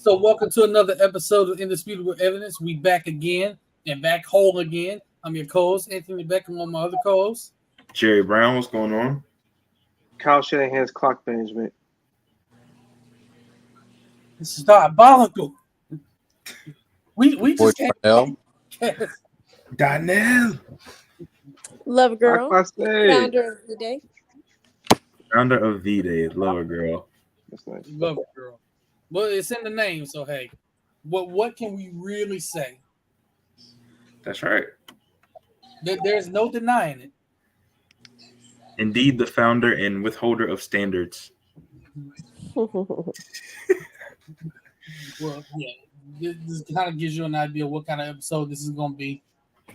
So, welcome to another episode of Indisputable Evidence. We back again and back whole again. I'm your co-host, Anthony Beck, and one of my other co-hosts. Jerry Brown, what's going on? Kyle Shanahan's clock management. This is diabolical. We just can't. Donnell. Love girl, Founder founder of the day. Founder of V-Day, Lover Girl. That's nice. Love it, girl. Well, it's in the name, so hey, what can we really say? That's right. There's no denying it. Indeed, the founder and withholder of standards. Well, yeah, this kind of gives you an idea what kind of episode this is going to be.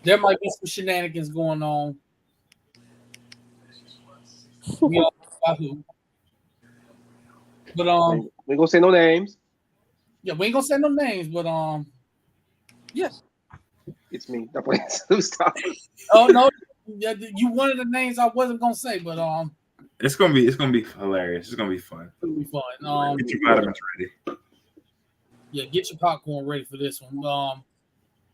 There might be some shenanigans going on. We all know about who. But we ain't gonna say no names. yeah, we ain't gonna say no names, but yeah. It's me. Stop. Oh no, yeah, you wanted the names I wasn't gonna say, but It's gonna be hilarious. It's gonna be fun. it'll be fun. Get your vitamins ready. Yeah, get your popcorn ready for this one.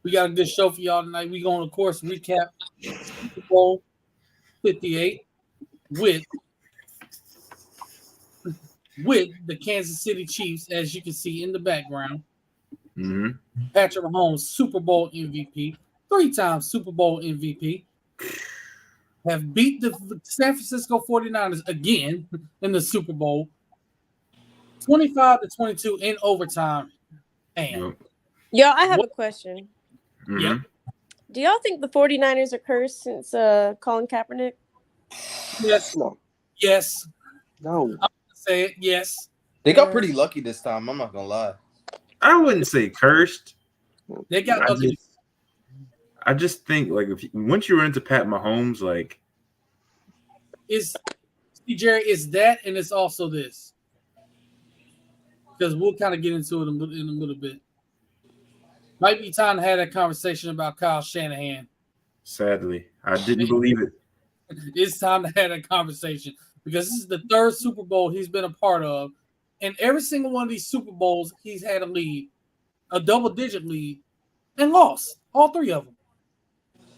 We got a good show for y'all tonight. We're gonna, of course, recap Super Bowl 58 with the Kansas City Chiefs, as you can see in the background. Mm-hmm. Patrick Mahomes, Super Bowl MVP, 3-time Super Bowl MVP, have beat the San Francisco 49ers again in the Super Bowl, 25-22 in overtime. And Y'all, I have a question. Mm-hmm. yeah, Do y'all think the 49ers are cursed since Colin Kaepernick? yes, No. yes, No. say it, yes. They got pretty lucky this time. I'm not gonna lie. I wouldn't say cursed. They got lucky. I just think like once you run into Pat Mahomes, like See, Jerry, it's that, and it's also this, because we'll kind of get into it in a little bit. Might be time to have that conversation about Kyle Shanahan. sadly, I didn't believe it. It's time to have that conversation because this is the third Super Bowl he's been a part of, and every single one of these Super Bowls he's had a lead, a double-digit lead, and lost all three of them.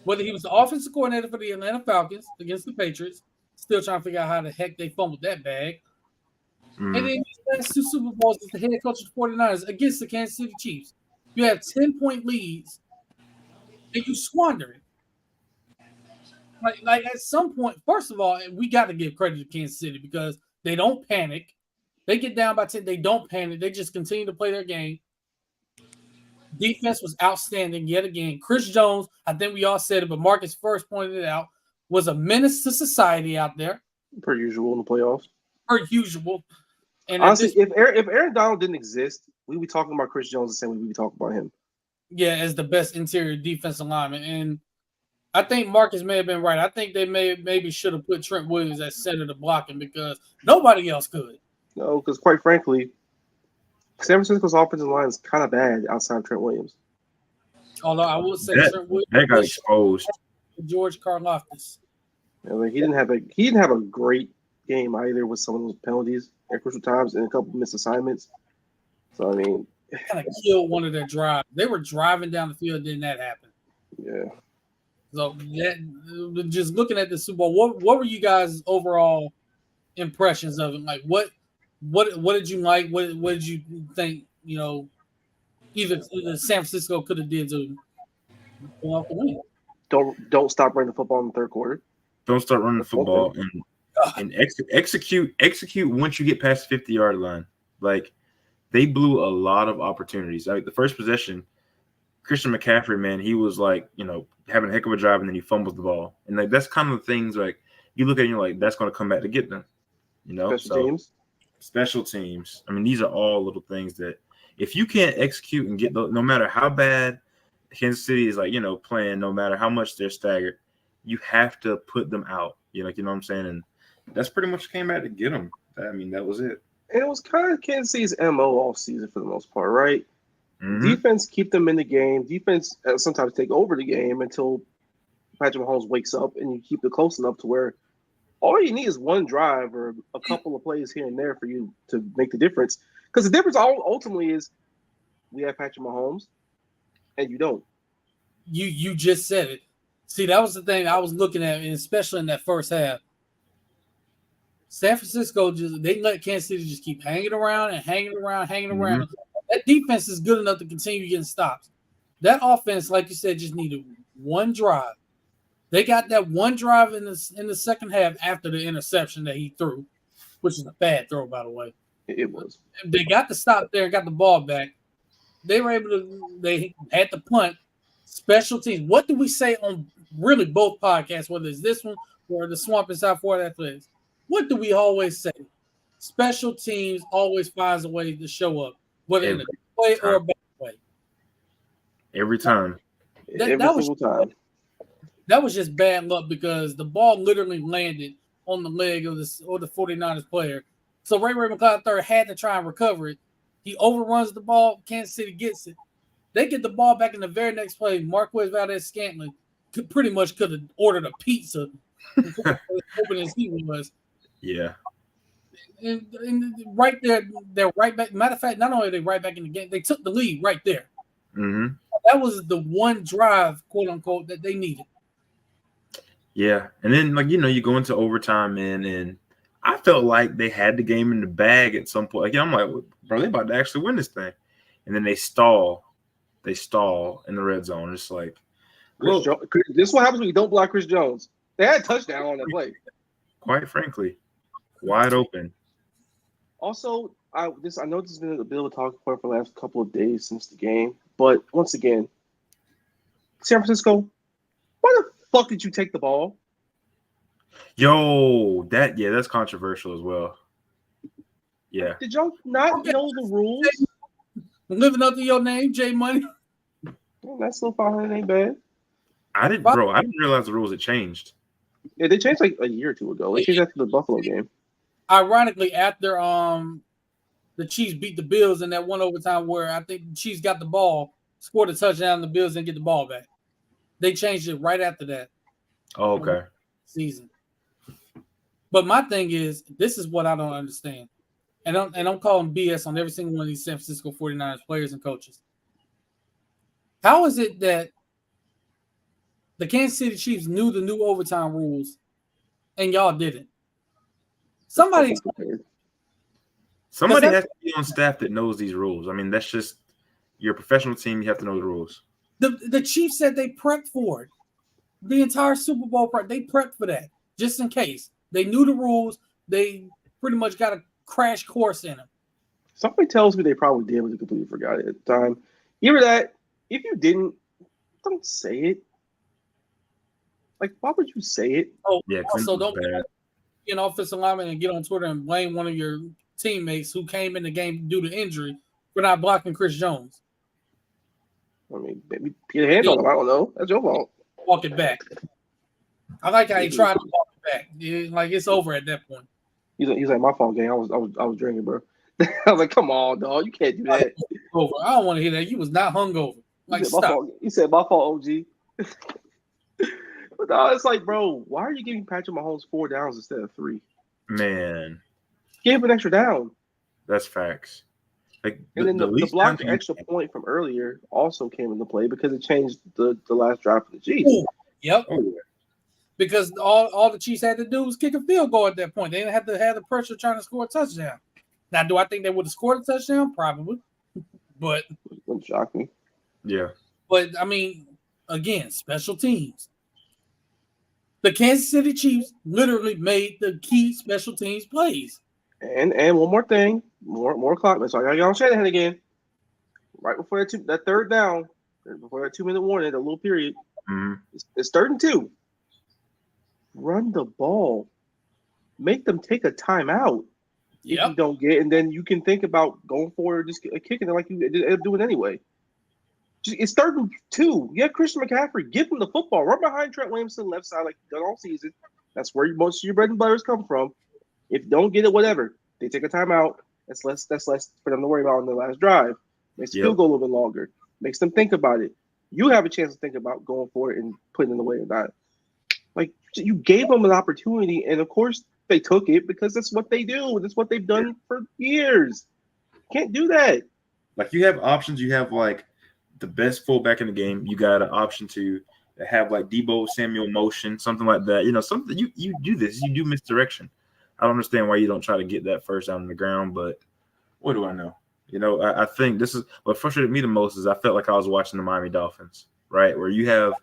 Whether he was the offensive coordinator for the Atlanta Falcons against the Patriots, still trying to figure out how the heck they fumbled that bag. And then these last two Super Bowls as the head coach of the 49ers against the Kansas City Chiefs. You have 10-point leads, and you squander it. Like at some point, first of all, we got to give credit to Kansas City because they don't panic. They get down by 10, they don't panic. They just continue to play their game. Defense was outstanding yet again. Chris Jones, I think we all said it, but Marcus first pointed it out, was a menace to society out there. Per usual in the playoffs. Per usual. And honestly, if Aaron Donald didn't exist, we'd be talking about Chris Jones the same way we'd be talking about him. Yeah, as the best interior defensive lineman. And I think Marcus may have been right. I think they maybe should have put Trent Williams at center to block him because nobody else could. No, because quite frankly, San Francisco's offensive line is kind of bad outside of Trent Williams. Although I will say Trent Williams that got exposed. George Karlaftis. Yeah, like he didn't have a great game either with some of those penalties at crucial times and a couple missed assignments. So I mean, kind of killed one of their drives. They were driving down the field, didn't that happen? Yeah. So that, just looking at the Super Bowl, what were you guys' overall impressions of it? Like what did you like? What did you think? You know, either San Francisco could have did to pull off the win. Don't stop running the football in the third quarter. Don't start running the football and execute once you get past the 50-yard line. Like they blew a lot of opportunities. Like the first possession, Christian McCaffrey, man, he was like, having a heck of a drive and then he fumbles the ball. And like that's kind of the things like you look at it and you're like, that's going to come back to get them. Special teams. I mean, these are all little things that if you can't execute and get no matter how bad Kansas City is playing, no matter how much they're staggered, you have to put them out. You know what I'm saying? And that's pretty much came back to get them. I mean, that was it. And it was kind of Kansas City's MO all season for the most part, right? Mm-hmm. Defense keep them in the game. Defense sometimes take over the game until Patrick Mahomes wakes up and you keep it close enough to where all you need is one drive or a couple of plays here and there for you to make the difference. Because the difference ultimately is we have Patrick Mahomes, and you don't. You just said it. See, that was the thing I was looking at, and especially in that first half. San Francisco they let Kansas City just keep hanging around and hanging around. That defense is good enough to continue getting stops. That offense, like you said, just needed one drive. They got that one drive in the second half after the interception that he threw, which is a bad throw, by the way. It was. They got the stop there, got the ball back. They were able to. They had the punt. Special teams. What do we say on really both podcasts, whether it's this one or the Swamp and South Florida Athletics? What do we always say? Special teams always finds a way to show up, whether in a good way or a bad way. Every time. Every single time. That was just bad luck because the ball literally landed on the leg of the 49ers player. So Ray McCloud III had to try and recover it. He overruns the ball. Kansas City gets it. They get the ball back in the very next play. Marquez Valdez-Scantling could have ordered a pizza open as he was. Yeah. And right there, they're right back. Matter of fact, not only are they right back in the game, they took the lead right there. Mm-hmm. That was the one drive, quote unquote, that they needed. Yeah. And then, you go into overtime, and I felt like they had the game in the bag at some point. I'm like, bro, they about to actually win this thing. And then they stall. They stall in the red zone. It's like, this is what happens when you don't block Chris Jones. They had a touchdown on that play. Quite frankly, wide open. Also, I know this has been a bit of a talking point for the last couple of days since the game, but once again, San Francisco, why the fuck did you take the ball? Yo, that's controversial as well. Yeah. Did y'all not know the rules? Living up to your name, J Money. Well, that's still 500 ain't bad. I didn't realize the rules had changed. Yeah, they changed like a year or two ago. They changed after the Buffalo game. Ironically, after the Chiefs beat the Bills in that one overtime where I think the Chiefs got the ball, scored a touchdown, the Bills didn't get the ball back. They changed it right after that. Oh, okay. Season. But my thing is, this is what I don't understand. And I'm calling BS on every single one of these San Francisco 49ers players and coaches. How is it that the Kansas City Chiefs knew the new overtime rules and y'all didn't? Somebody has to be on staff that knows these rules. I mean, that's just you're a professional team. You have to know the rules. The Chiefs said they prepped for it. The entire Super Bowl prep, they prepped for that just in case. They knew the rules. They pretty much got a crash course in them. Somebody tells me they probably did, but they completely forgot it at the time. Either that, if you didn't, don't say it. Like, why would you say it? Oh, yeah. Also, don't be an offensive lineman and get on Twitter and blame one of your teammates who came in the game due to injury for not blocking Chris Jones. I mean, maybe get a hand on him. I don't know. That's your fault. Walk it back. I like how he tried to walk it back. Like it's over at that point. He's like, my fault, gang. I was drinking, bro. I was like, come on, dog. You can't do that. Over. I don't want to hear that. You was not hungover. Like, stop. He said, my fault, OG. But no, it's like, bro, why are you giving Patrick Mahomes 4 downs instead of 3? Man. Give him an extra down. That's facts. Like, and then the blocked extra point from earlier also came into play because it changed the last drive for the Chiefs. Ooh, yep. Oh, yeah. Because all the Chiefs had to do was kick a field goal at that point. They didn't have to have the pressure trying to score a touchdown. Now, do I think they would have scored a touchdown? Probably. But it wouldn't shock me. Yeah. But, I mean, again, special teams. The Kansas City Chiefs literally made the key special teams plays. And one more thing, more clock. So I got y'all on Shanahan again. Right before that third down, before that 2-minute warning, the little period, it's 3rd and 2. Run the ball. Make them take a timeout. If you don't get, and then you can think about going forward, just kicking it like you ended up doing anyway. It's 3rd and 2. You have Christian McCaffrey. Give him the football. Run behind Trent Williamson left side like you've done all season. That's where most of your bread and butters come from. If you don't get it, whatever. They take a timeout. That's less for them to worry about on the last drive. Makes the field goal a little bit longer. Makes them think about it. You have a chance to think about going for it and putting it away or not. Like, you gave them an opportunity, and of course they took it because that's what they do. That's what they've done for years. Can't do that. Like you have options. You have like the best fullback in the game. You got an option to have like Debo Samuel motion, something like that. You know, something you do this. You do misdirection. I don't understand why you don't try to get that first down on the ground, but what do I know? You know, I think this is what frustrated me the most is I felt like I was watching the Miami Dolphins, right? Where you have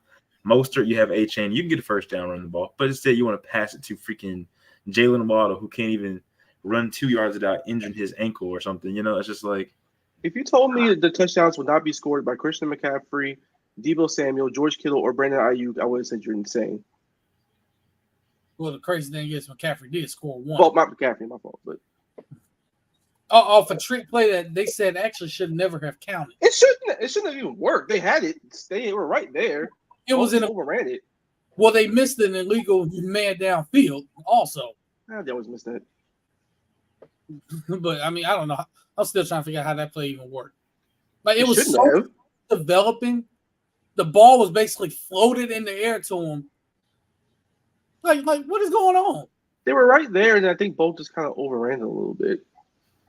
Mostert, you have A-Chain, you can get a first down, run the ball, but instead you want to pass it to freaking Jalen Waddle, who can't even run 2 yards without injuring his ankle or something. You know, it's just like. If you told me the touchdowns would not be scored by Christian McCaffrey, Debo Samuel, George Kittle, or Brandon Ayuk, I would have said you're insane. Well, the crazy thing is McCaffrey did score one. Well, not McCaffrey, my fault, but off a trick play that they said actually should never have counted. it shouldn't have even worked. They had it. They were right there. It was in overran it. Well, they missed an illegal man downfield also. They always miss that. But I mean, I don't know. I'm still trying to figure out how that play even worked. Like it was so have. developing. The ball was basically floated in the air to him. Like what is going on? They were right there, and I think both just kind of overran it a little bit.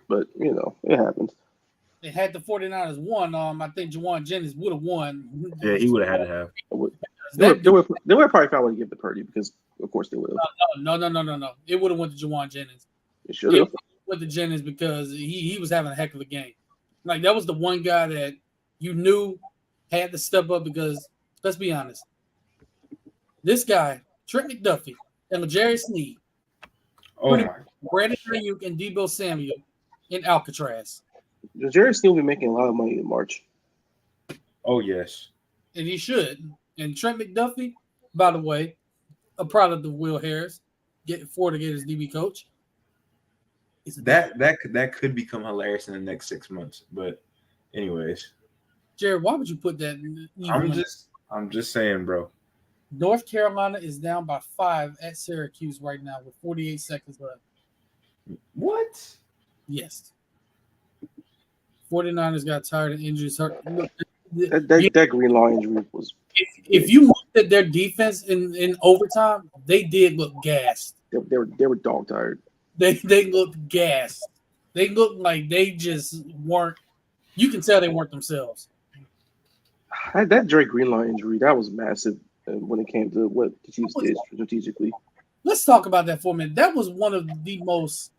But you know, it happens. They had the 49ers won. I think Juwan Jennings would have won. Yeah, he would have had to have. They would probably found a way to give the Purdy because, of course, they would have. No. It would have went to Juwan Jennings. It should have. Went to Jennings because he was having a heck of a game. Like that was the one guy that you knew had to step up because let's be honest, this guy Trent McDuffie and L'Jarius Sneed, Brandon Ayuk and Debo Samuel in Alcatraz. L'Jarius Sneed will be making a lot of money in March. Oh yes, and he should. And Trent McDuffie, by the way, a product of Will Harris, Florida Gators DB coach. That could become hilarious in the next 6 months. But anyways, Jared, why would you put that? I'm just saying, bro. North Carolina is down by 5 at Syracuse right now with 48 seconds left. What? Yes. 49ers got tired of injuries. That Greenlaw injury was. If you looked at their defense in overtime, they did look gassed. They were dog tired. They looked gassed. They looked like they just weren't. You can tell they weren't themselves. That Drake Greenlaw injury, that was massive when it came to what the Chiefs did strategically. Let's talk about that for a minute. That was one of the most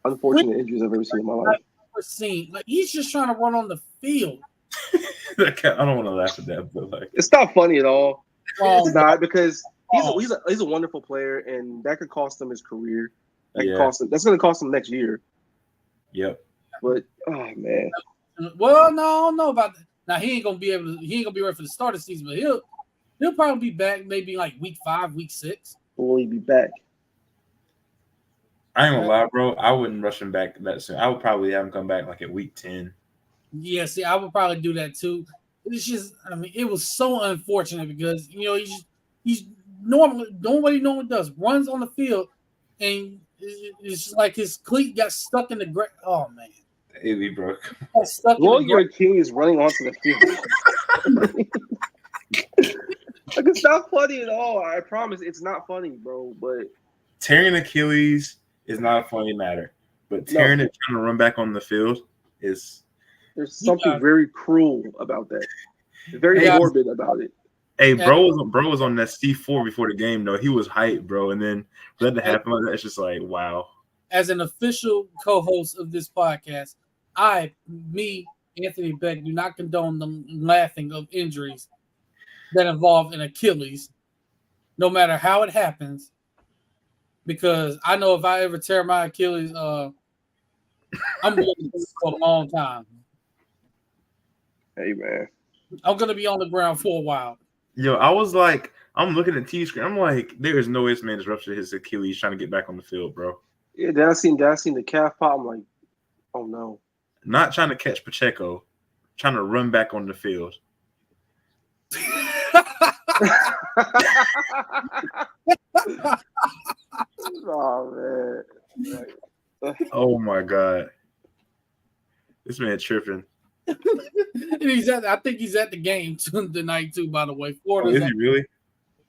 unfortunate injuries I've ever seen in my life. Like he's just trying to run on the field. I don't want to laugh at that, but like it's not funny at all. It's not because he's a wonderful player, and that could cost him his career. That's going to cost him next year. Yep. But oh man. Well, no, I don't know about that. Now he ain't gonna be ready for the start of the season, but he'll probably be back maybe like week 5, week 6. Will he be back? I ain't gonna lie, bro. I wouldn't rush him back that soon. I would probably have him come back like at week 10. Yeah, see, I would probably do that too. It's just, I mean, it was so unfortunate because he's normally doing what he normally does, runs on the field, and it's just like his cleat got stuck in the ground. Oh man, he broke. Your king is running onto the field. Like it's not funny at all. I promise, it's not funny, bro. But tearing Achilles is not a funny matter, but tearing it trying to run back on the field is. There's something very cruel about that. Very morbid about it. Hey, bro was on that C4 before the game, though. He was hyped, bro. And then for that to happen like that, it's just like, wow. As an official co-host of this podcast, Anthony Beck, do not condone the laughing of injuries that involve an Achilles, no matter how it happens. Because I know if I ever tear my Achilles, I'm going to do it for a long time. Hey, man. I'm going to be on the ground for a while. Yo, I was like, I'm looking at the TV screen. I'm like, there is no way this man just ruptured his Achilles trying to get back on the field, bro. Yeah, then I seen the calf pop. I'm like, oh, no. Not trying to catch Pacheco, trying to run back on the field. Oh, man. Oh, my God. This man tripping. I think he's at the game tonight too. By the way, Florida's is he really?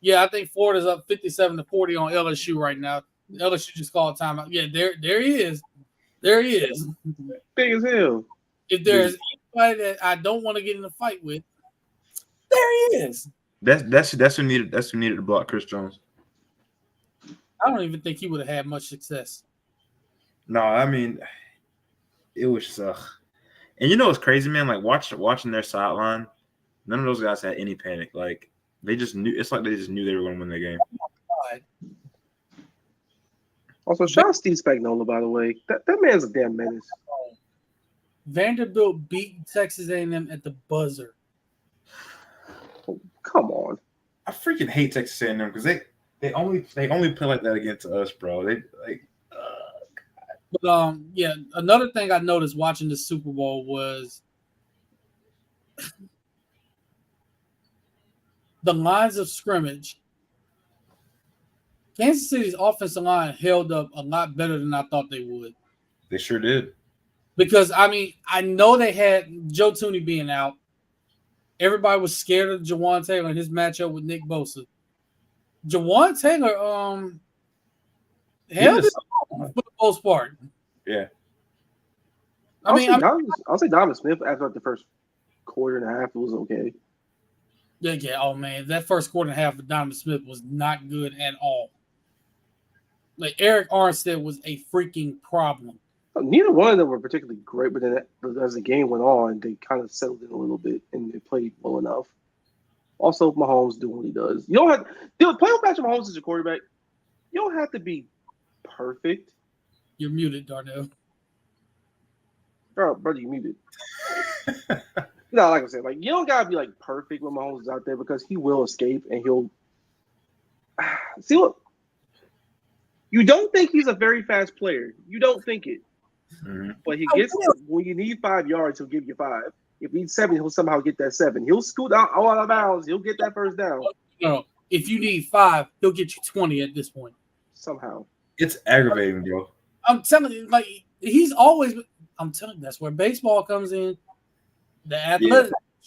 Yeah, I think Florida's up 57-40 on LSU right now. LSU just called timeout. Yeah, there he is. There he is. Big as hell. If there's somebody that I don't want to get in a fight with. There he is. That's who needed to block Chris Jones. I don't even think he would have had much success. No, I mean, it was and you know what's crazy, man? Like watching their sideline, none of those guys had any panic. Like they just knew. It's like they just knew they were going to win the game. Also, shout out Steve Spagnuolo, by the way. That man's a damn menace. Vanderbilt beat Texas A&M at the buzzer. Oh, come on. I freaking hate Texas A&M because they only play like that against us, bro. They like. But yeah, another thing I noticed watching the Super Bowl was the lines of scrimmage. Kansas City's offensive line held up a lot better than I thought they would. They sure did. Because, I mean, I know they had Joe Tooney being out. Everybody was scared of Jawan Taylor and his matchup with Nick Bosa. Jawan Taylor held it for the most part. Yeah. I'll say Donovan Smith after the first quarter and a half, it was okay. Yeah. Oh, man, that first quarter and a half of Donovan Smith was not good at all. Like, Eric Armstead was a freaking problem. Neither one of them were particularly great, but then as the game went on, they kind of settled in a little bit and they played well enough. Also, Mahomes doing what he does. You don't have play with Patrick Mahomes as your quarterback. You don't have to be perfect. You're muted, Darnell. Oh, brother, you muted. No, like I said, like you don't gotta be like perfect when Mahomes is out there because he will escape and he'll see what you don't think he's a very fast player. You don't think it. Mm-hmm. But he gets when you need 5 yards, he'll give you 5. If you need 7, he'll somehow get that 7. He'll scoot out of bounds. He'll get that first down. No, if you need 5, he'll get you 20 at this point. Somehow. It's aggravating, bro. I'm telling you, like he's always. I'm telling you, that's where baseball comes in. The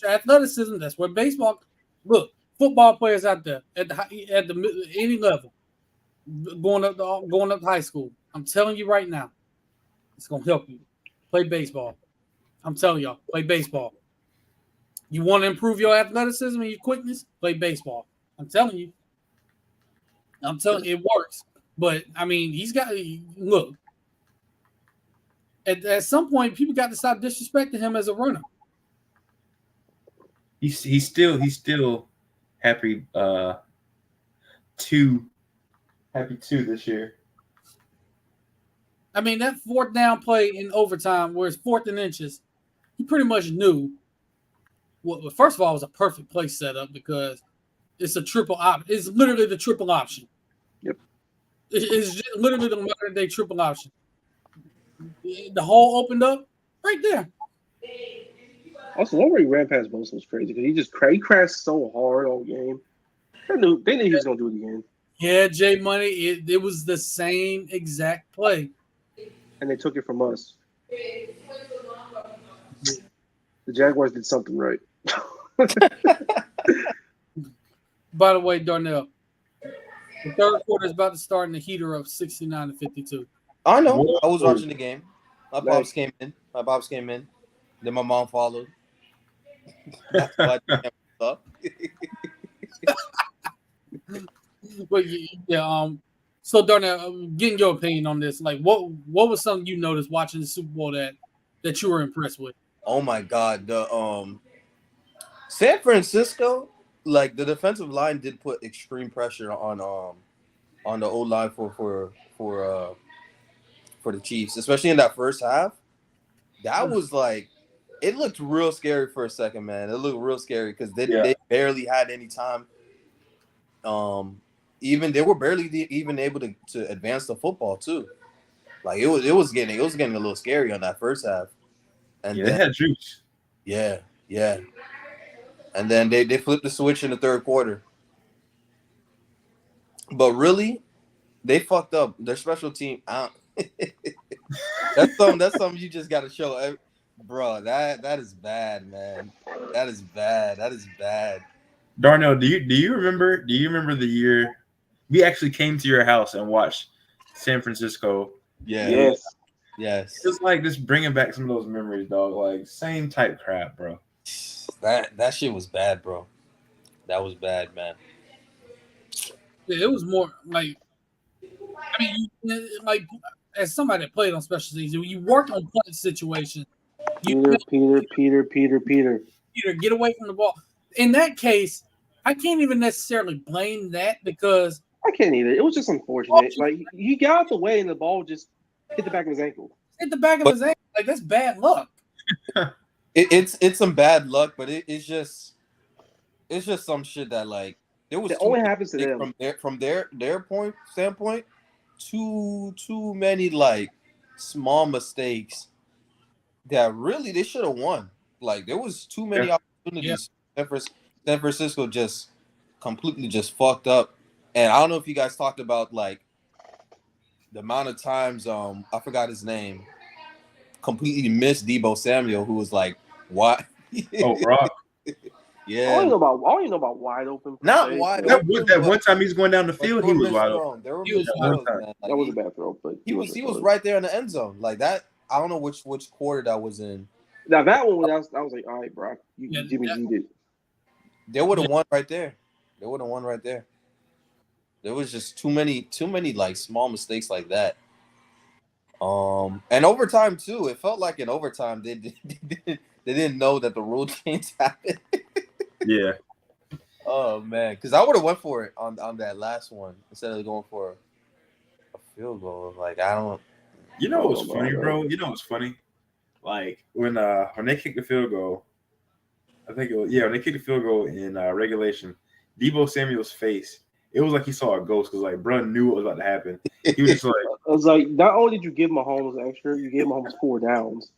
athleticism. That's where baseball. Look, football players out there at the any level, going up to high school. I'm telling you right now, it's gonna help you play baseball. I'm telling y'all, play baseball. You want to improve your athleticism and your quickness? Play baseball. I'm telling you. It works. But I mean, he's got look. At some point, people got to stop disrespecting him as a runner. He's still happy 2 this year. I mean, that fourth down play in overtime, where it's 4th and inches, he pretty much knew. Well, first of all, it was a perfect play setup because it's a triple option. It's literally the triple option. Yep. It's just literally the modern day triple option. The hole opened up right there. Also, one where he ran past Bosa was crazy because he crashed so hard all game. They knew he was gonna do it again. Yeah, Jay Money. It was the same exact play. And they took it from us. The Jaguars did something right. By the way, Darnell, the third quarter is about to start in the heater of 69-52. I know. I was watching the game. My pops came in. Then my mom followed. That's why I up. But yeah, so Darnell, getting your opinion on this, like what was something you noticed watching the Super Bowl that you were impressed with? Oh my God, the San Francisco, like the defensive line did put extreme pressure on the O line for the Chiefs, especially in that first half. That was like, it looked real scary for a second, man. It looked real scary because they barely had any time. Even they were barely even able to advance the football too. Like it was getting a little scary on that first half. And they had juice. Yeah. And then they flipped the switch in the third quarter. But really, they fucked up their special team. That's something you just got to show, bro. That is bad, man. That is bad. Darnell, do you remember the year we actually came to your house and watched San Francisco? Yes. Yes. It's like just bringing back some of those memories, dog. Like same type crap, bro. That shit was bad, bro. That was bad, man. Yeah, it was more like I mean, like as somebody that played on special teams, when you worked on point situations, you Peter. either get away from the ball. In that case, I can't even necessarily blame that because I can't either. It was just unfortunate. Like he got out the way and the ball just hit the back of his ankle. hit the back of his ankle. Like that's bad luck. It's some bad luck, but it's just some shit that like there was It only happens to them from their point standpoint. Too many like small mistakes that really they should have won. Like there was too many opportunities. Yeah. San Francisco just completely just fucked up. And I don't know if you guys talked about like the amount of times I forgot his name completely missed Debo Samuel, who was like, what? Oh, Brock. Yeah. I don't even know about wide open. Not wide open. That one time he's going down the field, he was wide open. There were missed throws, man. Like, that was a bad throw, but he was right there in the end zone. Like that. I don't know which quarter that was in. Now that one, I was like, all right, Brock, Jimmy G'd it. They would have won right there. There was just too many like small mistakes like that. And overtime too. It felt like in overtime they didn't know that the rule change happened. Yeah. Oh man, because I would have went for it on that last one instead of going for a field goal. Like I don't. You know what's funny, bro? You know what's funny? Like when they kicked the field goal, I think when they kicked the field goal in regulation, Debo Samuel's face, it was like he saw a ghost because like bro knew what was about to happen. He was just like, I was like, not only did you give Mahomes extra, you gave Mahomes 4 downs.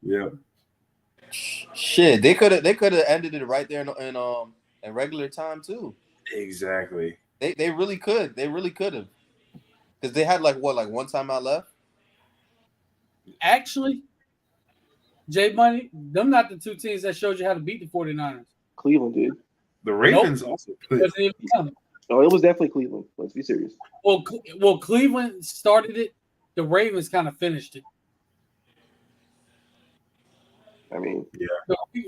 Yeah. Shit, they could have ended it right there in regular time too. Exactly. They really could. They really could have. Because they had like one timeout left. Actually, Jay Money, them not the two teams that showed you how to beat the 49ers. Cleveland did. The Ravens also played. Oh, it was definitely Cleveland. Let's be serious. Well, Cleveland started it. The Ravens kind of finished it. I mean, yeah.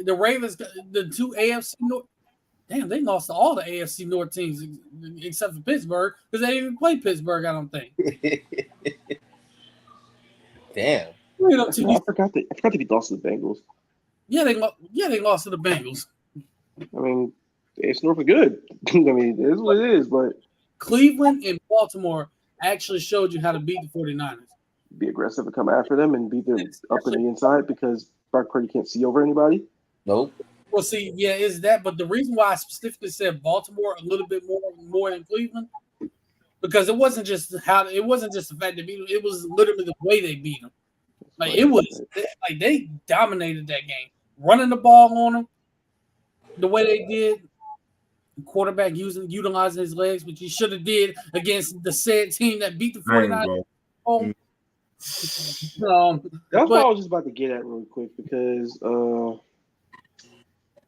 The Ravens, the two AFC North. Damn, they lost to all the AFC North teams except for Pittsburgh because they didn't even play Pittsburgh, I don't think. Damn. I forgot to be lost to the Bengals. Yeah, they lost to the Bengals. I mean, it's North are good. I mean, it is what it is, but Cleveland and Baltimore actually showed you how to beat the 49ers. Be aggressive and come after them and beat them up in the inside because Brock Purdy can't see over anybody. Nope. Well, see, yeah, is that, but the reason why I specifically said Baltimore a little bit more than Cleveland, because it wasn't just the fact they beat them, it was literally the way they beat them. Like it was like they dominated that game, running the ball on them the way they did. The quarterback utilizing his legs, which he should have did against the said team that beat the 49ers. That's what I was just about to get at real quick because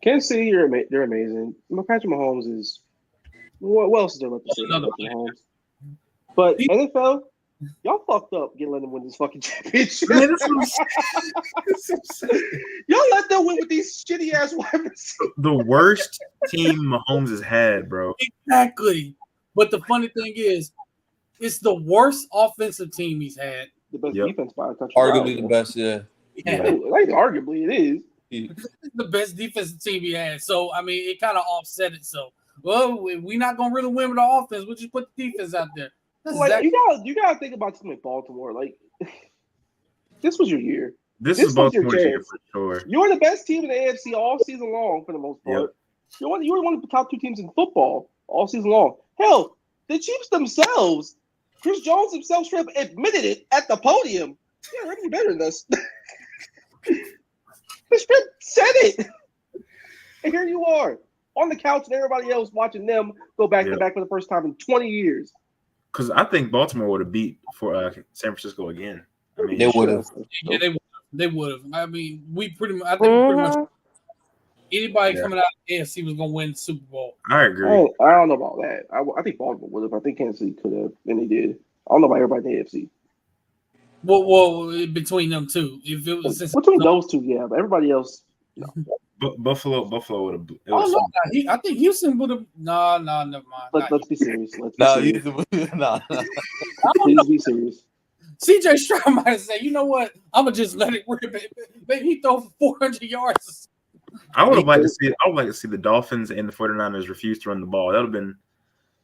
Kansas City, they're amazing. Patrick Mahomes is what else is there left to say about Mahomes? But NFL, y'all fucked up letting them win this fucking championship. Y'all let them win with these shitty ass wide receivers. The worst team Mahomes has had, bro. Exactly. But the funny thing is, it's the worst offensive team he's had. The best defense by a touchdown. Arguably the best, yeah. Like arguably it is. It's the best defensive team he had. So I mean, it kind of offset it. So we're not gonna really win with the offense. We'll just put the defense out there. Like, you gotta think about something like Baltimore. Like this was your year. This is Baltimore's year for sure. You were the best team in the AFC all season long for the most part. Yep. You were one of the top 2 teams in football all season long. Hell, the Chiefs themselves, Chris Jones himself straight up admitted it at the podium. Yeah, we're better than us. The script said it. And here you are on the couch and everybody else watching them go back to back for the first time in 20 years. Because I think Baltimore would have beat for San Francisco again. I mean, they would have. Yeah, they would have. I mean, I think pretty much anybody coming out of the AFC was going to win the Super Bowl. I agree. I don't know about that. I think Baltimore would have. I think Kansas City could have, and they did. I don't know about everybody in the AFC. Well, between them two, if it was between those two, yeah, but everybody else, no. Buffalo would have. Oh no, I think Houston would have. No, never mind. Let's be serious. Let's be serious. Nah. Please be serious. CJ Stroud might have said, "You know what? I'm gonna just let it rip. Maybe he throw for 400 yards." I would have liked to see. I would like to see the Dolphins and the 49ers refuse to run the ball. That would have been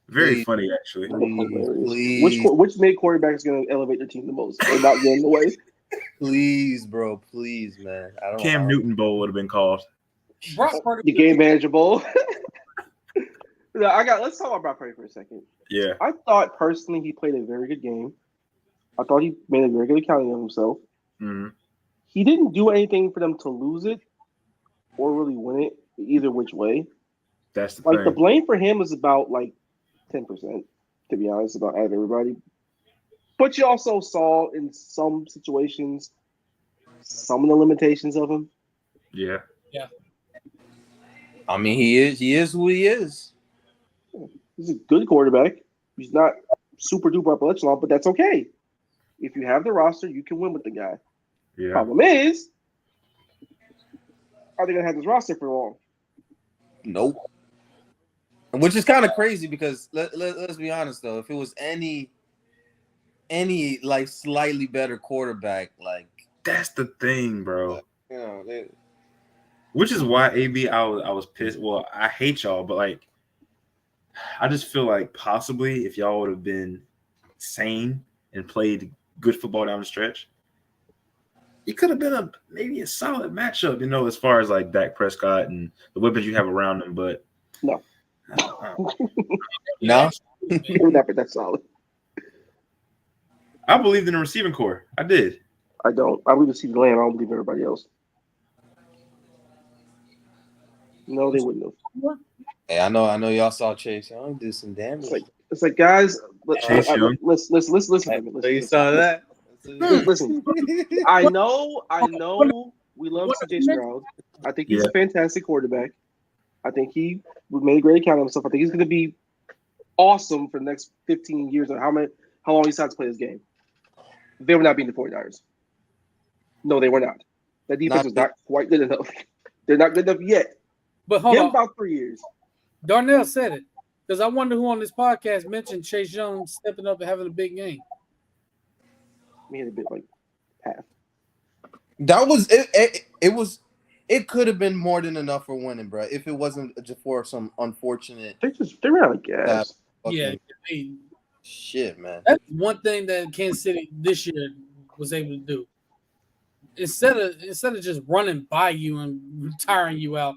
very funny, actually. Please. Which made quarterback is going to elevate their team the most or not get in the way? Please, bro. Please, man. Cam Newton Bowl would have been called. The game manager bowl. Let's talk about Brock Purdy for a second. Yeah. I thought personally he played a very good game. I thought he made a very good accounting of himself. Mm-hmm. He didn't do anything for them to lose it or really win it either which way. That's the thing. The blame for him is about 10%, to be honest, about out of everybody. But you also saw in some situations some of the limitations of him. Yeah. I mean, he is who he is. He's a good quarterback. He's not super duper upper echelon, but that's okay. If you have the roster, you can win with the guy. Yeah. Problem is, are they gonna have this roster for long? Nope. Which is kind of crazy because let's be honest though, if it was any slightly better quarterback, that's the thing, bro. Yeah. Which is why AB I was pissed. Well, I hate y'all, but I just feel like possibly if y'all would have been sane and played good football down the stretch, it could have been maybe a solid matchup, as far as Dak Prescott and the weapons you have around him. But no, no, never that solid. I believed in the receiving core. I did. I don't. I believe in CeeDee Lamb. I don't believe in everybody else. No, they wouldn't have. Hey, I know y'all saw Chase Young do some damage. It's like guys, listen. You saw that? Listen, I know we love CJ Stroud. I think he's a fantastic quarterback. I think he made a great account of himself. I think he's going to be awesome for the next 15 years or how long he decides to play this game. They were not beating the 49ers. No, they were not. That defense was not quite good enough. They're not good enough yet. But hold on. About 3 years. Darnell said it. Because I wonder who on this podcast mentioned Chase Young stepping up and having a big game. We had a bit half. That was it. It could have been more than enough for winning, bro. If it wasn't just for some unfortunate. They ran out of gas. Yeah. Shit, man. That's one thing that Kansas City this year was able to do. Instead of just running by you and tiring you out,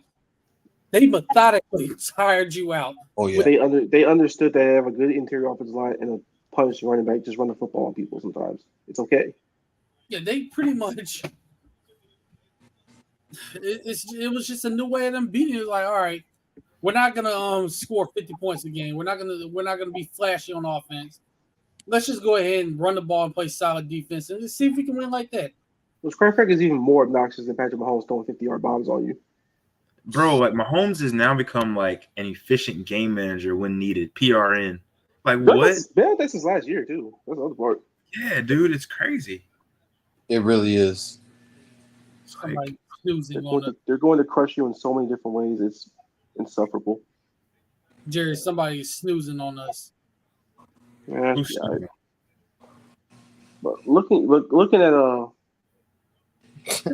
they methodically tired you out. Oh yeah. They understood that they have a good interior offensive line and a punishing running back. Just run the football on people sometimes. It's okay. Yeah, they pretty much. It was just a new way of them beating. It was all right, we're not gonna score 50 points a game. We're not gonna be flashy on offense. Let's just go ahead and run the ball and play solid defense and just see if we can win like that. Which quite frankly is even more obnoxious than Patrick Mahomes throwing 50-yard bombs on you. Bro, Mahomes has now become an efficient game manager when needed. PRN. What? That's since last year too. That's the other part. Yeah, dude, it's crazy. It really is. They're going to crush you in so many different ways. It's insufferable. Jerry, somebody is snoozing on us. Yeah. But looking at does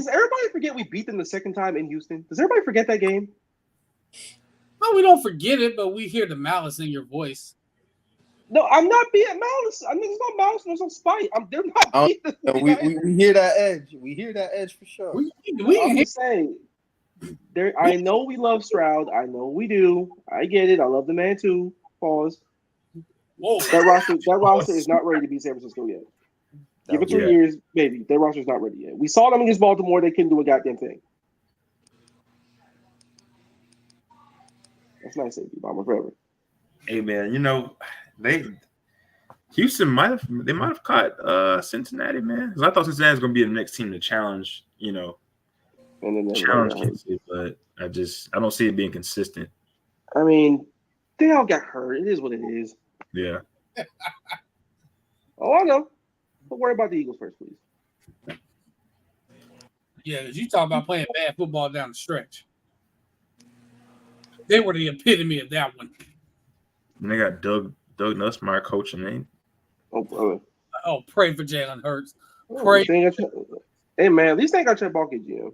everybody forget we beat them the second time in Houston? Does everybody forget that game? No, we don't forget it, but we hear the malice in your voice. No, I'm not being malice. I mean, there's no malice, there's no spite. They're not. We hear that edge. We hear that edge for sure. I'm just saying. I know we love Stroud. I know we do. I get it. I love the man too. Pause. Whoa. That roster is not ready to beat San Francisco yet. Give it 3 years, maybe. Their roster's not ready yet. We saw them against Baltimore. They couldn't do a goddamn thing. That's nice, AB. Bomber forever. Hey, man, Houston might have caught Cincinnati, man. Because I thought Cincinnati was going to be the next team to challenge, and then challenge Kansas City, but I don't see it being consistent. I mean, they all got hurt. It is what it is. Yeah. Oh, I know. Don't worry about the Eagles first, please. Yeah, because you talk about playing bad football down the stretch. They were the epitome of that one. And they got Doug Nussmeier coaching them. Oh, brother. Oh, pray for Jalen Hurts. Pray. Hey, man, at least they got your bucket, Jim.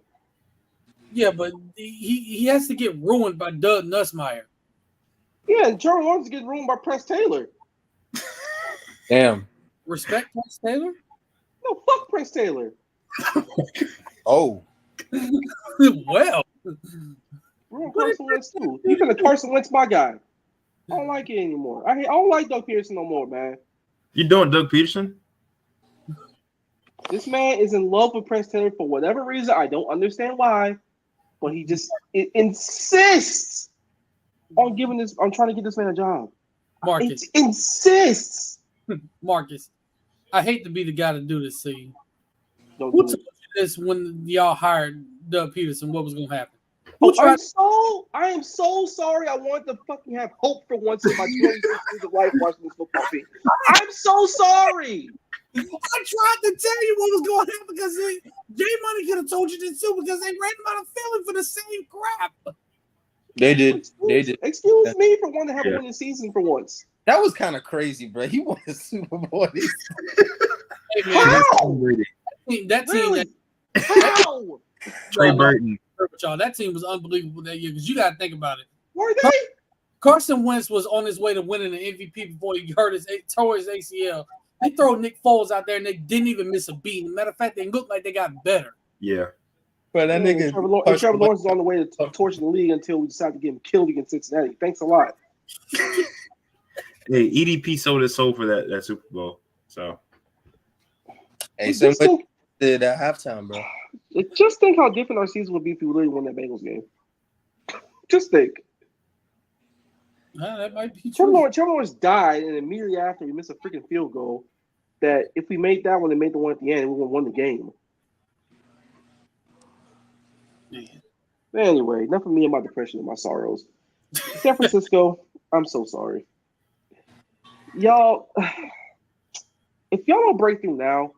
Yeah, but he has to get ruined by Doug Nussmeier. Yeah, and Trevor Lawrence getting ruined by Press Taylor. Damn. Respect Press Taylor? No, fuck Press Taylor. Oh. Well. We're on Carson Wentz, too. You finna Carson Wentz, my guy. I don't like it anymore. I don't like Doug Peterson no more, man. You doing Doug Peterson? This man is in love with Press Taylor for whatever reason. I don't understand why, but he just insists on trying to get this man a job. Marcus. It insists. Marcus, I hate to be the guy to do this to you. Don't Who do told it. you this when y'all hired Doug Peterson? What was going to happen? I am so sorry. I wanted to fucking have hope for once in my 26 years of life watching this football team. I'm so sorry. I tried to tell you what was going to happen because J Money could have told you this too because they ran him out of Philly for the same crap. They did. Excuse me for wanting to have a winning season for once. That was kind of crazy, bro. He won the Super Bowl. Hey, man, How? That team, Really? How? Trey Burton. Y'all, that team was unbelievable that year because you got to think about it. Were they? Carson Wentz was on his way to winning the MVP before he tore his ACL. They throw Nick Foles out there and they didn't even miss a beat. Matter of fact, they looked like they got better. Yeah. But that nigga Trevor Lawrence is on the way to torch the league until we decide to get him killed against Cincinnati. Thanks a lot. Hey, EDP sold his soul for that Super Bowl. So, hey, somebody did at halftime, bro. Just think how different our season would be if we really won that Bengals game. Just think. That might be Trevor true. Lawrence died, and immediately after, we missed a freaking field goal. That if we made that one and made the one at the end, we would have won the game. Man. Anyway, enough of me and my depression and my sorrows. San Francisco, I'm so sorry. Y'all, if y'all don't break through now,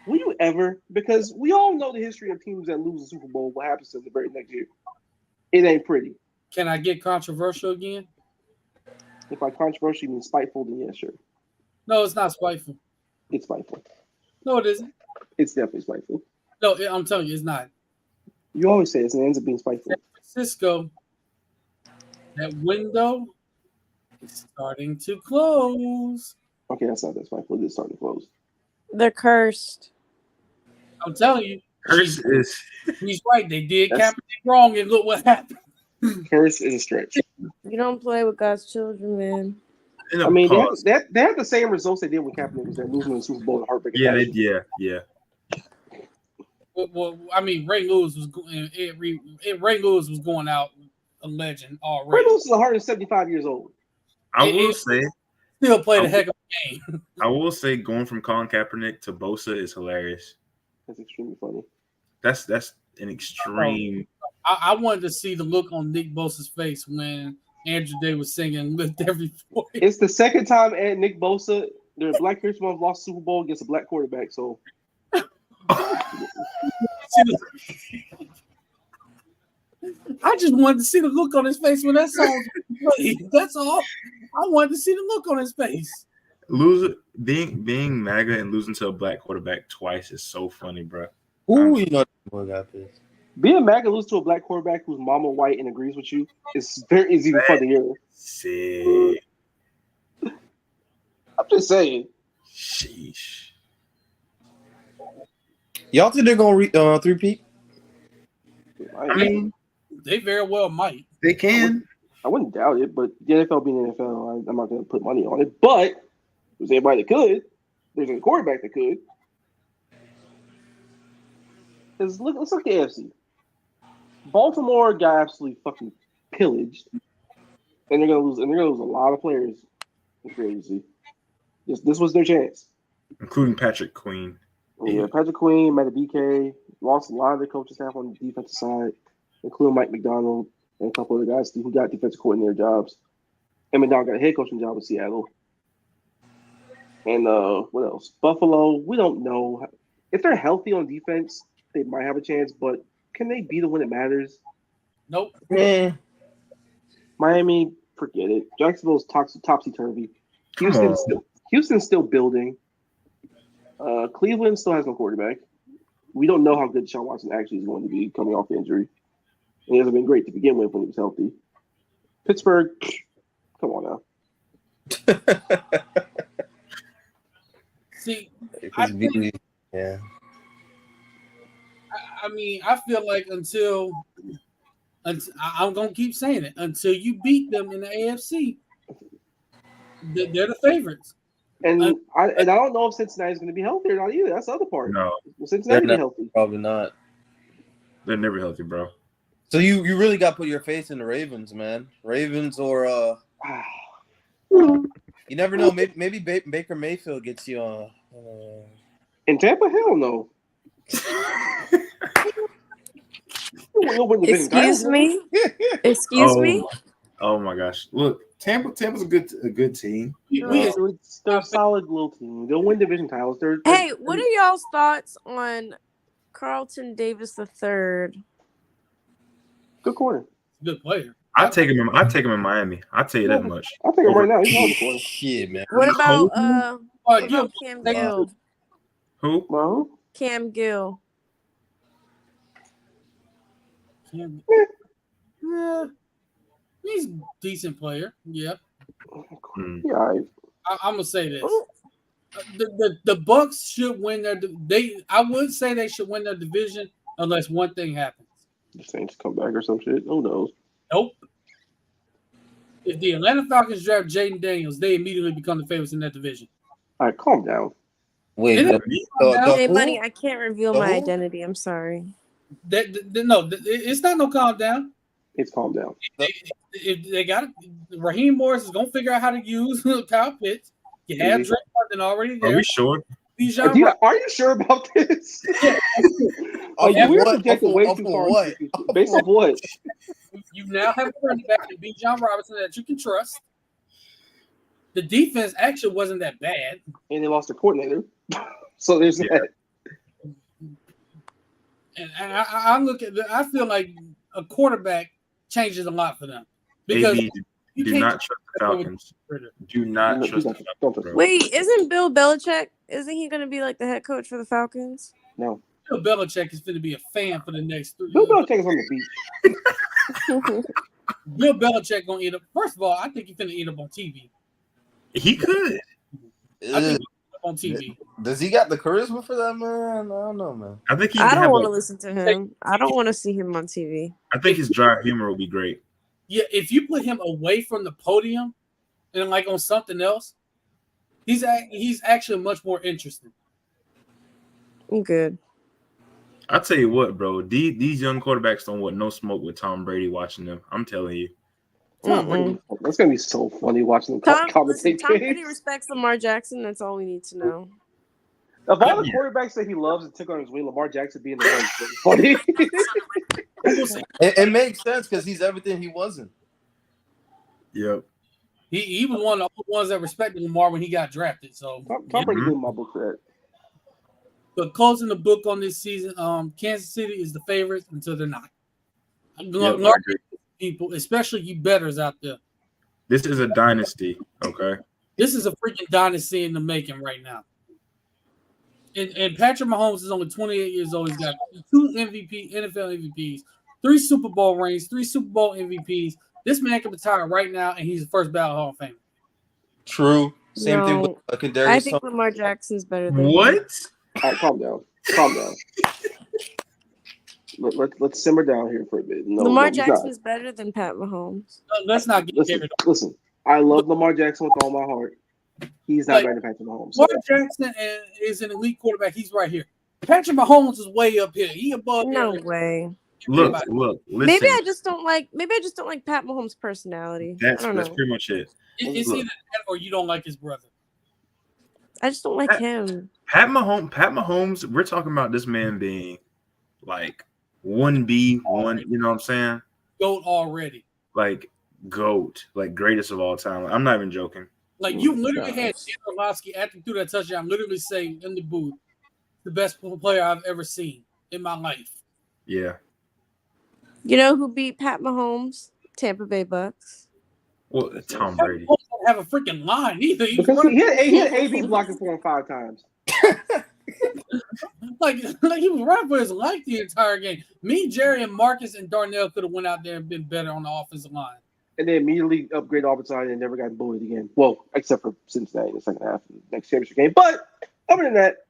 will you ever? Because we all know the history of teams that lose the Super Bowl, what happens to the very next year. It ain't pretty. Can I get controversial again? If by controversial you mean spiteful, then yeah, sure. No, it's not spiteful. It's spiteful. No, it isn't. It's definitely spiteful. No, I'm telling you, it's not. You always say it, and it ends up being spiteful. San Francisco, that window is starting to close. Okay, that's not that spiteful. It's starting to close. They're cursed. I'm telling you. Curse is. He's right. They did Kaepernick wrong, and look what happened. Curse is a stretch. You don't play with God's children, man. I mean, they had the same results they did with Kaepernick was they're losing the Super Bowl in heartbreak. Yeah. Well, I mean, Ray Lewis was going out a legend already. Ray Lewis is 175 years old. I will say, still played a heck of a game. I will say, going from Colin Kaepernick to Bosa is hilarious. That's extremely funny. That's an extreme. I wanted to see the look on Nick Bosa's face when Andrew Day was singing "Lift Every Voice." It's the second time Nick Bosa, the Black History Month, lost Super Bowl against a black quarterback. So, I just wanted to see the look on his face when that song played. That's all. I wanted to see the look on his face. Being MAGA and losing to a black quarterback twice is so funny, bro. Ooh, you know what got this. Being MAGA lose to a black quarterback whose mama white and agrees with you is very easy to fun to hear. Sick. I'm just saying. Sheesh. Y'all think they're gonna three-peat? I mean, they very well might. They can. I wouldn't doubt it, but the NFL being the NFL, I'm not going to put money on it. But there's anybody that could. There's a quarterback that could. Let's look at the AFC. Baltimore got absolutely fucking pillaged, and they're gonna lose. And they're gonna lose a lot of players in free agency. This was their chance, including Patrick Queen. Yeah, Patrick Queen, Matt BK lost a lot of their coaching staff on the defensive side, including Mike McDonald and a couple of the guys who got defensive coordinator jobs. And McDonald got a head coaching job with Seattle. And what else? Buffalo. We don't know if they're healthy on defense. They might have a chance, but can they be the when it matters? Nope. Yeah. Miami, forget it. Jacksonville's topsy turvy. Come on. Houston's still building. Cleveland still has no quarterback. We don't know how good Deshaun Watson actually is going to be coming off the injury. And he hasn't been great to begin with when he was healthy. Pittsburgh, come on now. See, I mean, I feel like until I'm gonna keep saying it until you beat them in the AFC, they're the favorites. And I don't know if Cincinnati's going to be healthy or not either. That's the other part. No, will Cincinnati be healthy? Probably not. They're never healthy, bro. So you really got to put your faith in the Ravens, man. Ravens or you never know. Maybe Baker Mayfield gets you on. In Tampa, hell no. Excuse me. Excuse me. Oh my gosh! Look, Tampa's a good team. They're a solid little team. They'll win division titles. Hey, what are y'all's thoughts on Carlton Davis III? Good corner. Good player. I take him in Miami. I'll tell you that much. I'll take him right now. He's on the corner. Shit, man. What about Cam Gill? Who? Well, Cam Gill. Yeah, he's a decent player. Yep. Yeah. I'm gonna say this: the Bucks should win their. I would say they should win their division unless one thing happens. The Saints come back or some shit. Who knows? Nope. If the Atlanta Falcons draft Jaden Daniels, they immediately become the favorites in that division. All right, calm down. Wait, hey, buddy, I can't reveal my identity. I'm sorry. No, it's not no calm down. It's calm down. If they got Raheem Morris is gonna figure out how to use Kyle Pitts. You have Drake London already there. Are we sure? Are you sure about this? Yeah. We're projecting way too far. What? Based on what? You now have a running back in Bijan Robinson that you can trust. The defense actually wasn't that bad. And they lost their coordinator. So there's that. And I feel like a quarterback changes a lot for them. Because do not trust the Falcons. Do not trust the Falcons. Wait, isn't Bill Belichick, isn't he going to be like the head coach for the Falcons? No. Bill Belichick is going to be a fan for the next 3 Bill years. Belichick is on the beach. Bill Belichick going to eat up. First of all, I think he's going to eat up on TV. He could. I think on TV. Does he got the charisma for that, man? I don't know, man. I think I don't want to listen to him. I don't want to see him on TV. I think his dry humor will be great. Yeah, if you put him away from the podium and like on something else, he's actually much more interesting. I'm good. I'll tell you what, bro. These young quarterbacks don't want no smoke with Tom Brady watching them. I'm telling you. That's gonna be so funny watching them commentate. Tom Brady respects Lamar Jackson. That's all we need to know. Of all the quarterbacks that he loves and took on his wing, Lamar Jackson being the one funny. It makes sense because he's everything he wasn't. Yep. He was one of the ones that respected Lamar when he got drafted. So Tom Brady did my book for that. But closing the book on this season, Kansas City is the favorite until they're not. People, especially you bettors out there. This is a dynasty, okay? This is a freaking dynasty in the making right now. And Patrick Mahomes is only 28 years old. He's got 2 NFL MVPs, 3 Super Bowl rings, 3 Super Bowl MVPs. This man can retire right now, and he's the first ballot Hall of Famer. True. Same thing with Kadarius. I think Lamar Jackson's better than what? him. All right, calm down. Calm down. Let's simmer down here for a bit. Lamar Jackson's better than Pat Mahomes. Let's not get carried away. Listen, I love Lamar Jackson with all my heart. He's not better than Patrick Mahomes. Lamar Jackson is an elite quarterback. He's right here. Patrick Mahomes is way up here. He above. No way. Look. Listen. Maybe I just don't like Pat Mahomes' personality. That's pretty much it. It's either that or you don't like his brother. I just don't like him. Pat Mahomes, we're talking about this man being like 1B, one, you know what I'm saying? GOAT already. Like GOAT, like greatest of all time. I'm not even joking. Like you literally had Dan Orlovsky after through that touchdown, literally say in the booth, the best player I've ever seen in my life. Yeah. You know who beat Pat Mahomes? Tampa Bay Bucks. Well, Tom Brady. Don't have a freaking line either. He was Because running he had AB blocking for him 5 times. like he was running for his life the entire game. Me, Jerry, and Marcus and Darnell could have went out there and been better on the offensive line. And they immediately upgraded offensive and never got bullied again. Well, except for Cincinnati in the second half of the next championship game. But other than that,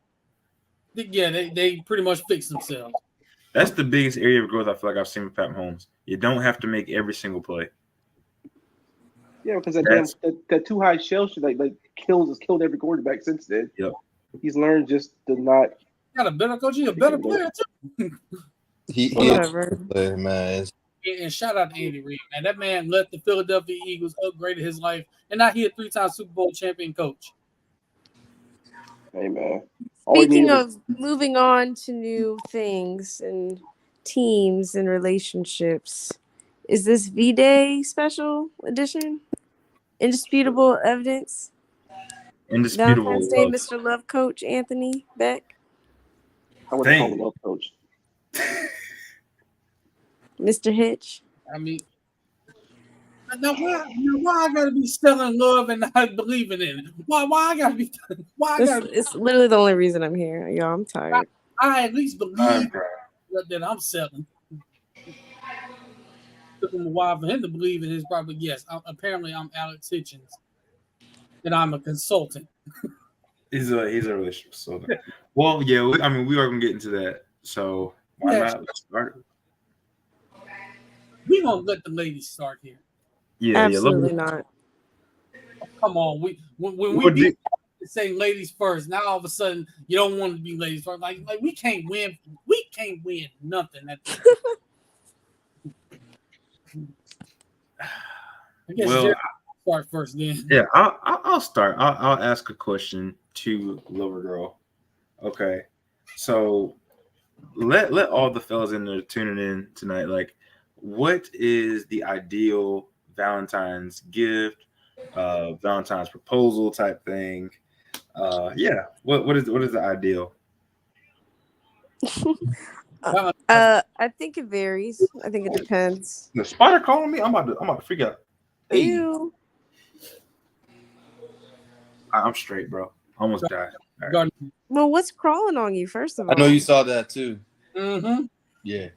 yeah, they pretty much fixed themselves. That's the biggest area of growth I feel like I've seen with Pat Mahomes. You don't have to make every single play. yeah, because that too high shell shit like killed every quarterback since then. Yep. He's learned just to not. Got a better coach. He's a better player too. He Whatever. is, man. And shout out to Andy Reid, man. That man let the Philadelphia Eagles upgraded his life, and now he a 3-time Super Bowl champion coach. Hey man. Speaking of moving on to new things and teams and relationships, is this V-Day special edition? Indisputable evidence? Indisputable. Valentine's Day, Mr. Love Coach Anthony Beck? I would call him love coach. Mr. Hitch? I mean, now why I gotta be selling love and not believing in it? Why I gotta be? It's literally the only reason I'm here, y'all. I'm tired. I at least believe that I'm selling. Took him a while for him to believe in his probably yes. Apparently, I'm Alex Hitchens, and I'm a consultant. He's a relationship consultant. Well, yeah, we are gonna get into that. So why not? Let's start. We gonna let the ladies start here. Yeah, absolutely not. Come on, when we say ladies first, now all of a sudden you don't want to be ladies first. Like we can't win. We can't win nothing. I guess Jerry start first then. Yeah, I'll start. I'll ask a question to Lover Girl. Okay, so let all the fellas in there tuning in tonight. Like, what is the ideal Valentine's gift, Valentine's proposal type thing? Yeah. What is the ideal? I think it varies. I think it depends. The spider calling me. I'm about to freak out. Hey. Ew. I'm straight, bro. Almost died. Right. Well, what's crawling on you? First of all, I know you saw that too. Mm-hmm. Yeah.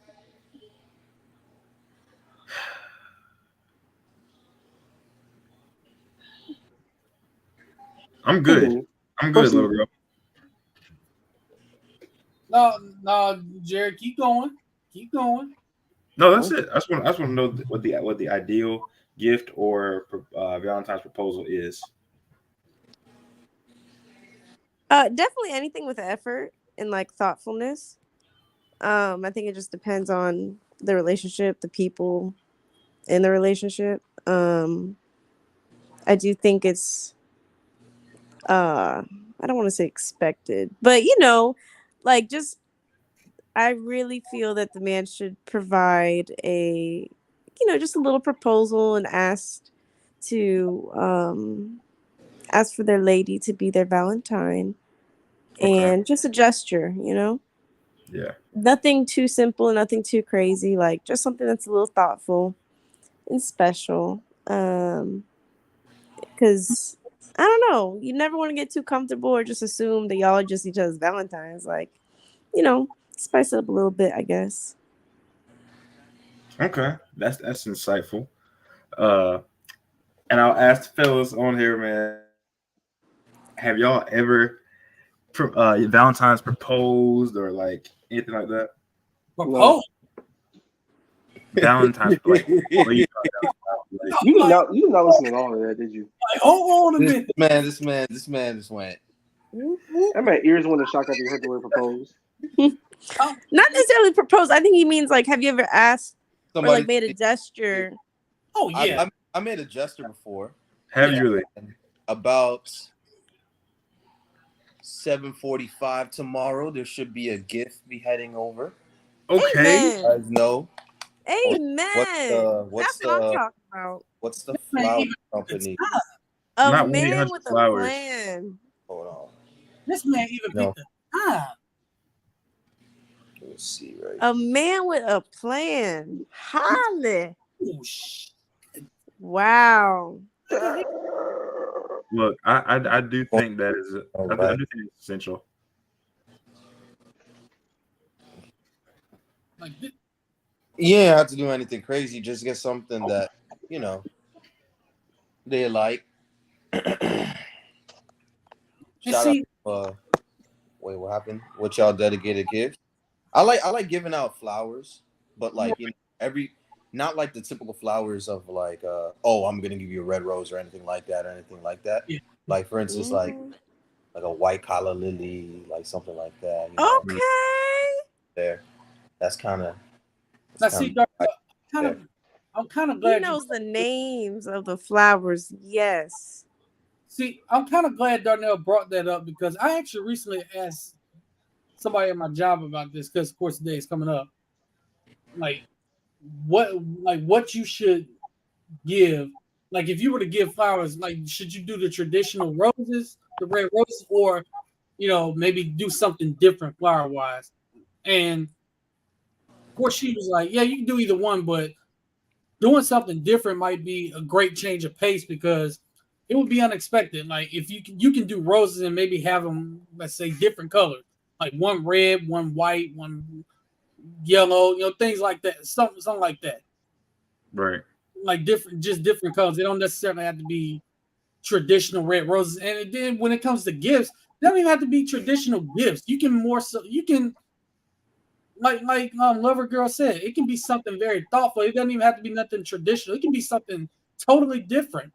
I'm good. I'm good, little girl. No, Jared, keep going. Keep going. No, that's it. I just want to know what the ideal gift or Valentine's proposal is. Definitely anything with effort and like thoughtfulness. I think it just depends on the relationship, the people in the relationship. I do think it's I don't want to say expected, but like just I really feel that the man should provide a just a little proposal and ask for their lady to be their Valentine. And just a gesture, Yeah. Nothing too simple, nothing too crazy, like just something that's a little thoughtful and special. Because I don't know, you never want to get too comfortable or just assume that y'all are just each other's Valentines. Like, spice it up a little bit, I guess. Okay, that's insightful. And I'll ask the fellas on here, man. Have y'all ever Valentine's proposed or like anything like that? Proposed? Valentine's like, you did not listen to all of that, did you? Like, hold on a minute. This man just went. That man ears want to shock after you heard the word propose. Not necessarily propose. I think he means like, have you ever asked Somebody or like made a gesture? Oh yeah, I made a gesture before. Have you really? About 7:45 tomorrow, there should be a gift be heading over. Okay. You guys know. Amen. What's That's what I'm talking about. What's the flower company? A Not man 1-800 with a flowers. plan. Hold on. This man even No. picked the time. Let's see right. A man with a plan. Holly. Oh, shit. Wow. Look, I do think that is I do think it's essential. Like, You don't have to do anything crazy. Just get something that they like. Shout see, out. Wait, what happened? What y'all dedicated gifts? I like giving out flowers, but like not like the typical flowers of like I'm gonna give you a red rose or anything like that Yeah. Like for instance, like a white collar lily, like something like that. Okay. There, that's kind of. now see, I'm kind of He glad knows the names of the flowers. Yes. See, I'm kind of glad Darnell brought that up because I actually recently asked somebody at my job about this because, of course, the day is coming up. Like what you should give. Like, if you were to give flowers, like, should you do the traditional roses, the red roses, or maybe do something different flower wise? And of course, she was like, "Yeah, you can do either one, but doing something different might be a great change of pace because." It would be unexpected. Like if you can do roses and maybe have them, let's say, different colors, like one red, one white, one yellow, things like that, something like that. Right. Like different colors. They don't necessarily have to be traditional red roses. And then when it comes to gifts, they don't even have to be traditional gifts. You can like Lover Girl said, it can be something very thoughtful. It doesn't even have to be nothing traditional. It can be something totally different.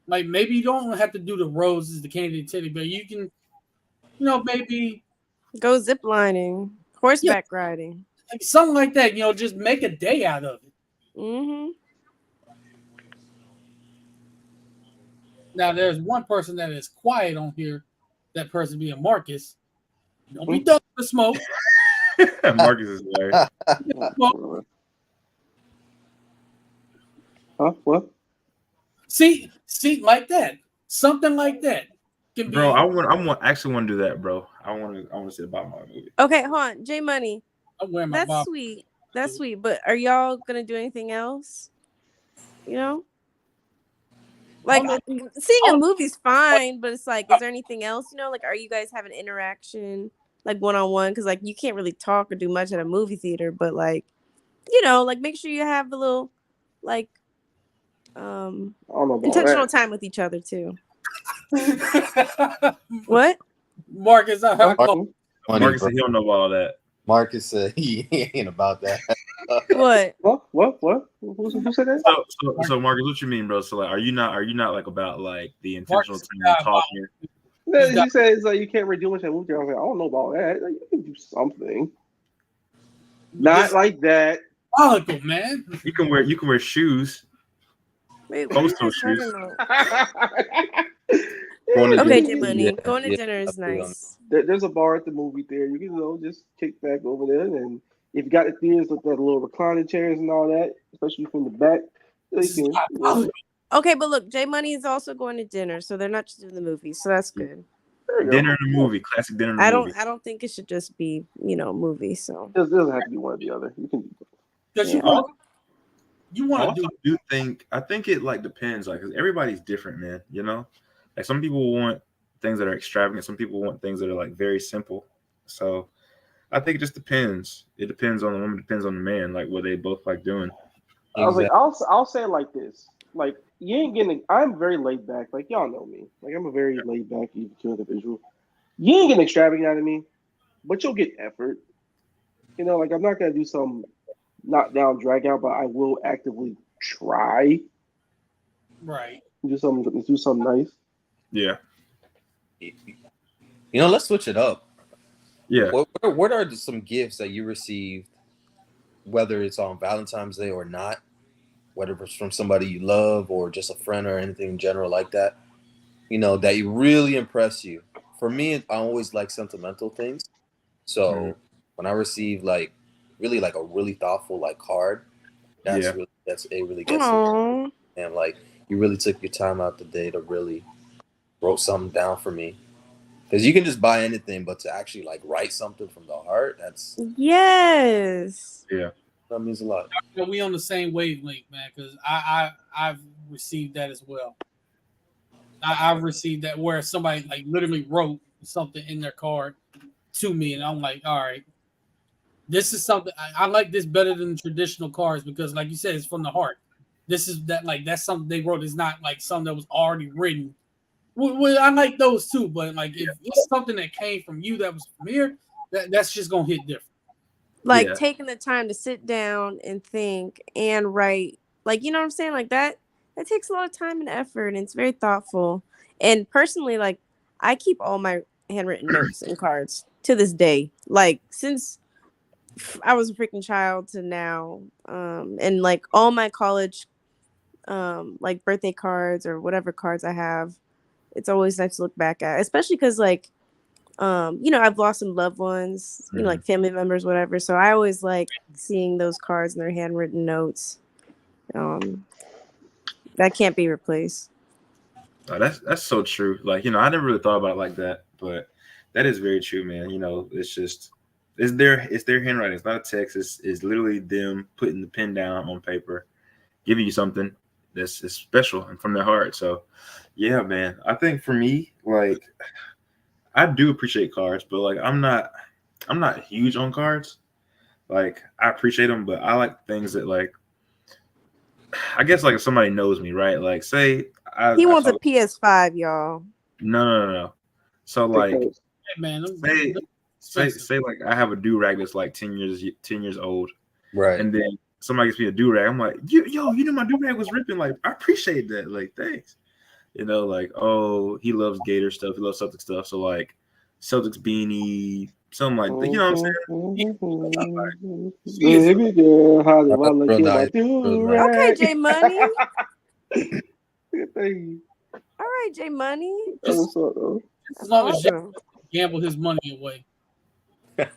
Like maybe you don't have to do the roses, the candy teddy bear. You can, maybe go ziplining, horseback riding, something like that. Just make a day out of it. Mm-hmm. Now there's one person that is quiet on here. That person being Marcus. Don't be done with the smoke. Marcus is there. Huh? What? See, like that. Something like that. Can Bro, be, actually want to do that, bro. I want to see about my movie. Okay, hold on. J Money. I'm wearing my That's bob. sweet. That's sweet. But are y'all gonna do anything else? Like seeing a movie's fine, but it's like, is there anything else? Like, are you guys having interaction, like one-on-one? Because like you can't really talk or do much at a movie theater, but like, like make sure you have a little, like, I don't know about intentional that. time with each other too. What? Marcus, I heard. Marcus said he don't know about all that. Marcus said he ain't about that. What? What? Who said that? So Marcus, what you mean, bro? So like, are you not like about like the intentional time talking? No, he said it's like you can't really do much at movie. I was like, I don't know about that. Like, you can do something. Not like that. Follicle, man. You can wear shoes. Wait, Postal shoes. Okay, J Money. Going to dinner is nice. There's a bar at the movie theater. You can just kick back over there, and if you got the theaters with that little reclining chairs and all that, especially from the back, Okay, but look, J Money is also going to dinner, so they're not just doing the movie, so that's good. Dinner and a movie, classic dinner and a movie. I don't think it should just be movie. So it doesn't have to be one or the other. You can do because you want to do. I think it like depends, like, 'cause everybody's different, man. Like some people want things that are extravagant, some people want things that are like very simple. So I think it just depends. It depends on the woman, depends on the man, like what they both like doing. I was like, I'll say it like this. Like, you ain't getting. I'm very laid back. Like, y'all know me. Like, I'm a very laid back, even individual. You ain't getting extravagant out of me, but you'll get effort. Like, I'm not gonna do some knock down, drag out, but I will actively try. Right. Do something nice. Yeah. Let's switch it up. Yeah. What are some gifts that you received, whether it's on Valentine's Day or not, whether it's from somebody you love or just a friend or anything in general like that, that you really impress you? For me, I always like sentimental things. So when I receive like really like a really thoughtful like card, it really gets me. And like you really took your time out the day to really wrote something down for me. Because you can just buy anything, but to actually like write something from the heart, Yes. Yeah. that means a lot. But we on the same wavelength, man. Because I've received that as well. I've received that where somebody like literally wrote something in their card to me, and I'm like, all right, this is something I like this better than traditional cards because, like you said, it's from the heart. This is that like that's something they wrote. It's not like something that was already written. Well, I like those too, but like if it's something that came from you that was from here, that's just gonna hit different. Like Yeah. taking the time to sit down and think and write. Like, you know what I'm saying? Like that takes a lot of time and effort and it's very thoughtful. And personally, like I keep all my handwritten notes and cards to this day. Like since I was a freaking child to now. And like all my college like birthday cards or whatever cards I have, it's always nice to look back at, especially because like you know, I've lost some loved ones, you know, like family members, whatever. So I always like seeing those cards and their handwritten notes. That can't be replaced. Oh, that's so true. Like, I never really thought about it like that, but that is very true, man. It's just it's their handwriting. It's not a text. It's literally them putting the pen down on paper, giving you something that's special and from their heart. So, yeah, man. I think for me, like, I do appreciate cards, but like I'm not huge on cards. Like, I appreciate them, but I like things that, like, I guess, like, if somebody knows me, right? Like, say He I wants a talk. PS5, y'all. No. So, like, Because Hey, man, say say expensive. say like I have a do rag that's like 10 years old, Right. and then somebody gets me a do rag. I'm like, my do rag was ripping. Like, I appreciate that. Like, thanks. Like, oh, he loves Gator stuff. He loves Celtic stuff. So, like, Celtics beanie, something like that. You know what I'm saying? baby girl, how do I That's look real at my nice. Real nice. Okay, do-rag? J Money. Hey, All right, J Money. that's Just, what's up, though. just as That's long as Jay awesome. gamble his money away, it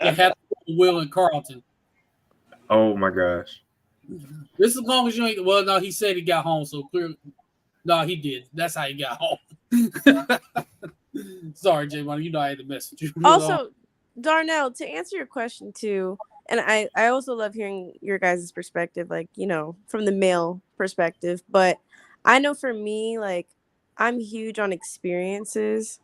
had to go to Will and Carlton. Oh my gosh. Just as long as you ain't. Well, no, he said he got home, so clearly, no, he did. That's how he got home. Sorry, Jay Money. You know I had to mess with you. Also, Darnell, to answer your question too, and I also love hearing your guys' perspective, like, you know, from the male perspective. But I know for me, like, I'm huge on experiences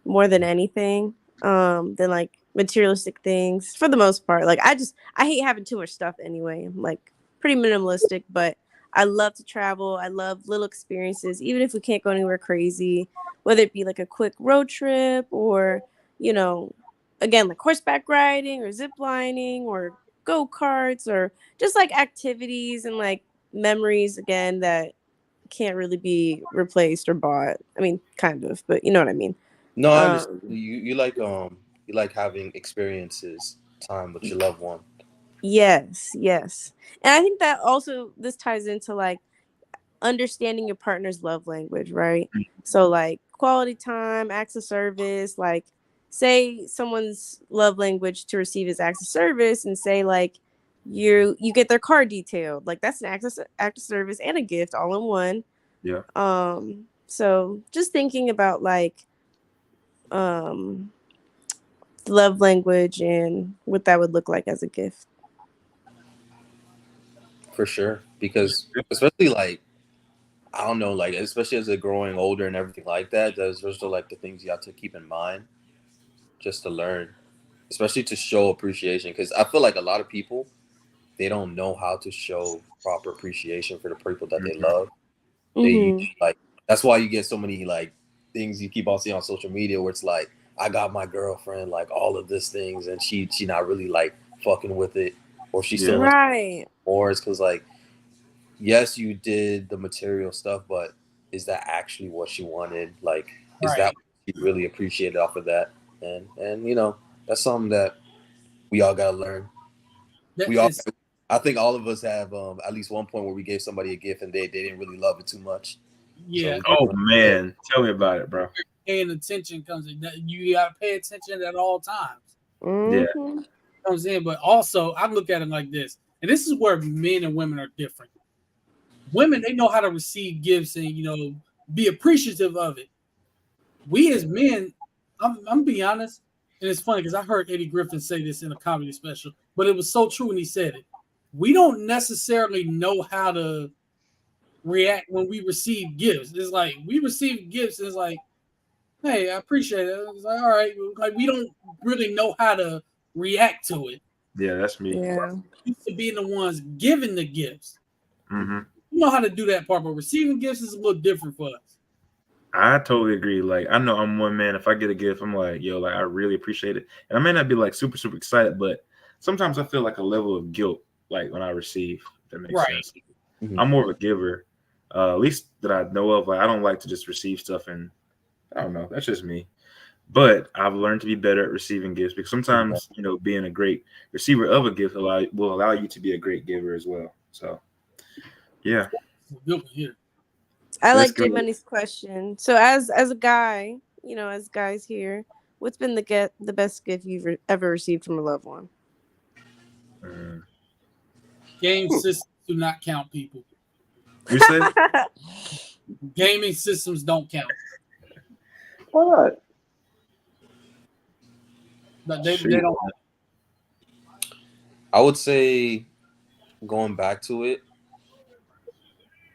more than anything, than like materialistic things for the most part. Like I hate having too much stuff anyway. I'm like pretty minimalistic, but I love to travel. I love little experiences, even if we can't go anywhere crazy, whether it be like a quick road trip or, you know, again, like horseback riding or zip lining or go-karts or just like activities and like memories again that can't really be replaced or bought. I mean, kind of, but you know what I mean. No, I understand. Um, You like having experiences, time with your loved one. yes. And I think that also this ties into like understanding your partner's love language, right? So like quality time, acts of service, like say someone's love language to receive is acts of service and say like you get their car detailed. Like that's an act of service and a gift all in one. Yeah. So just thinking about like um love language and what that would look like as a gift. For sure. Because especially like I don't know, like especially as they're growing older and everything like that, those are like the things you have to keep in mind just to learn. Especially to show appreciation. Because I feel like a lot of people they don't know how to show proper appreciation for the people that they love. They use, Mm-hmm. like that's why you get so many like things you keep on seeing on social media where it's like I got my girlfriend like all of these things and she not really like fucking with it or she still Yeah. wants Right. more. It's because like yes you did the material stuff but is that actually what she wanted? Like is that Right. what she really appreciated off of that? And you know that's something that we all gotta learn. That We all is, I think all of us have at least one point where we gave somebody a gift and they didn't really love it too much. So yeah. we Oh man, tell me about it, bro. Paying attention comes in. You got to pay attention at all times. Yeah. Mm-hmm. Comes in, but also I look at it like this, and this is where men and women are different. Women, they know how to receive gifts and be appreciative of it. We as men, I'm be honest, and it's funny because I heard Eddie Griffin say this in a comedy special, but it was so true when he said it. We don't necessarily know how to react when we receive gifts. It's like we receive gifts, and it's like, hey, I appreciate it. It's like, all right, like we don't really know how to react to it. Yeah, that's me. Yeah. Used to being the ones giving the gifts. Mm-hmm. You know how to do that part, but receiving gifts is a little different for us. I totally agree. Like, I know I'm one man. If I get a gift, I'm like, yo, like I really appreciate it. And I may not be like super, super excited, but sometimes I feel like a level of guilt, like when I receive, if that makes sense. Mm-hmm. I'm more of a giver, at least that I know of. Like, I don't like to just receive stuff, and I don't know. That's just me. But I've learned to be better at receiving gifts because sometimes, being a great receiver of a gift will allow you to be a great giver as well. So, yeah. Good one here. I like J Money's question. So as a guy, as guys here, what's been the best gift you've ever received from a loved one? Game systems do not count, people. You say? Gaming systems don't count. Why not? But they don't. I would say, going back to it,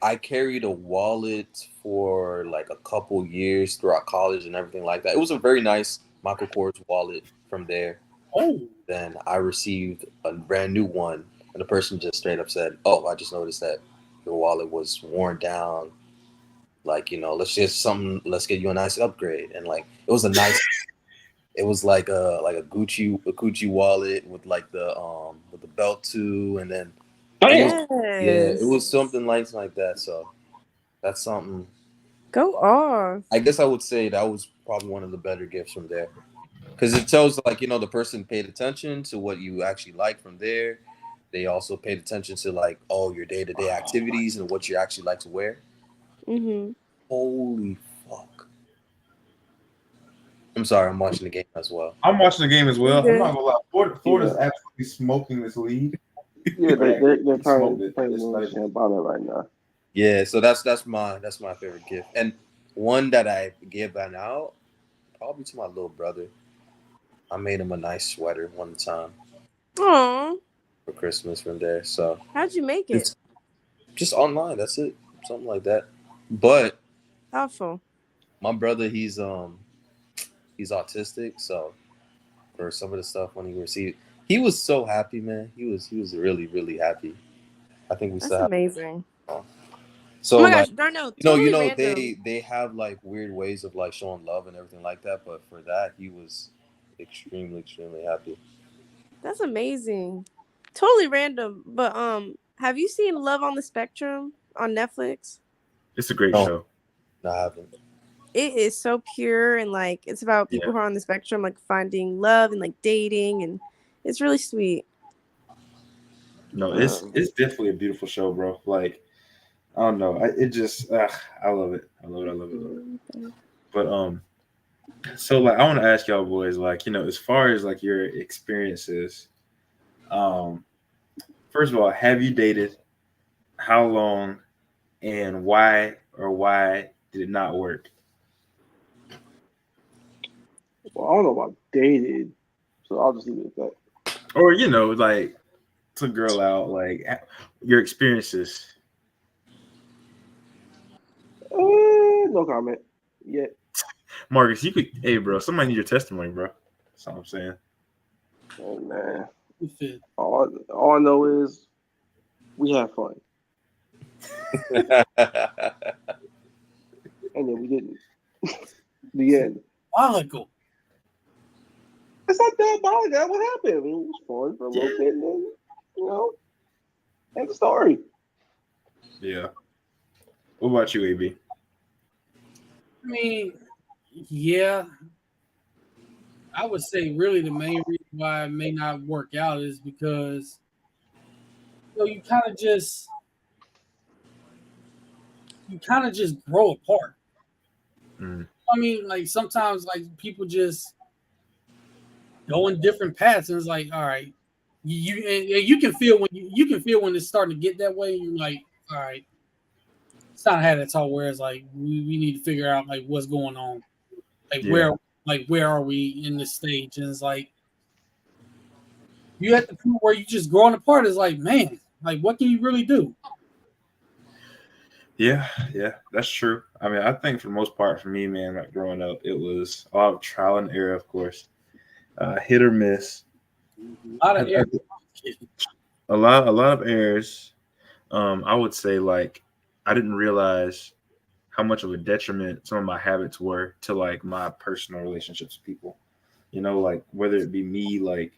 I carried a wallet for like a couple years throughout college and everything like that. It was a very nice Michael Kors wallet from there. Oh. Then I received a brand new one, and the person just straight up said, "Oh, I just noticed that your wallet was worn down. Like, let's get you a nice upgrade." And like, it was a nice, it was like a Gucci wallet with like the belt too, and then it was something like that. So that's something. Go off. I guess I would say that was probably one of the better gifts from there, because it tells like the person paid attention to what you actually like from there. They also paid attention to like your day-to-day activities and what you actually like to wear. Mm-hmm. Holy fuck! I'm sorry, I'm watching the game as well. I'm watching the game as well. I'm not gonna lie. Florida's absolutely smoking this league. Yeah, they're playing Shambhala right now. Yeah, so that's my favorite gift, and one that I give out probably to my little brother. I made him a nice sweater one time. Aww. For Christmas from there. So how'd you make it? Just online. That's it. Something like that. But awful. My brother, he's autistic, so for some of the stuff when he received, he was so happy, man. He was really, really happy. I think we That's amazing. So oh my gosh, Darnell, totally they have like weird ways of like showing love and everything like that, but for that he was extremely happy. That's amazing. Totally random, but have you seen Love on the Spectrum on Netflix? It's a great show. No, I haven't. It is so pure, and like it's about people who are on the spectrum, like finding love and like dating, and it's really sweet. No, it's definitely a beautiful show, bro. Like, I don't know, I love it. I love it. But so like I want to ask y'all boys, like, as far as like your experiences, first of all, have you dated? How long? And why did it not work? Well, I don't know about dated, so I'll just leave it at that. Or like to girl out, like your experiences. No comment yet. Marcus, hey bro, somebody need your testimony, bro. That's all I'm saying. Oh man, all I know is we have fun. And then we didn't. The end. Diabolical. It's not diabolical. What happened? It was fun for a little bit, and then, end the story. Yeah. What about you, AB? I mean, yeah. I would say really the main reason why it may not work out is because you kind of just grow apart. I mean, like sometimes like people just go in different paths, and it's like, all right, you can feel when it's starting to get that way, and you're like, all right, it's not had that talk where it's like we need to figure out like what's going on, like where are we in this stage, and it's like you at the point where you just growing apart. Is like, man, like what can you really do? Yeah, that's true. I mean, I think for the most part, for me, man, like growing up, it was a lot of trial and error, of course, hit or miss. A lot of errors. A lot of errors. I would say like I didn't realize how much of a detriment some of my habits were to like my personal relationships with people. You know, like whether it be me like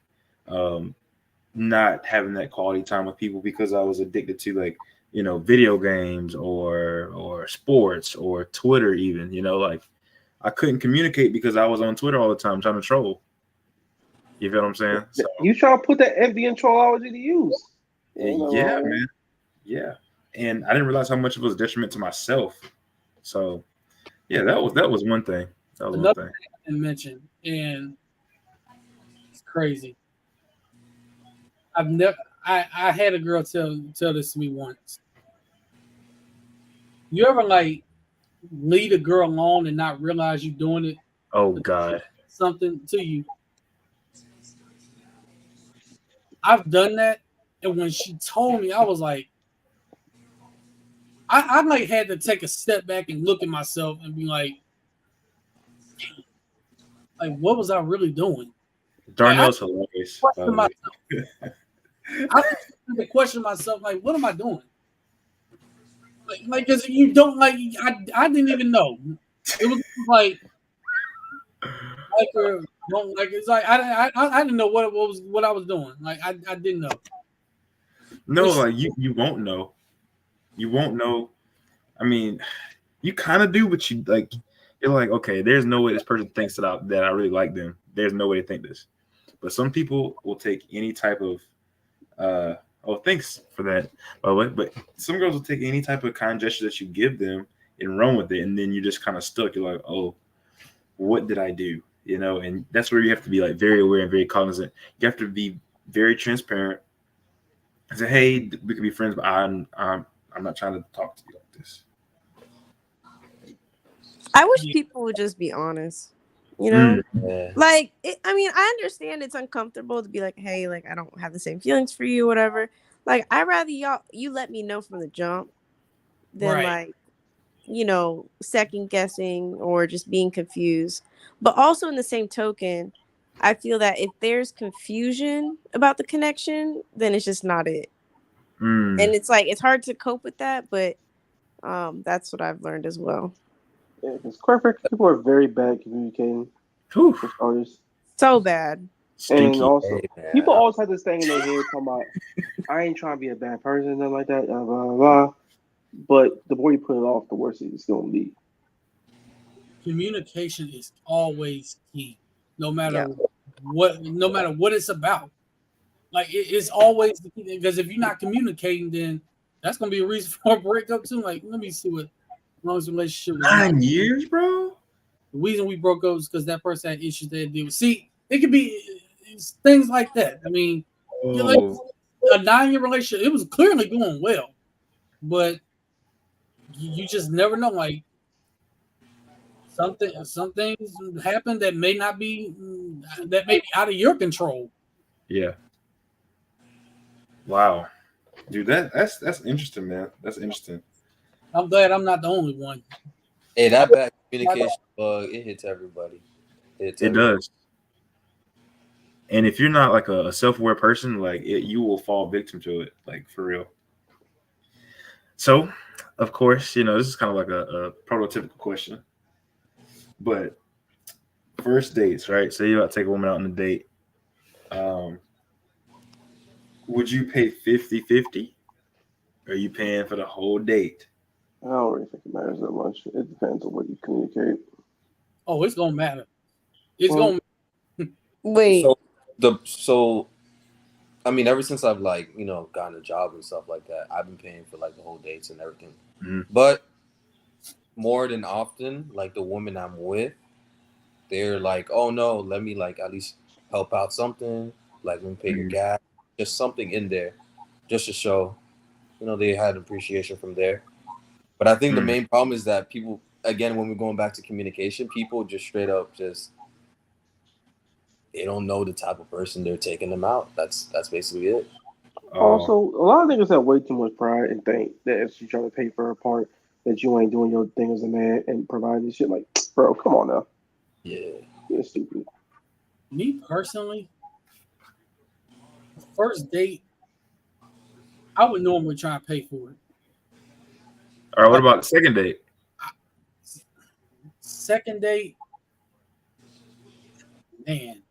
not having that quality time with people because I was addicted to like, you know, video games or sports or Twitter even, you know, like I couldn't communicate because I was on Twitter all the time trying to troll. You feel what I'm saying? So, you trying to put that MV trollology to use. yeah, man. Yeah. And I didn't realize how much it was a detriment to myself. So yeah, that was one thing. That was Another one thing. thing I didn't mention, and it's crazy. I've never. I had a girl tell this to me once. You ever like lead a girl along and not realize you're doing it? Oh God. Something to you. I've done that, and when she told me, I was like, I like had to take a step back and look at myself and be like what was I really doing? Darnell's hilarious. Question myself. I had to question myself, like, what am I doing? Like, because you don't like, I didn't even know. It was like or don't like. It's like I didn't know what I was doing. Like I didn't know. No, like you won't know. You won't know. I mean, you kind of do, but you like you're like, okay, there's no way this person thinks that I really like them. There's no way to think this. But some people will take any type of thanks for that, by the way. But some girls will take any type of kind gesture that you give them and run with it, and then you're just kind of stuck. You're like, oh, what did I do? You know, and that's where you have to be like very aware and very cognizant. You have to be very transparent and say, hey, we could be friends, but I'm not trying to talk to you like this. I wish people would just be honest. You know, like I mean, I understand it's uncomfortable to be like, hey, like I don't have the same feelings for you, whatever. Like I'd rather you let me know from the jump than like, you know, second guessing or just being confused. But also in the same token, I feel that if there's confusion about the connection, then it's just not it. And it's like it's hard to cope with that, but that's what I've learned as well. Yeah, because people are very bad at communicating. So bad. Stinky. And also, people always have this thing in their head talking about, I ain't trying to be a bad person, nothing like that, blah, blah, blah. But the more you put it off, the worse it's going to be. Communication is always key, no matter what it's about. Like it's always the key, because if you're not communicating, then that's going to be a reason for a breakup too. Like, let me see what longest relationship was 9 years, bro. The reason we broke up was because that person had issues they had to deal with. See, it could be things like that. I mean, like a 9-year relationship, it was clearly going well, but you just never know. Like some things happen that may be out of your control. Yeah. Wow, dude, that's interesting, man. That's interesting. I'm glad I'm not the only one. Hey, that bad communication bug, it hits everybody. It does. And if you're not like a self-aware person, like you will fall victim to it, like for real. So, of course, you know, this is kind of like a prototypical question. But first dates, right? Say you about to take a woman out on a date. Would you pay 50-50? Or are you paying for the whole date? I don't really think it matters that much. It depends on what you communicate. Oh, it's gonna matter. It's gonna wait. So I mean, ever since I've like, you know, gotten a job and stuff like that, I've been paying for like the whole dates and everything. But more than often, like the women I'm with, they're like, oh no, let me like at least help out something, like let me pay your gas, just something in there, just to show, you know, they had appreciation from there. But I think the main problem is that people, again, when we're going back to communication, people just straight up they don't know the type of person they're taking them out. That's basically it. Also, a lot of niggas have way too much pride and think that if you try to pay for a part, that you ain't doing your thing as a man and providing shit. Like, bro, come on now. Yeah. You're stupid. Me personally, first date, I would normally try and pay for it. All right, what about the second date? Second date, man,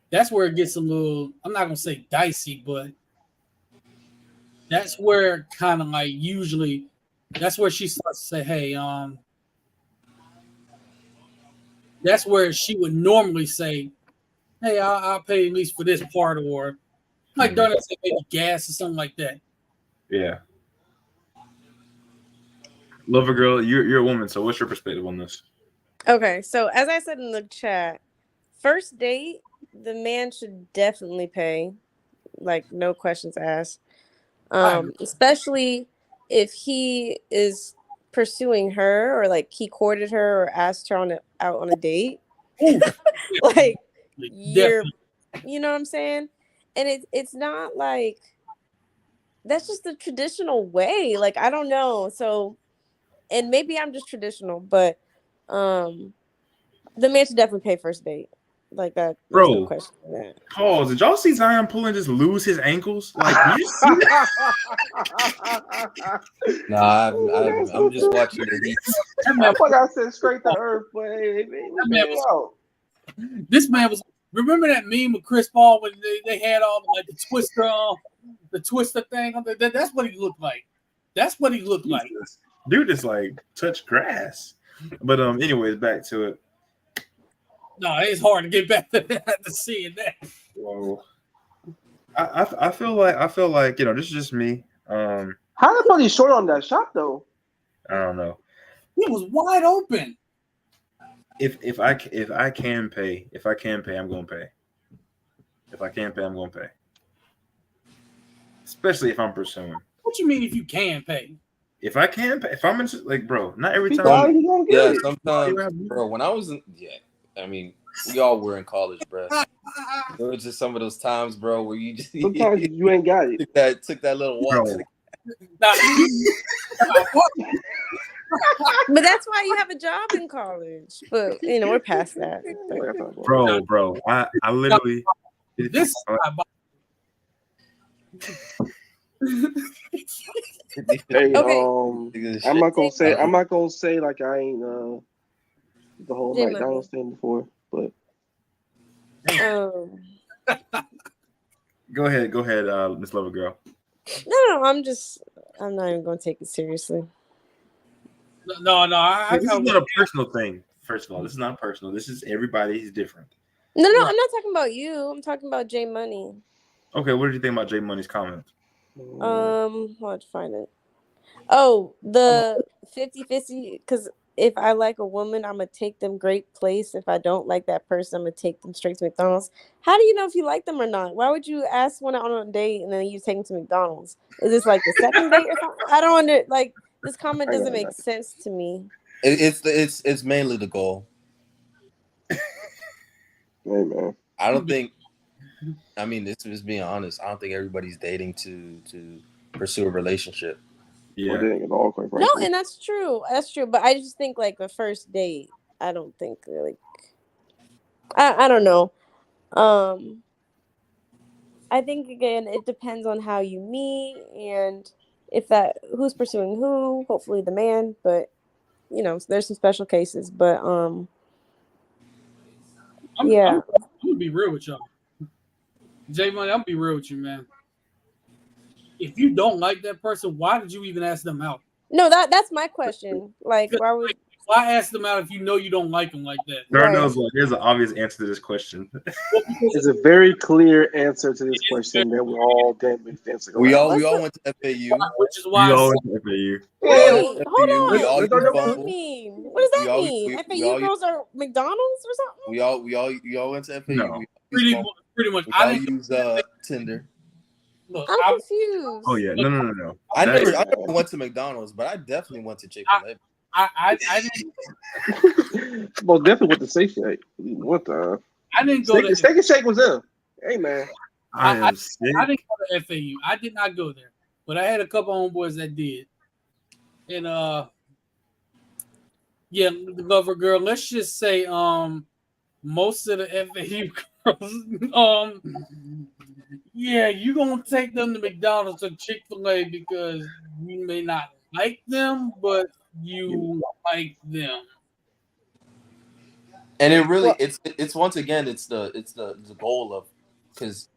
that's where it gets a little, I'm not going to say dicey, but that's where kind of like usually, that's where she starts to say, hey, that's where she would normally say, hey, I'll pay at least for this part, or like during say maybe gas or something like that. Yeah. Lover girl, you're a woman, so what's your perspective on this? Okay, so as I said in the chat, first date, the man should definitely pay, like no questions asked. Especially if he is pursuing her, or like he courted her or asked her out on a date. Like you know what I'm saying? And it's not like that's just the traditional way. Like I don't know. So, and maybe I'm just traditional, but the man should definitely pay first date. Like that, there's no question in that. Pause. Did y'all see Zion pulling just lose his ankles? Like, did you see that? Nah, I'm just watching the Heat. I thought I said straight to earth, but hey, this man was. Remember that meme with Chris Paul when they had all like the twister thing? That's what he looked like. That's what he looked like. Dude is like touch grass. But anyways, back to it. No, it's hard to get back to seeing that. Whoa. I feel like this is just me. How the fuck he short on that shot though? I don't know. It was wide open. If I can pay, I'm gonna pay. If I can pay, I'm gonna pay. Especially if I'm pursuing. What you mean if you can pay? If I can pay, if I'm into, like, bro, not every time. Yeah, sometimes, bro. When I was in, I mean, we all were in college, bro. There was just some of those times, bro, where you just sometimes you ain't got it. Took that little walk. But that's why you have a job in college. But we're past that. Bro, I literally. This. Hey, I'm not gonna say like I ain't the whole McDonald's thing before, but go ahead, Miss Lover Girl. No, I'm not even gonna take it seriously. No, this is not a personal thing. First of all, this is not personal. This is everybody's different. No, I'm not talking about you. I'm talking about J Money. Okay, what did you think about J Money's comment? I'll have to find it. Oh, the 50-50, because if I like a woman, I'm gonna take them great place. If I don't like that person, I'm gonna take them straight to McDonald's. How do you know if you like them or not? Why would you ask one on a date and then you take them to McDonald's? Is this like the second date or something? I don't this comment doesn't make sense to me. It's mainly the goal. Hey man, I don't think. I mean, this is being honest. I don't think everybody's dating to pursue a relationship. Yeah, no, and that's true. That's true. But I just think like the first date, I don't think like I don't know. I think again, it depends on how you meet and if who's pursuing who. Hopefully the man, but there's some special cases. But I'm gonna be real with y'all. J Money, I'm gonna be real with you, man. If you don't like that person, why did you even ask them out? No, that's my question. Like, why ask them out if you know you don't like them like that? There's an obvious answer to this question. There's a very clear answer to this question that we all did. We all went to FAU, which is why we all went to FAU. Wait, hold on. What does that mean? What does that mean? FAU girls are McDonald's or something? We all went to FAU. No. Pretty much. I use Tinder. Look, I'm confused. Oh yeah, no. I That- never went to McDonald's, but I definitely went to Chick-fil-A. I didn't Well, definitely with the safe shake. What the I didn't go to steak and shake was there. Hey man, I am sick. I didn't go to FAU. I did not go there, but I had a couple homeboys that did, and yeah, the lover girl. Let's just say most of the FAU girls yeah, you gonna take them to McDonald's or Chick-fil-A because you may not like them, but you like them. And it really it's once again it's the goal of, because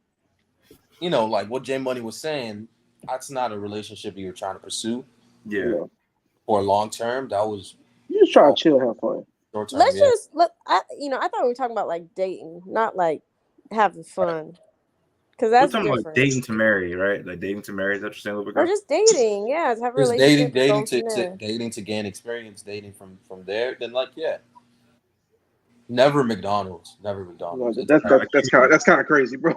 like what J Money was saying, that's not a relationship you were trying to pursue Yeah. for long term. That was you just try to chill, have fun. short term. Let's just I thought we were talking about like dating, not like having fun, because We're that's talking different. about dating to marry, right? Like dating to marry. Is that what you're saying, little Or girl? just dating, yeah, to have a Just relationship. dating to gain experience, dating from there. Then never McDonald's. No, It's that's kind of crazy, bro.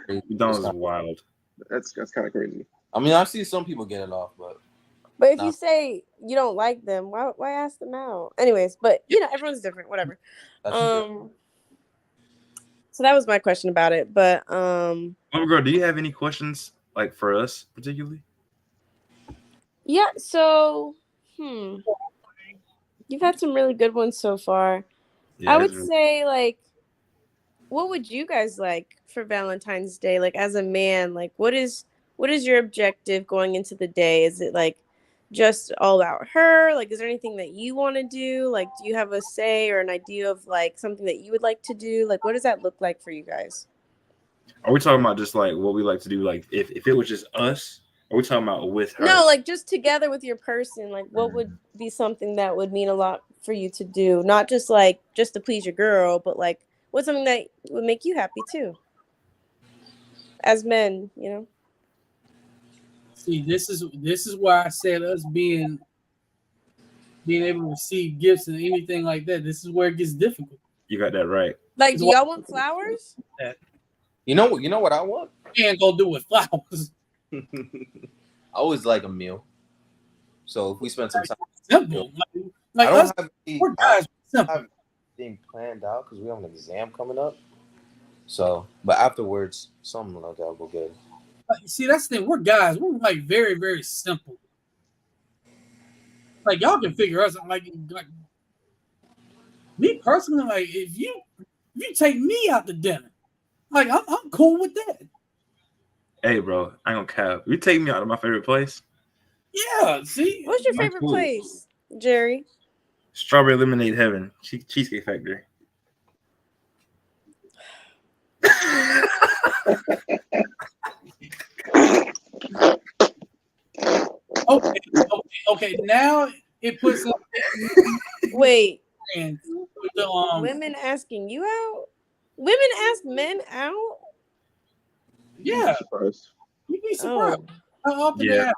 crazy. McDonald's is wild. That's kind of crazy. I mean, I see some people get it off, but But if you say you don't like them, why ask them out? Anyways, but everyone's different. Whatever. that's true. So that was my question about it. But Little girl, do you have any questions like for us particularly? yeah. So you've had some really good ones so far. Yeah, I would say what would you guys like for Valentine's Day? Like as a man, like what is your objective going into the day? Is it like just all about her? Like is there anything that you want to do? Like do you have a say or an idea of like something that you would like to do? Like what does that look like for you guys? Are we talking about just like what we like to do? Like if it was just us, are we talking about with her? No, like just together with your person. Like what would be something that would mean a lot for you to do? Not just like just to please your girl, but like what's something that would make you happy too? As men, See, this is why I said us being able to receive gifts and anything like that. This is where it gets difficult. You got that right. Like, do y'all want flowers? You know what I want? You can't go do with flowers. I always like a meal. So if we spend some time, Simple. Like I don't us, have we're guys. Simple. anything planned out because we have an exam coming up. So, but afterwards, something like that will go good. See, that's the thing. We're guys. We're like very, very simple. Like y'all can figure us out. Like me personally, like if you take me out to dinner, like I'm cool with that. Hey, bro, I ain't gonna cap. You take me out of my favorite place. Yeah. See, What's your favorite place, Jerry? Strawberry Lemonade Heaven, Cheesecake Factory. Okay. Now it puts like Wait, and the women asking you out? Women ask men out? yeah. You'd be surprised how often they have.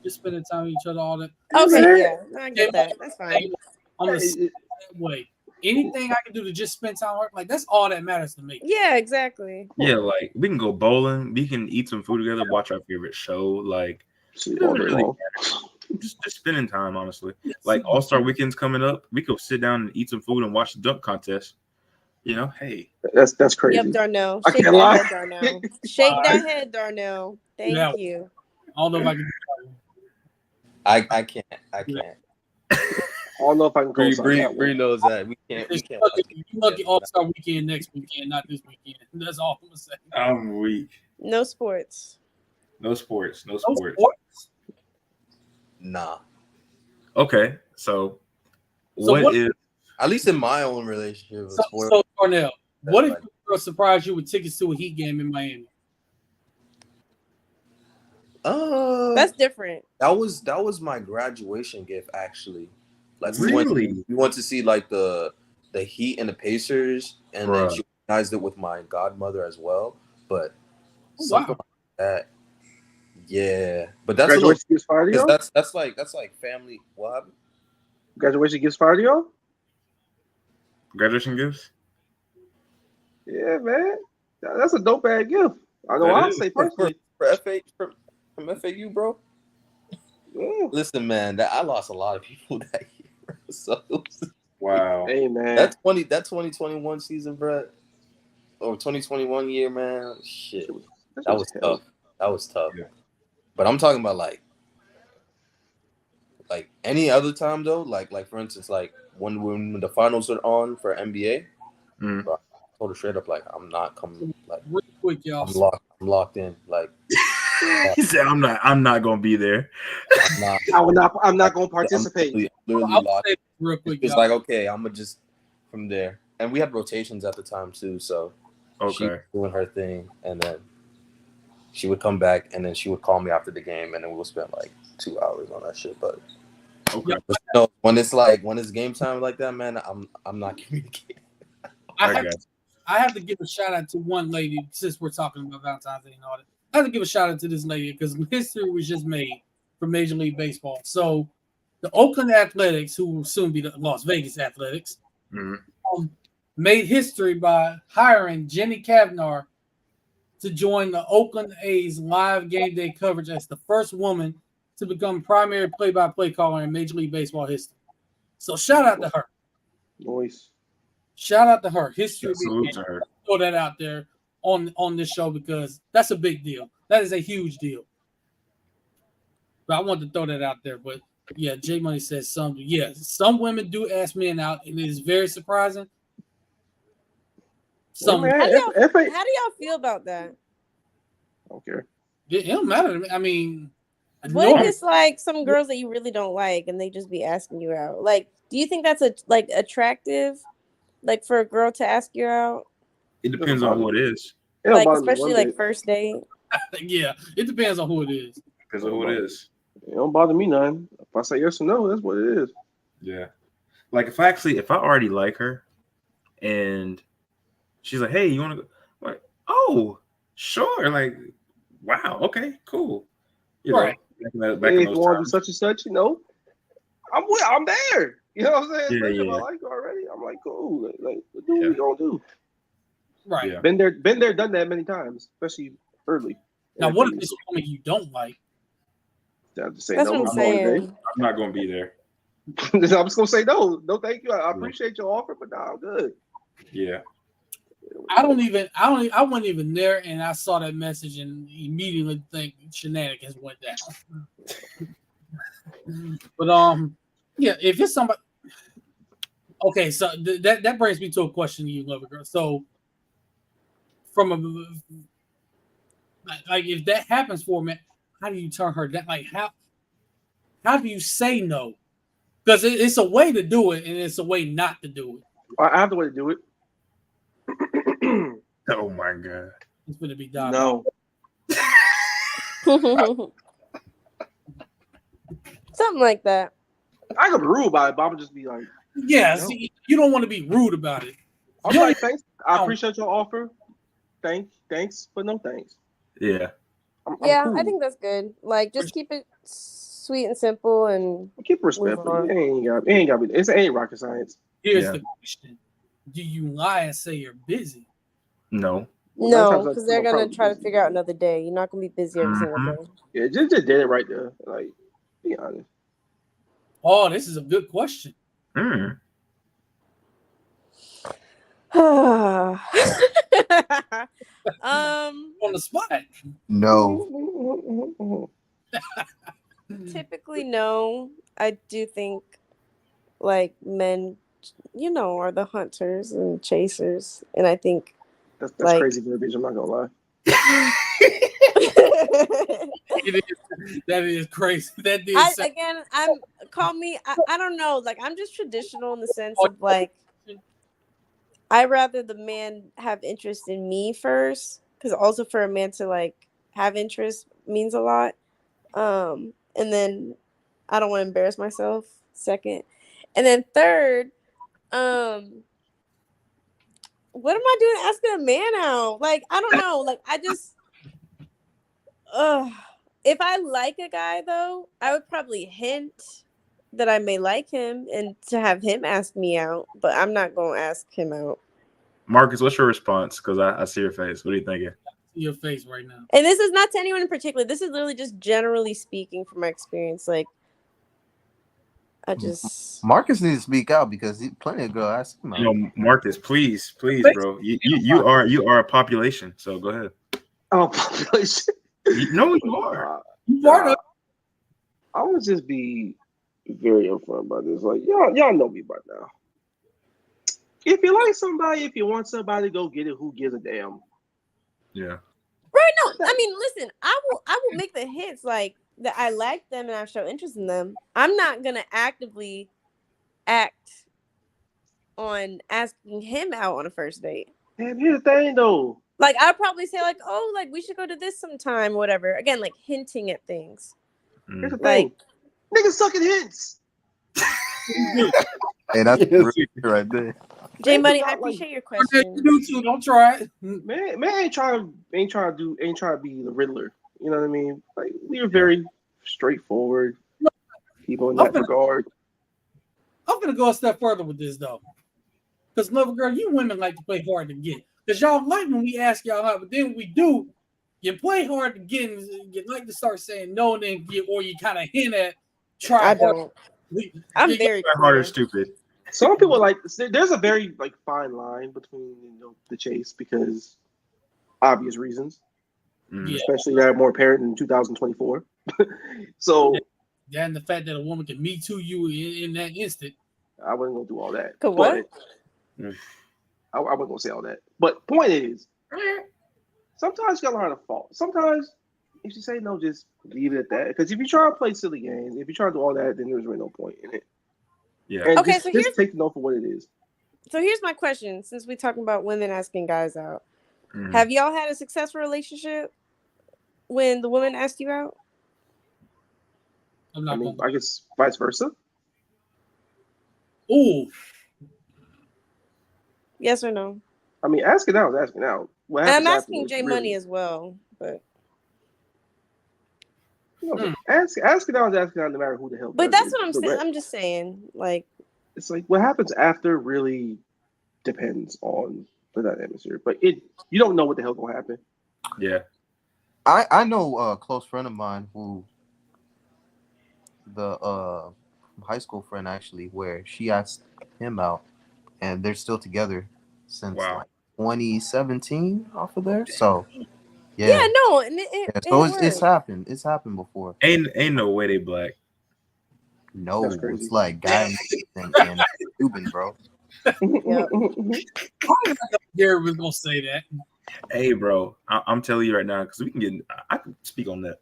Just spending time with each other all that. Okay, yeah, I get that. That's fine. On the same way, anything I can do to just spend time with, like that's all that matters to me. Yeah, exactly. Yeah, like we can go bowling, we can eat some food together, watch our favorite show, like just spending time, honestly. Like All-Star Weekend's coming up, we could sit down and eat some food and watch the dunk contest. Hey, that's crazy. Yep, Darnell. I Shake can't that lie. head, Darnell. Shake that head, Darnell. Thank you. I don't know if I can. I can't. I don't know if I can go. Bree knows that we can't. You lucky All-Star Weekend next weekend, not this weekend. That's all I'm gonna say. I'm weak. No sports. No sports. Nah. Okay, so what is at least in my own relationship? So Cornell, what if girl surprised you with tickets to a Heat game in Miami? That's different. That was my graduation gift, actually. Like really, we went to see like the Heat and the Pacers, and then she organized it with my godmother as well. But something like that, yeah. But that's graduation gifts fire to y'all. That's like family. What happened? Graduation gifts fire to y'all. Graduation gifts? Yeah, man, that's a dope ass gift. I know. I'll say personally from FAU, bro. Yeah. Listen, man, I lost a lot of people that year. So Wow. Hey man, that 2021 season, bro, or 2021 year, man. Shit, that was hell. tough. That was tough. Yeah. But I'm talking about like any other time though, like for instance, like when the finals are on for NBA, bro, I told her straight up, like, I'm not coming. Like, Real quick, y'all. I'm locked in. Like, He said, I'm not gonna be there. I'm not gonna participate. I'm literally I'll locked. say real quick, It's y'all. like, okay, I'm gonna just from there. And we had rotations at the time too, so she was doing her thing, and then she would come back, and then she would call me after the game, and then we'll spend like 2 hours on that shit. But Okay. but no, when it's game time like that, man, I'm not communicating. I have to give a shout out to one lady since we're talking about Valentine's Day and all that. I have to give a shout out to this lady because history was just made for Major League Baseball. So the Oakland Athletics, who will soon be the Las Vegas Athletics, made history by hiring Jenny Cavnar to join the Oakland A's live game day coverage as the first woman to become primary play-by-play caller in Major League Baseball history. So shout out to her. Noise. Shout out to her. History. Salute to her. Throw that out there on this show because that's a big deal. That is a huge deal. But I wanted to throw that out there. But yeah, J Money says some. Yeah, some women do ask men out, and it is very surprising. Some. How do y'all feel about that? I don't care. It don't matter to me. I mean, what if it's like some girls that you really don't like, and they just be asking you out? Like, do you think that's attractive? Like for a girl to ask you out? It depends on who it is. Like especially like first date. Yeah, it depends on who it is. Depends on who it is. It don't bother me none. If I say yes or no, that's what it is. Yeah. Like if I already like her and she's like, hey, you want to go? I'm like, oh, sure. Like, wow. Okay, cool. You right. know, back in those times. Such and such, you know, I'm there. You know what I'm saying? Yeah, If I like her already, I'm like, cool. Like what do we gonna do? Right. Yeah. Been there, done that many times, especially early. Now, what if it's a woman you don't like? That's what I'm saying. I'm not going to be there. I'm just gonna say no. No, thank you. I appreciate your offer, but nah, I'm good. Yeah. I wasn't even there, and I saw that message and immediately think shenanigans went down. But yeah, if it's somebody, okay, so that brings me to a question to you, Lover Girl. So, from like if that happens for me, how do you turn her down? Like how do you say no? Because it's a way to do it, and it's a way not to do it. I have the way to do it. Oh my god, it's going to be done. No. Something like that. I could be rude about it, but I would just be like, yeah, no. See, you don't want to be rude about it. I'm like, thanks. I appreciate your offer. Thanks, but no thanks. Yeah. I'm cool. I think that's good. Like, just keep it sweet and simple and keep it respectful. It ain't got to be. It ain't rocket science. Here's the question: do you lie and say you're busy? No. No, because they're gonna try to figure out another day. You're not gonna be busy every single day. Yeah, just did it right there. Like, be honest. Oh, this is a good question. On the spot. No. Typically, no. I do think like men, are the hunters and chasers, and I think that's crazy verbiage. I'm not gonna lie. That is crazy. That is I don't know. Like, I'm just traditional in the sense of like, I'd rather the man have interest in me first, because also for a man to like have interest means a lot. And then I don't want to embarrass myself. Second, and then third, what am I doing asking a man out? Like, I don't know. Like, I just, if I like a guy though, I would probably hint that I may like him and to have him ask me out, but I'm not going to ask him out. Marcus, what's your response? Because I see your face. What are you thinking? your face right now. And this is not to anyone in particular. This is literally just generally speaking from my experience. Like, I just Marcus needs to speak out because plenty of girls ask him out. No, Marcus, please, bro. You are a population. So go ahead. Oh, population. No, you are. You part of I would just be very upfront about this. Like, y'all know me by now. If you like somebody, if you want somebody, go get it. Who gives a damn? Yeah. right. No, I mean, listen. I will make the hits like that. I like them and I show interest in them. I'm not gonna actively act on asking him out on a first date. And here's the thing, though. Like, I'd probably say like, oh, like we should go to this sometime, or whatever. Again, like hinting at things. Here's the Like, thing. Niggas sucking hints. Hey, that's right there. J Money, I Like, appreciate your Okay, question. you do too. Don't try it. man ain't trying to be the Riddler. You know what I mean? Like, we are very straightforward people in that regard. I'm gonna go a step further with this though, because Lover Girl, you women like to play hard to get. Because y'all like when we ask y'all out, but then when we do, you play hard to get, and you like to start saying no, and then or you kind of hint at try. I don't. I'm very Try harder, stupid. Some people like there's a very like fine line between the chase because obvious reasons, Yeah. especially that are more apparent in 2024. So Yeah, and the fact that a woman can me too you in that instant. I wasn't gonna do all that. Could what? I wasn't gonna say all that. But point is, sometimes you gotta learn how to fall. Sometimes if you say no, just leave it at that. Because if you try to play silly games, if you try to do all that, then there's really no point in it. Yeah. And Okay, just, so just take the no for what it is. So here's my question: since we're talking about women asking guys out, have y'all had a successful relationship when the woman asked you out? I guess vice versa. Ooh. Yes or no? I mean, asking out is asking out. What And I'm happens asking afterwards, J really- Money as well, but asking out is asking out no matter who the hell. but does that's it. what I'm saying. I'm just saying, like, It's like what happens after really depends on the dynamics here. But you don't know what the hell gonna happen. Yeah. I know a close friend of mine who the high school friend actually, where she asked him out, and they're still together since like 2017 off of there. So yeah, no, and so it's happened. It's happened before. Ain't no way they black. No, That's crazy. it's like guy and Cuban, bro. Gary was gonna say that. Hey, bro, I'm telling you right now because I can speak on that.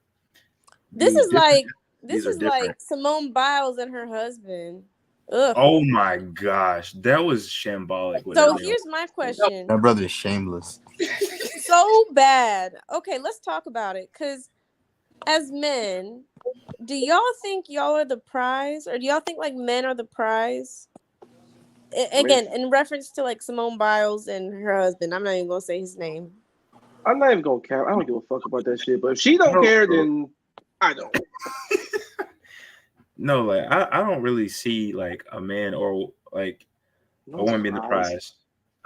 This is different. like Simone Biles and her husband. Ugh. Oh my gosh, that was shambolic. So here's my question. My brother is shameless. So bad. Okay, let's talk about it. Because as men, do y'all think y'all are the prize, or do y'all think like men are the prize? Again, in reference to like Simone Biles and her husband, I'm not even gonna say his name. I'm not even gonna count. I don't give a fuck about that shit. But if she don't care, then I don't. No, like I don't really see like a man or like a woman being the prize.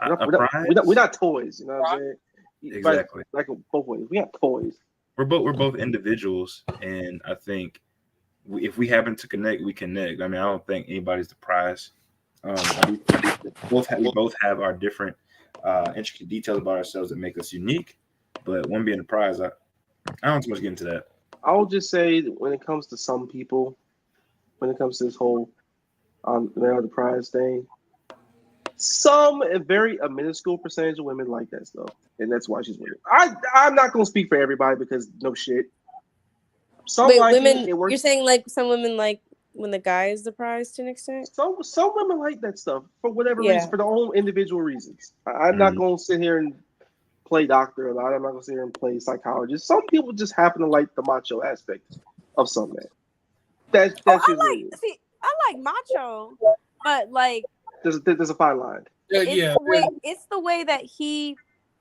We're not toys, you know what I'm saying? Exactly. Like both ways. We have toys. We're both individuals, and I think if we happen to connect, we connect. I mean, I don't think anybody's the prize. We both have our different intricate details about ourselves that make us unique. But one being the prize, I don't too much get into that. I'll just say that when it comes to some people, when it comes to this whole the prize thing, a minuscule percentage of women like that stuff, and that's why she's winning. I'm not gonna speak for everybody because no shit. Some like women. it works. You're saying like some women like when the guy is the prize to an extent. Some women like that stuff for whatever reason, for their own individual reasons. I'm not gonna sit here and play doctor about it. I'm not gonna sit here and play psychologist. Some people just happen to like the macho aspect of some man. That's I like macho, but like there's a fine line. It's the way that he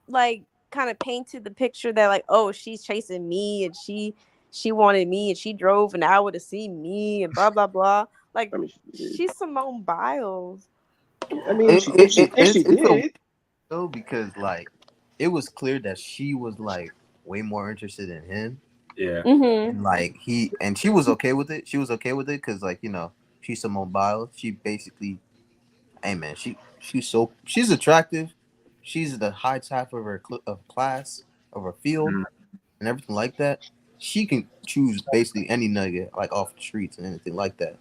like kind of painted the picture that like, oh, she's chasing me and she wanted me and she drove an hour to see me and blah blah blah. Like, she's Simone Biles. I mean, she did. Though, because like it was clear that she was like way more interested in him. Yeah. And like she was okay with it. She was okay with it because like, you know, she's Simone Biles. She basically, hey man, she's attractive. She's the high top of her class of her field and everything like that. She can choose basically any nugget like off the streets and anything like that.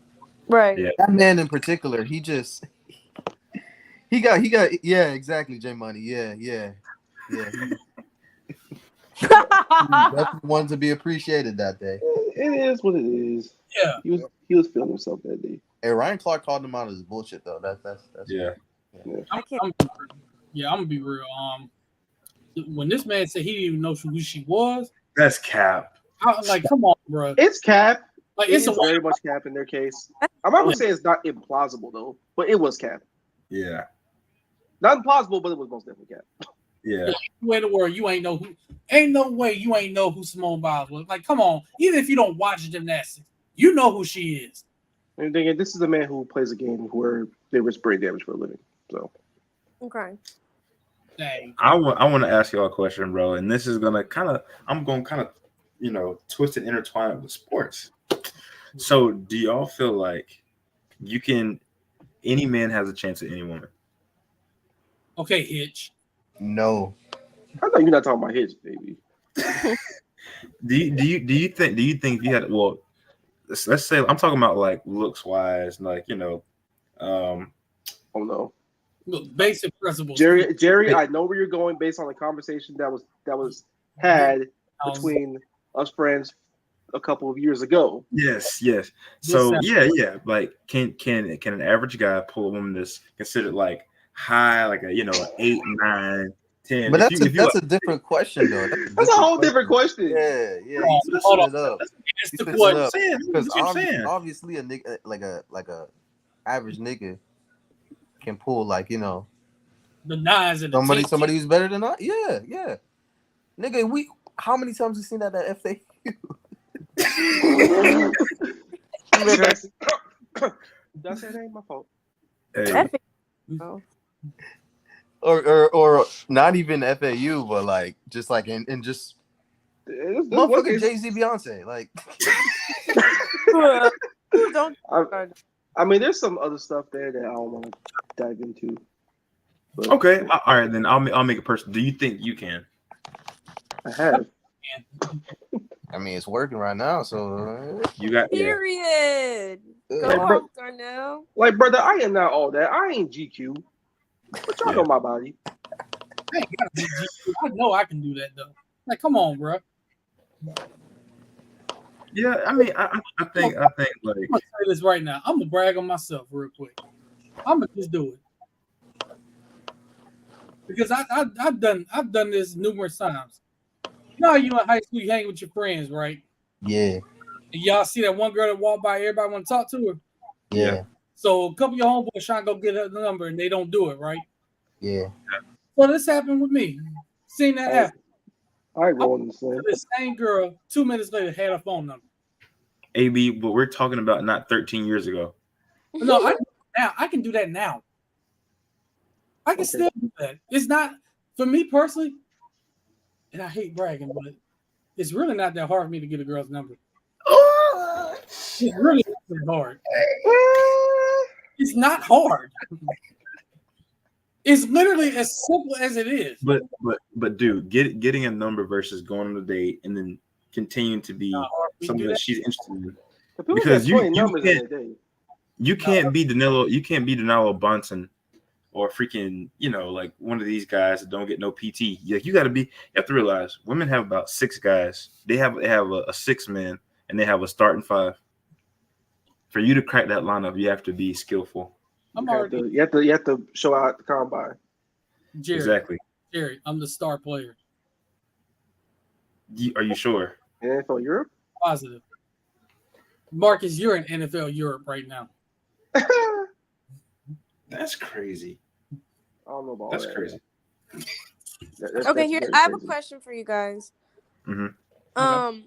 Right. Yeah. That man in particular, he got yeah, exactly, J Money. Yeah. He definitely wanted to be appreciated that day. It is what it is. Yeah. He was feeling himself that day. Hey, Ryan Clark called him out as bullshit though. That's Yeah. I'm gonna be real. When this man said he didn't even know who she was, that's cap. Like, come on, bro. It's cap. Like, it's very much cap in their case. I'm not gonna say it's not implausible though, but it was cap. Yeah. Not implausible, but it was most definitely cap. Yeah. Where in the world you ain't know who? Ain't no way you ain't know who Simone Biles was. Like, come on. Even if you don't watch gymnastics, you know who she is. And again, this is a man who plays a game where there was brain damage for a living. So, okay. Dang. I want to ask y'all a question, bro, and this is gonna I'm gonna twist and intertwine it with sports. So, do y'all feel like any man has a chance at any woman? Okay, Hitch. No. I thought you're not talking about Hitch, baby. do you think if you had let's say I'm talking about like looks wise, like oh no. Look, basic principles. Jerry, I know where you're going based on the conversation that was had between us friends a couple of years ago. Yes. So yeah. Like, can an average guy pull a woman that's considered like high, like a 8, 9, 10? But that's a different question though. That's a whole different question. Yeah. Hold on. It up. That's the question. Because obviously a nigga like a average nigga can pull like the 9s and somebody who's better than us. Yeah. Nigga, how many times we seen that at FAU? That's that ain't my fault. Hey. Or not even FAU, but like just like in just motherfucking Jay-Z, Beyonce, like. Don't. I mean, there's some other stuff there that I don't want to dive into. But, okay, all right, then I'll make it personal. Do you think you can? I have. I mean, it's working right now, so you got period. Go on, Darnell. Like, brother, I am not all that. I ain't GQ. But y'all know my body. I know I can do that though. Like, come on, bro. Yeah, I mean, I think like I'm gonna say this right now. I'm gonna brag on myself real quick. I'm gonna just do it because I've done this numerous times. You know how you in high school, you hang with your friends, right? Yeah. And y'all see that one girl that walk by, everybody want to talk to her. Yeah. So a couple of your homeboys trying to go get her number and they don't do it, right? Yeah. So this happened with me. Seen that happen. I ain't rolling the same. The same girl 2 minutes later had her phone number. AB, but we're talking about not 13 years ago. No, I can do that now. I can still do that. It's not for me personally, and I hate bragging, but it's really not that hard for me to get a girl's number. It's really not that hard. It's not hard. It's literally as simple as it is. But dude, getting a number versus going on a date and then continuing to be something that she's interested in. Because you can't be Danilo Bunsen or freaking, like one of these guys that don't get no PT. Like you have to realize women have about 6 guys. They have a 6 man and they have a starting 5. For you to crack that lineup, you have to be skillful. You have to show out the combine. Jerry, exactly. Jerry, I'm the star player. Are you sure? NFL Europe? Positive. Marcus, you're in NFL Europe right now. That's crazy. I don't know about that's that. crazy. Okay, I have a question for you guys. Mm-hmm.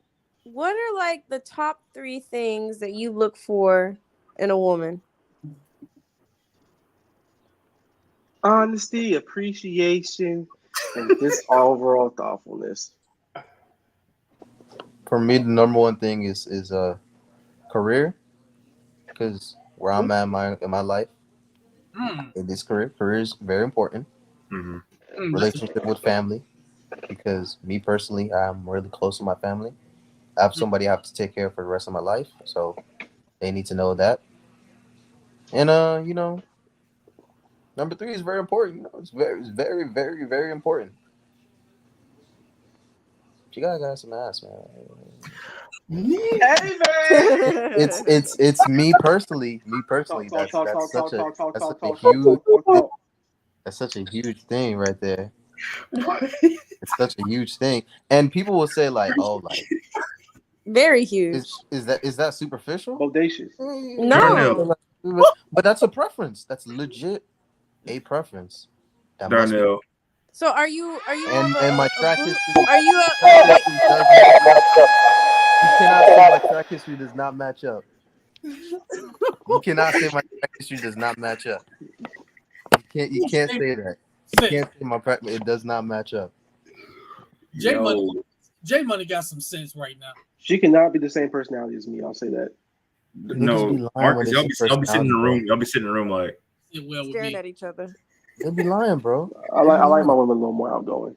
What are like the top 3 things that you look for in a woman? Honesty, appreciation, and this overall thoughtfulness. For me, the number one thing is career, because where I'm at in my life, in this career is very important. Relationship with family, because me personally, I'm really close to my family. I have somebody I have to take care of for the rest of my life, so they need to know that. And number 3 is very important. It's very, very, very important. You gotta got some ass, man. Hey, man. It's me personally. That's such a huge thing right there. It's such a huge thing, and people will say like, "Oh, like very huge." Is that superficial? Bodacious. No, but that's a preference. That's legit a preference. Darnell. So are you and my track history? Are you You cannot say my track history does not match up. You cannot say my track history does not match up. You can't say that. You can't say my practice. It does not match up. J Money got some sense right now. She cannot be the same personality as me. I'll say that. No, Marcus, y'all be sitting in the room. Y'all be sitting in the room like staring at each other. They be lying, bro. I like my women a little more outgoing.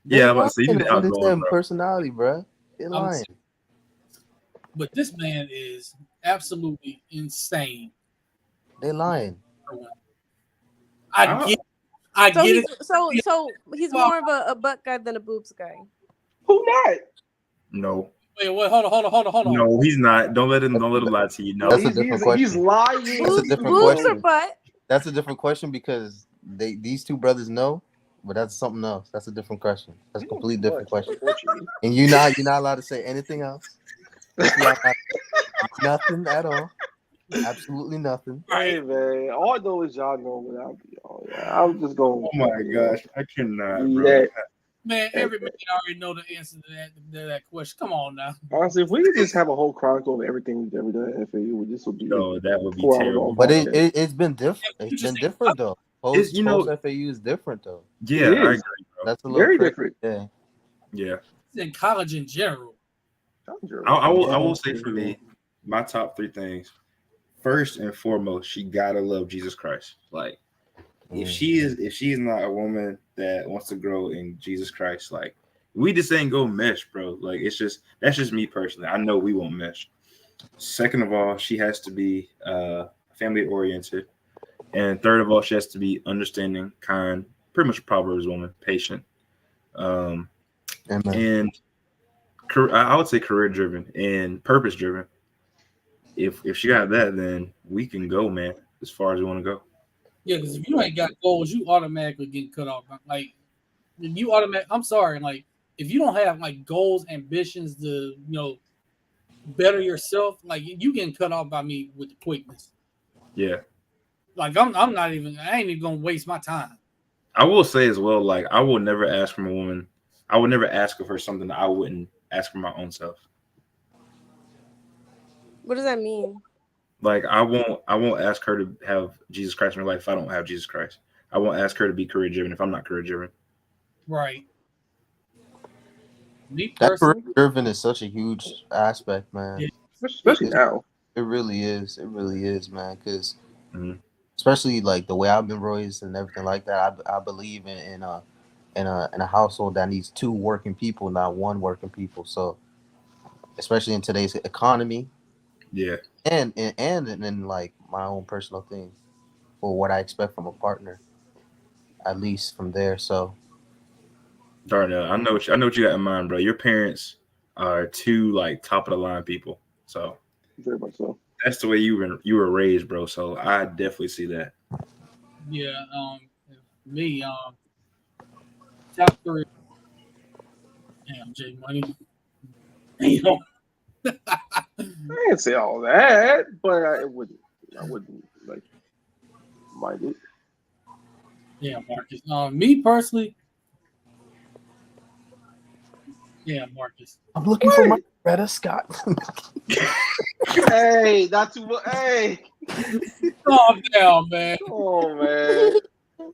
Yeah, I'm about to say you be outgoing, bro. Personality, bro. They're lying. But this man is absolutely insane. They lying. I get it. So he's more of a butt guy than a boobs guy. Who not? No. Wait, hold on. No, he's not. Don't let him lie to you. No, that's a different question. He's lying. That's a different question. That's a different question because these two brothers know, but that's something else. That's a different question. That's a completely different question. And you're not allowed to say anything else. Nothing at all. Absolutely nothing. Hey man, all I know is y'all know what I'll be on. Yeah, I'm just going. Oh my gosh, I cannot, bro. Man, every man already know the answer to that question. Come on now. Honestly, if we could just have a whole chronicle of everything we've ever done at FAU, this would be. No, that would be terrible. But it's been different. It's been different though. Post FAU is different though. Yeah, I agree, bro. That's a little very different. Yeah. It's in college in general. I will say for me, my top 3 things. First and foremost, she gotta love Jesus Christ. Like, if she is not a woman that wants to grow in Jesus Christ, like, we just ain't go mesh, bro. Like, that's just me personally. I know we won't mesh. Second of all, she has to be family oriented, and third of all, she has to be understanding, kind, pretty much a Proverbs woman, patient, and I would say career driven and purpose driven. If she got that, then we can go, man, as far as we want to go. Yeah, because if you ain't got goals, you automatically get cut off. Like, I'm sorry, like, if you don't have like goals, ambitions to, better yourself, like, you getting cut off by me with the quickness. Yeah. Like, I ain't even gonna waste my time. I will say as well, like, I will never ask from a woman. I would never ask of her something that I wouldn't ask for my own self. What does that mean? Like, I won't ask her to have Jesus Christ in her life if I don't have Jesus Christ. I won't ask her to be career driven if I'm not career driven. Right. That career driven is such a huge aspect, man. Yeah. Especially now. It really is. It really is, man. Because especially like the way I've been raised and everything like that, I believe in a household that needs 2 working people, not 1 working people. So, especially in today's economy. Yeah. And like my own personal thing for what I expect from a partner, at least from there. So, Darnell, I know what you got in mind, bro. Your parents are 2 like top of the line people. So very much so. That's the way you were raised, bro. So I definitely see that. Yeah. Me. Top 3. Damn, J Money. I didn't say all that, but I wouldn't like mind it. Yeah, Marcus. Me personally. Yeah, Marcus. I'm looking for my Greta Scott. Hey, not too much. Hey, calm down, man. Oh man,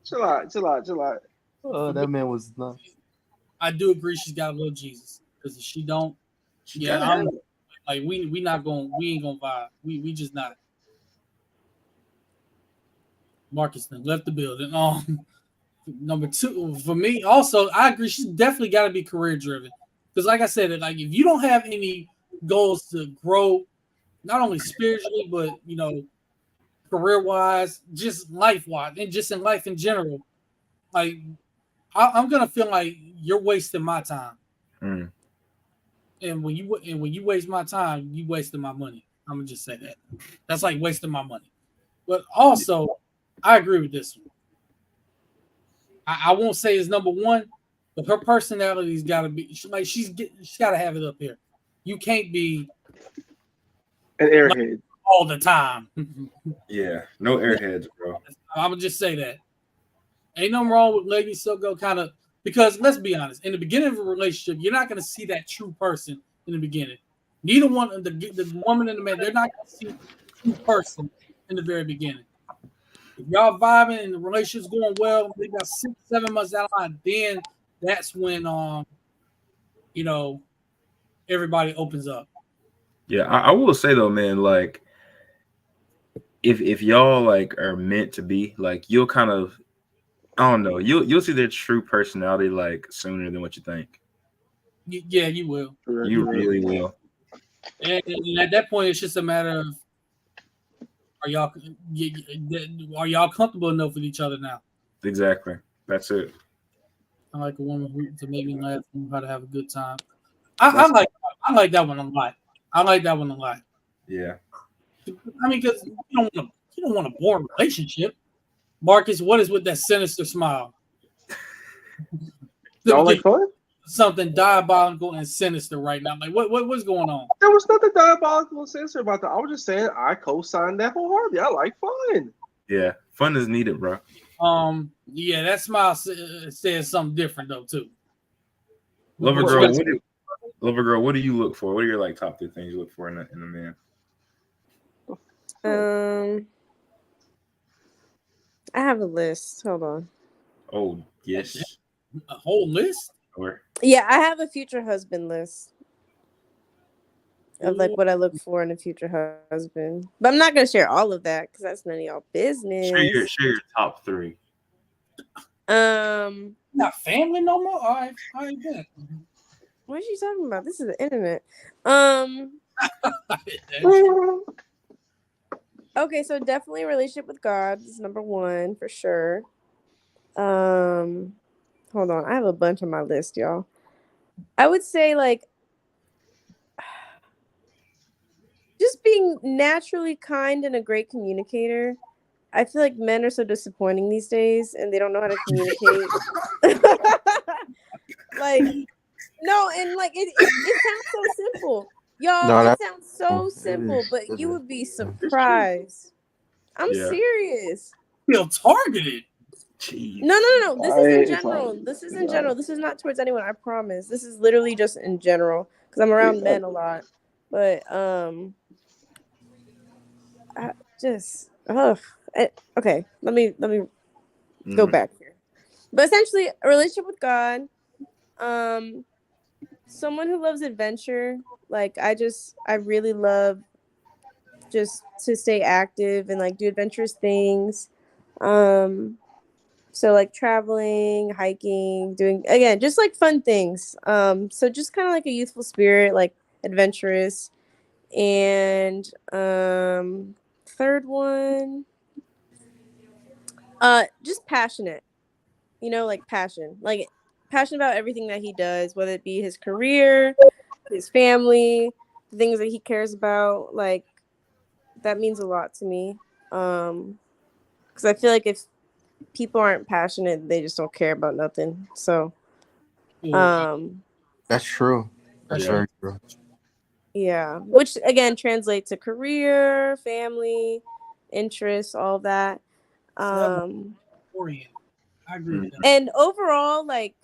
chill out. Oh, that man was nuts. I do agree she's got a little Jesus because if she don't, She yeah, gotta have I'm it. like we ain't gonna vibe. We just not. Marcus then left the building. Number two for me, also I agree. She's definitely got to be career driven because, like I said, like if you don't have any goals to grow, not only spiritually but career wise, just life wise, and just in life in general, like I'm gonna feel like you're wasting my time. Mm. And when you waste my time, you wasting my money. I'm gonna just say that. That's like wasting my money. But also, I agree with this one. I won't say it's number one, but her personality's got to be like she's got to have it up here. You can't be An airhead. all the time. Yeah, no airheads, bro. I'm gonna just say that. Ain't nothing wrong with Lady Silco kind of because let's be honest, in the beginning of a relationship, you're not gonna see that true person in the beginning. Neither one of the woman and the man, they're not gonna see the true person in the very beginning. If y'all vibing and the relationship's going well, they got 6, 7 months down the line, then that's when you know, everybody opens up. Yeah, I will say though, man, like if y'all like are meant to be, like you'll kind of I don't know, you'll see their true personality like sooner than what you think. Yeah, you will. You really will. And at that point, it's just a matter of are y'all are y'all comfortable enough with each other now? Exactly. That's it. I like a woman to make me laugh and how to have a good time. That's I like that one a lot. I like that one a lot. Yeah. I mean, because you don't want a boring relationship. Marcus, what is with that sinister smile? y'all like fun. Something diabolical and sinister right now. Like what's going on? There was nothing diabolical or sinister about that. I was just saying I co-signed that wholeheartedly. I like fun. Yeah. Fun is needed, bro. Yeah, that smile says something different though too. Lover What girl, you what do you look for? What are your like top 3 things you look for in a man? I have a list. Hold on. Oh yes. a whole list? Or Yeah, I have a future husband list of like what I look for in a future husband. But I'm not gonna share all of that because that's none of y'all business. share your top 3. Not family no more. All right, bet. What are you talking about? This is the internet. Okay, so definitely a relationship with God is number one for sure. Hold on, I have a bunch on my list, y'all. I would say like just being naturally kind and a great communicator. I feel like men are so disappointing these days and they don't know how to communicate. Like, no, and like it sounds so simple. Y'all, No, it that's sounds so simple, but you would be surprised. I'm serious. Feel targeted. Jeez. No. This is in general. This is in general. This is not towards anyone, I promise. This is literally just in general because I'm around men a lot. But I just okay. Let me go back here. But essentially, a relationship with God. Someone who loves adventure. Like I really love just to stay active and like do adventurous things. So like traveling, hiking, doing again, just like fun things. So just kind of like a youthful spirit, like adventurous. And third one, just passionate. You know, like passion. Like passionate about everything that he does, whether it be his career, his family, the things that he cares about. Like that means a lot to me. Because I feel like if people aren't passionate, they just don't care about nothing. So, that's true. That's Yeah. very true. yeah, which again translates to career, family, interests, all that. Oriented. I agree with that. And overall, like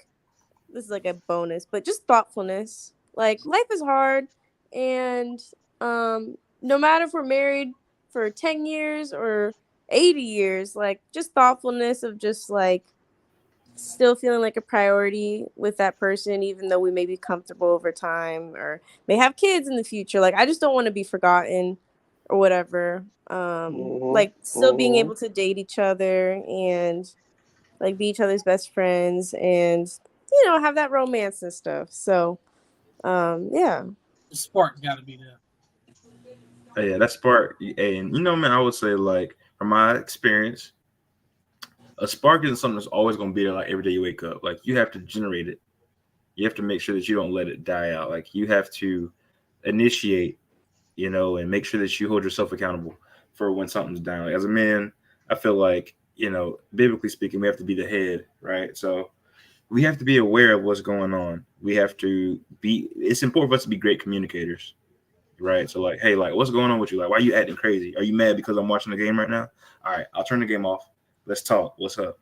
this is like a bonus, but just thoughtfulness. Like life is hard, and no matter if we're married for 10 years or 80 years, like just thoughtfulness of just like still feeling like a priority with that person, even though we may be comfortable over time or may have kids in the future. Like, I just don't want to be forgotten or whatever. Like, still being able to date each other and like be each other's best friends and, you know, have that romance and stuff. So, yeah. The spark's got to be there. Yeah, that spark. And you know, man, I would say, like, from my experience, a spark isn't something that's always going to be there like every day you wake up. Like, you have to generate it. You have to make sure that you don't let it die out. Like, you have to initiate, you know, and make sure that you hold yourself accountable for when something's down. Like, as a man, I feel like, you know, biblically speaking, we have to be the head, right? So we have to be aware of what's going on. We have to be, it's important for us to be great communicators, right? So, like, hey, like, what's going on with you? Like, why are you acting crazy? Are you mad because I'm watching the game right now? All right, I'll turn the game off. Let's talk. What's up?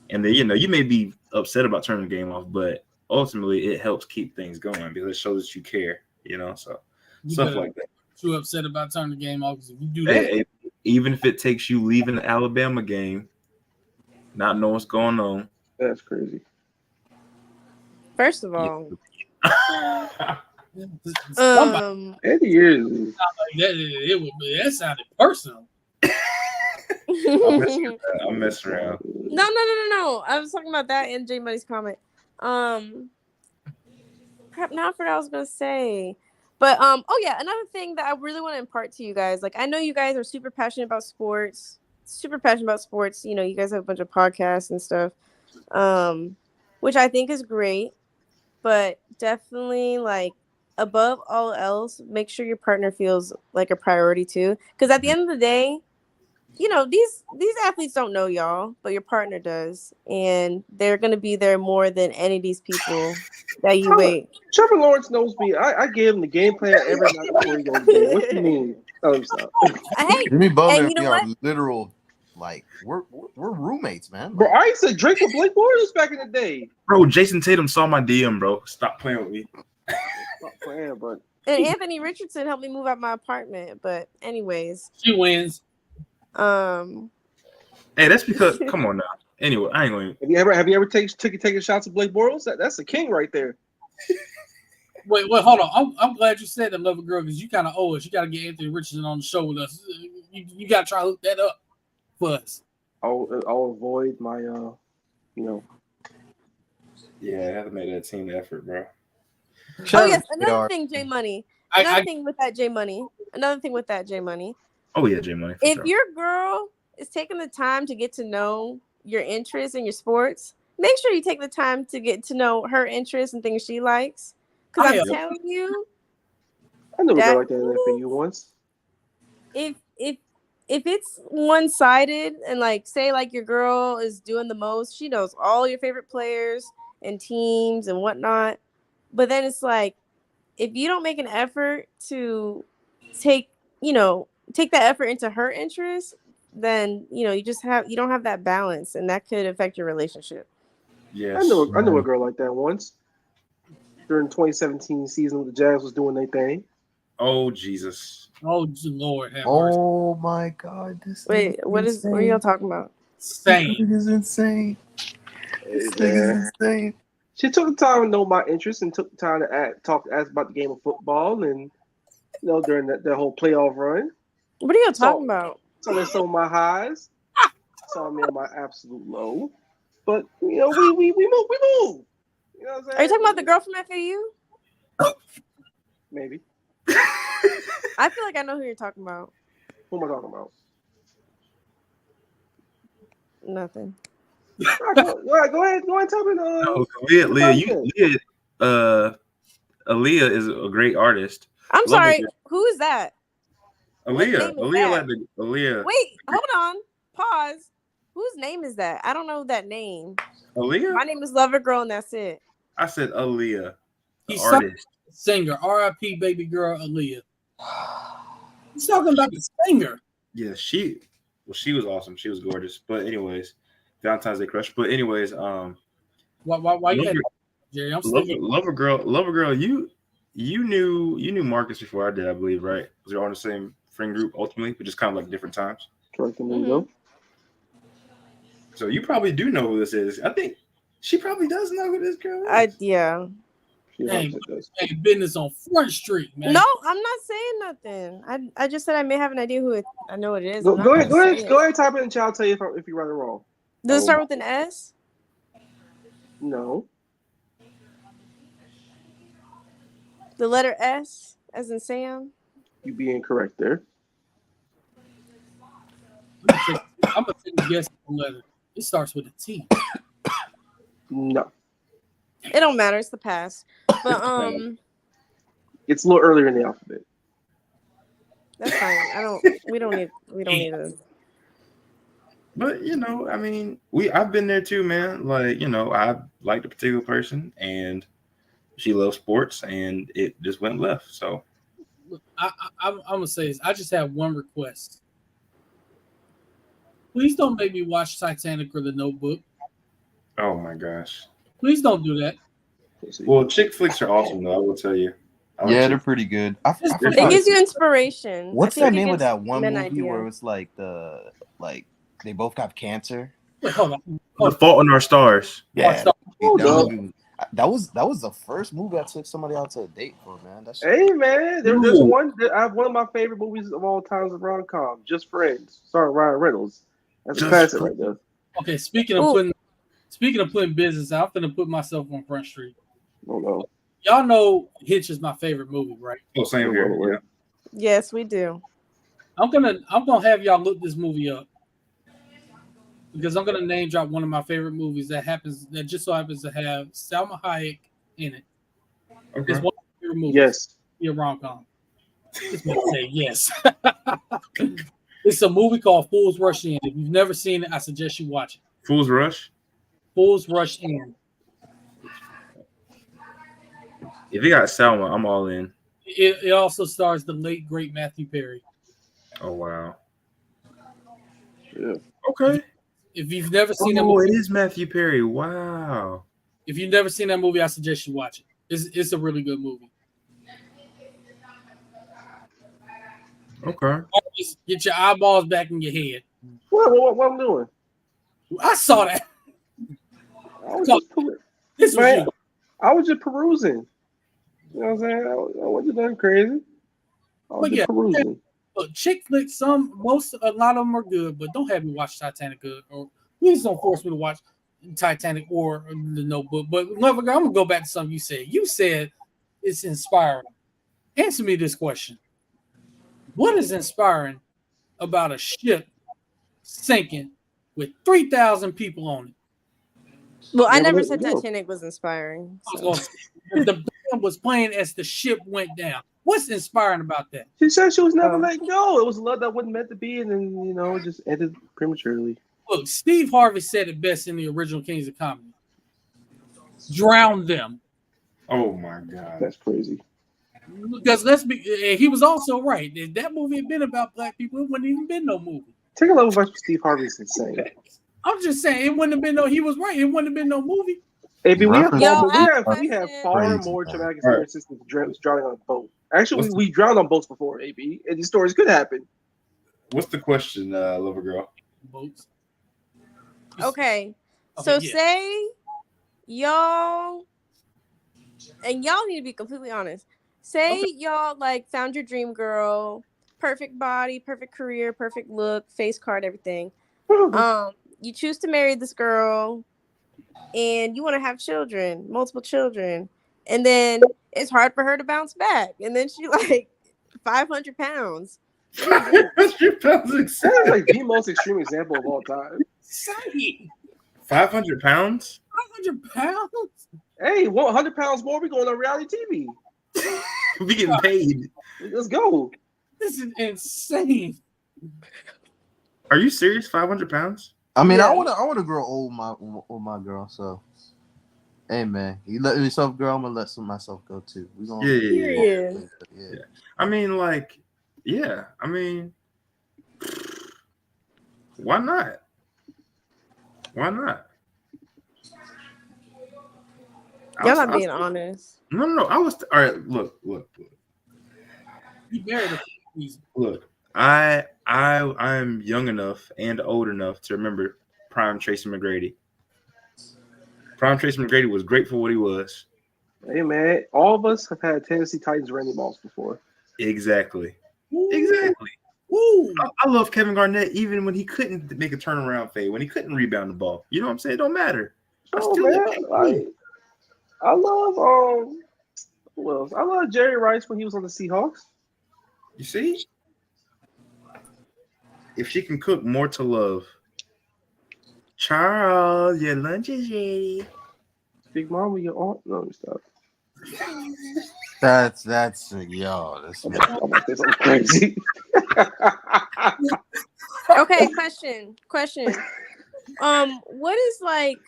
And then, you know, you may be upset about turning the game off, but ultimately it helps keep things going because it shows that you care, you know, so stuff like that. Too upset about turning the game off because if you do that, even if it takes you leaving the Alabama game, not knowing what's going on. That's crazy. First of all, Eddie is. That sounded personal. I'm messing around. No. I was talking about that and J Money's comment. Crap, now I forgot what I was gonna say. But oh yeah, another thing that I really want to impart to you guys. Like, I know you guys are super passionate about sports. You know, you guys have a bunch of podcasts and stuff. Which I think is great. But definitely, like, above all else, make sure your partner feels like a priority too. Because at the end of the day, you know, these athletes don't know y'all, but your partner does, and they're gonna be there more than any of these people that you wait. Trevor Lawrence knows me. I give him the game plan every night before he goes to bed. What you mean? Oh, stop. Jimmy Butler and you know are what? literal, like, we're roommates, man. Bro, I used to drink with Blake Bortles back in the day. Bro, Jason Tatum saw my DM, bro. Stop playing with me. Stop playing, but And Anthony Richardson helped me move out my apartment. But anyways, she wins. Hey, that's because come on now. Anyway, I ain't going. Have you ever taken shots at Blake Bortles? That's the king right there. Wait, hold on. I'm glad you said that, lover girl, because you kind of owe us. You got to get Anthony Richardson on the show with us. You got to try to hook that up for us. I'll avoid my, you know. Yeah, I have to make that team effort, bro. Oh yes, another thing, J Money. Another thing with that J Money. Oh yeah, J Money. If your girl is taking the time to get to know your interests and your sports, make sure you take the time to get to know her interests and things she likes. Because I'm telling you, I never got like that for you once. If it's one-sided and, like, say, like, your girl is doing the most, she knows all your favorite players and teams and whatnot, but then it's like, if you don't make an effort to take that effort into her interest, then, you know, you don't have that balance, and that could affect your relationship. Yes. I knew a girl like that once. During 2017 season, the Jazz was doing their thing. Oh Jesus! Oh Lord! Oh my God! Wait, what are y'all talking about? Insane! This is insane. This is insane. She took the time to know my interests and took the time to ask about the game of football, and, you know, during that whole playoff run. What are y'all talking about? So they saw my highs, saw me on my absolute low, but, you know, we move. You know what I'm saying? Are you talking about the girl from FAU? Maybe. I feel like I know who you're talking about. Who am I talking about? Nothing. Go ahead, tell me. Aaliyah is a great artist. I'm sorry. Who is that? Aaliyah. Wait, hold on. Pause. Whose name is that? I don't know that name. Aaliyah? My name is Lover Girl, and that's it. I said Aaliyah. He's artist. Singer. R.I.P. baby girl Aaliyah. He's talking about the singer. Yeah, she was awesome. She was gorgeous. But anyways, Valentine's Day crush. But anyways, why you had Jerry? I'm Lover girl. You knew Marcus before I did, I believe, right? Because they're all in the same friend group ultimately, but just kind of like different times. Mm-hmm. So you probably do know who this is. I think She probably does know who this girl is. Yeah. Hey, business on Front Street, man. No, I'm not saying nothing. I just said I may have an idea who it. I know what it is. Go ahead, type it in chat. I'll tell you if you're right or wrong. Does it start with an S? No. The letter S, as in Sam. You'd be incorrect there. I'm gonna take a guess on the letter. It starts with a T. No. It don't matter. It's the past. But it's a little earlier in the alphabet. That's fine. We don't need a. But I mean, I've been there too, man. Like, I liked a particular person and she loves sports and it just went left. So I'm gonna say this. I just have one request. Please don't make me watch Titanic or The Notebook. Oh my gosh. Please don't do that. Well, chick flicks are awesome though, I will tell you. They're pretty good. It gives you inspiration. What's that name of that one movie where it's like they both got cancer? Wait, hold on. The Fault in Our Stars. Yeah. That was the first movie I took somebody out to a date for, man. Hey man, there's one. I have one of my favorite movies of all time, a rom-com, Just Friends, starring Ryan Reynolds. That's a classic right there. Okay, speaking of putting business, I'm gonna put myself on Front Street. Oh no. Y'all know Hitch is my favorite movie, right? Oh, same here. Yeah. Yes, we do. I'm gonna have y'all look this movie up because I'm gonna name drop one of my favorite movies that just so happens to have Salma Hayek in it. Okay. It's one of my favorite movies. Yes. Be a rom-com. Just gonna say yes. It's a movie called Fools Rush In. If you've never seen it, I suggest you watch it. Fools Rush? Fools Rush In. If you got Selma, I'm all in. It also stars the late great Matthew Perry. Oh wow. Yeah. Okay. If you've never seen that movie, it is Matthew Perry. Wow. If you've never seen that movie, I suggest you watch it. It's a really good movie. Okay. Just get your eyeballs back in your head. What I'm doing? I saw that. I was just perusing. You know what I'm saying? I wasn't done crazy. I was just perusing. Look, chick flicks, a lot of them are good, but don't have me watch Titanic or please don't force me to watch Titanic or The Notebook. But Lover Girl, I'm gonna go back to something you said. You said it's inspiring. Answer me this question. What is inspiring about a ship sinking with 3,000 people on it? Well, I never said Titanic was inspiring. So. The band was playing as the ship went down. What's inspiring about that? She said she was never let go. It was love that wasn't meant to be, and then it just ended prematurely. Look, Steve Harvey said it best in the original Kings of Comedy. Drown them. Oh my God, that's crazy. Because he was also right. If that movie had been about black people, it wouldn't even been no movie. Take a level advice from Steve Harvey is insane. I'm just saying it wouldn't have been no. He was right. It wouldn't have been no movie. We have far more traumatic experiences than drowning on a boat. Actually, we drowned on boats before, AB, and these stories could happen. What's the question, Lover Girl? Boats. Okay. So say y'all, and y'all need to be completely honest. Say y'all found your dream girl, perfect body, perfect career, perfect look, face card, everything. You choose to marry this girl, and you want to have children, multiple children, and then it's hard for her to bounce back, and then she 500 pounds. 500 pounds. That's like the most extreme example of all time. 500 pounds? 500 pounds? Hey, 100 pounds more, we going on reality TV. We getting paid. Let's go. This is insane. Are you serious? 500 pounds? I mean, I want to grow old with my girl. So, hey man, you let yourself grow. I'm gonna let myself go too. We gonna yeah. I mean, I mean, why not? Why not? Y'all not being honest. No. I was all right. Look. You married a reason. Look, I'm young enough and old enough to remember prime Tracy McGrady. Prime Tracy McGrady was great for what he was. Hey man, all of us have had Tennessee Titans Randy Moss before. Exactly. Woo. Exactly. Woo. I love Kevin Garnett even when he couldn't make a turnaround fade, when he couldn't rebound the ball. You know what I'm saying? It don't matter. Oh man, I love who else? I love Jerry Rice when he was on the Seahawks. You see? If she can cook, more to love. Charles, your lunch is ready. Big Mama, your aunt. No, stop. That's yo. That's I'm gonna say something crazy. Okay, question. What is like?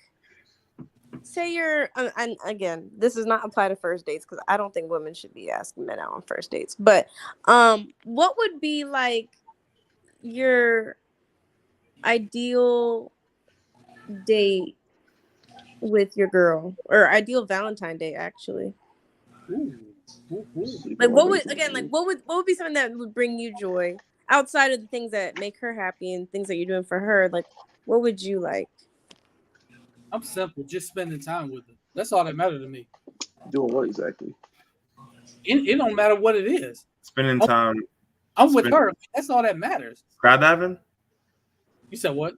Say you're, and again, this does not apply to first dates because I don't think women should be asking men out on first dates. But, what would be like your ideal date with your girl, or ideal Valentine day, actually? Like, what would be something that would bring you joy outside of the things that make her happy and things that you're doing for her? Like, what would you like? I'm simple, just spending time with her. That's all that matters to me. Doing what exactly? It don't matter what it is. Spending time. I'm with her. That's all that matters. Skydiving? You said what?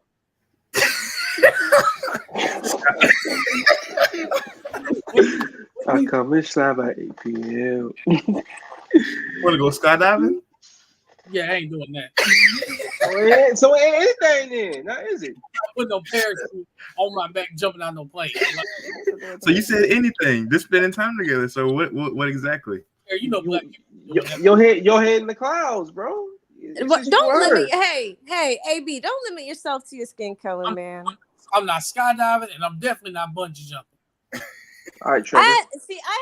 I come and slap at 8 p.m. Want to go skydiving? Yeah, I ain't doing that. So it ain't anything then, now is it? I put no parachute on my back jumping out no plane. So you said anything. Just spending time together. So what exactly? You know, black people. Your head in the clouds, bro. Don't limit. Hey, AB, don't limit yourself to your skin color, man. I'm not skydiving, and I'm definitely not bungee jumping. All right, Trevor. I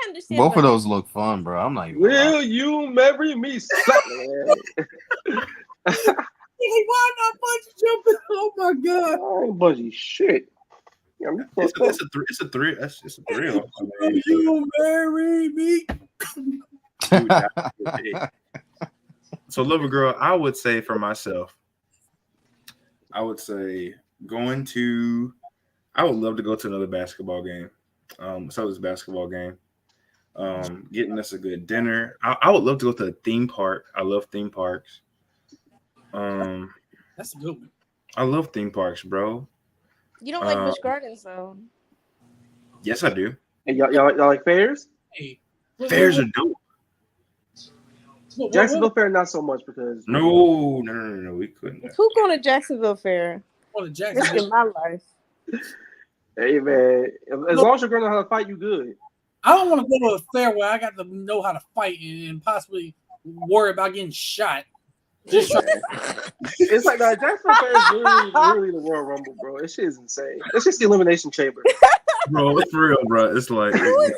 understand. Both of those look fun, bro. I'm like, will you marry me? Why not bungee jumping? Oh my god! I ain't bungee shit. Yeah, it's a thrill. It's a thrill. Will you marry me? So, lover girl, I would say for myself, I would love to go to another basketball game. This basketball game. Getting us a good dinner. I would love to go to a theme park. I love theme parks. That's a good one. I love theme parks, bro. You don't like Busch Gardens, though. Yes, I do. And y'all like fairs? Hey, Fairs are dope. Jacksonville Fair, not so much because No, we couldn't. Who going to Jacksonville Fair? Risking my life. Hey man, as long as you're gonna know how to fight, you good. I don't want to go to a fair where I got to know how to fight and possibly worry about getting shot. It's like that Jacksonville Fair is really the Royal Rumble, bro. This shit is insane. It's just the Elimination Chamber. Bro, it's for real, bro. It's like who's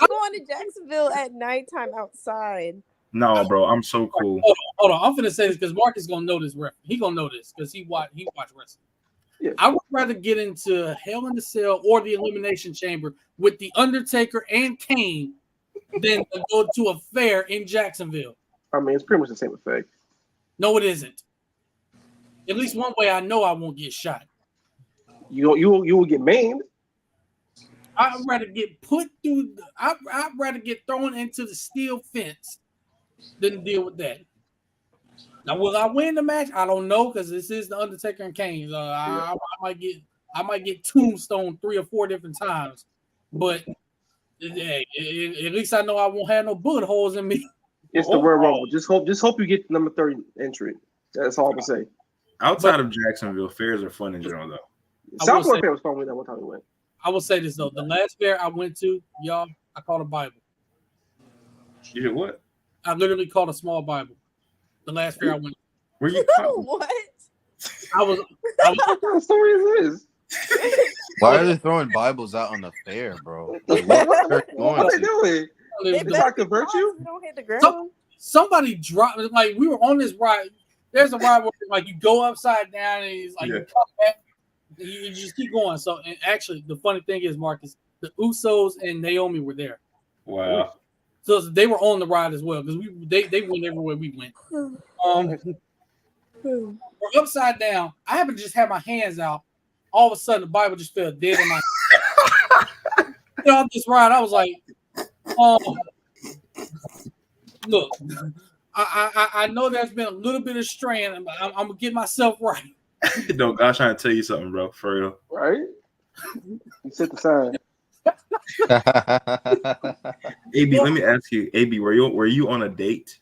going to Jacksonville at nighttime outside? No, bro, I'm so cool. Hold on. I'm finna say this because Mark is gonna know this. He gonna know this because he watch wrestling. Yeah. I would rather get into Hell in the Cell or the Elimination Chamber with the Undertaker and Kane than to go to a fair in Jacksonville. I mean, it's pretty much the same effect. No, it isn't. At least one way I know I won't get shot. You will get maimed. I'd rather get put through. I'd rather get thrown into the steel fence than deal with that. Now, will I win the match? I don't know because this is the Undertaker and Kane. I might get tombstone 3 or 4 different times, but hey, at least I know I won't have no bullet holes in me. It's the Royal Rumble. Just hope you get number 30 entry. That's all I'm gonna say. Outside of Jacksonville, fairs are fun in general, though. Southport Fair was fun when that one time we went. I will say this though: the last fair I went to, y'all, I caught a Bible. You did what? I literally caught a small Bible. The last fair I went. Where you? What? What kind of story is this? Why are they throwing Bibles out on the fair, bro? Like, what are they doing? They trying to convert you? Don't hit the ground. Somebody dropped. Like we were on this ride. There's a ride where like you go upside down and it's like you come back. You just keep going. So, and actually, the funny thing is, Marcus, the Usos and Naomi were there. Wow. So they were on the ride as well because they went everywhere we went. We're upside down. I happen to just have my hands out. All of a sudden, the Bible just fell dead in my. off this ride, I was like, look, I know there's been a little bit of strain. I'm gonna get myself right. No, God's trying to tell you something, bro. For real. Right? You set the sign. AB, let me ask you, AB, were you on a date?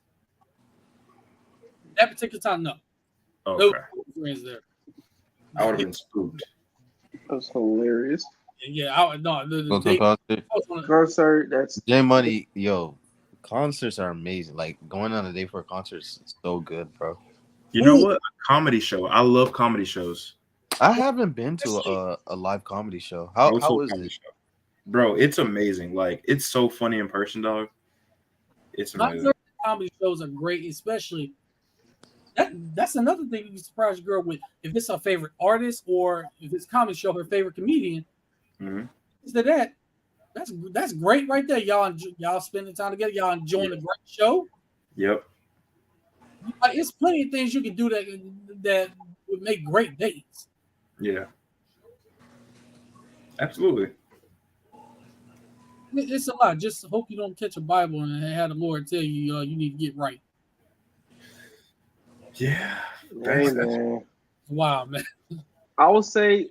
That particular time, no. Okay. No friends there. I would have been spooked. That's hilarious. Yeah, Go to a concert. Concert, that's J Money, yo, concerts are amazing. Like going on a date for a concert is so good, bro. You know what? A comedy show. I love comedy shows. I haven't been to a live comedy show. How is it? Show. Bro, it's amazing. Like, it's so funny in person, dog. It's amazing. Comedy shows are great, especially that's another thing you can surprise your girl with. If it's her favorite artist or if it's comedy show, her favorite comedian. Mm-hmm. That's great right there. Y'all spending time together. Y'all enjoying a great show. Yep. Like, it's plenty of things you can do that would make great dates. Yeah. Absolutely. It's a lot. Just hope you don't catch a Bible and have the Lord tell you you need to get right. Yeah. hey, man. Wow, man. I would say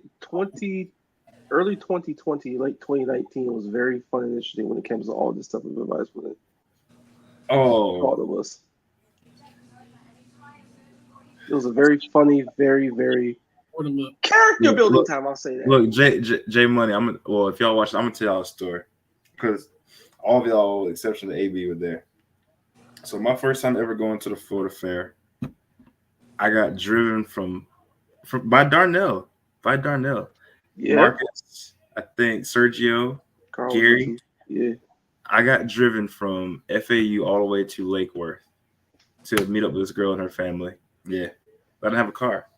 early 2020, late 2019 was very fun and interesting when it comes to all this stuff of advice with it. All of us. It was a very funny, very, very character building time. I'll say that. Look, J Money. If y'all watch, I'm gonna tell y'all a story because all of y'all, except for the AB, were there. So my first time ever going to the Florida Fair, I got driven by Darnell. Yeah. Marcus, I think Sergio, Carl Gary. Yeah. I got driven from FAU all the way to Lake Worth to meet up with this girl and her family. Yeah. I didn't have a car.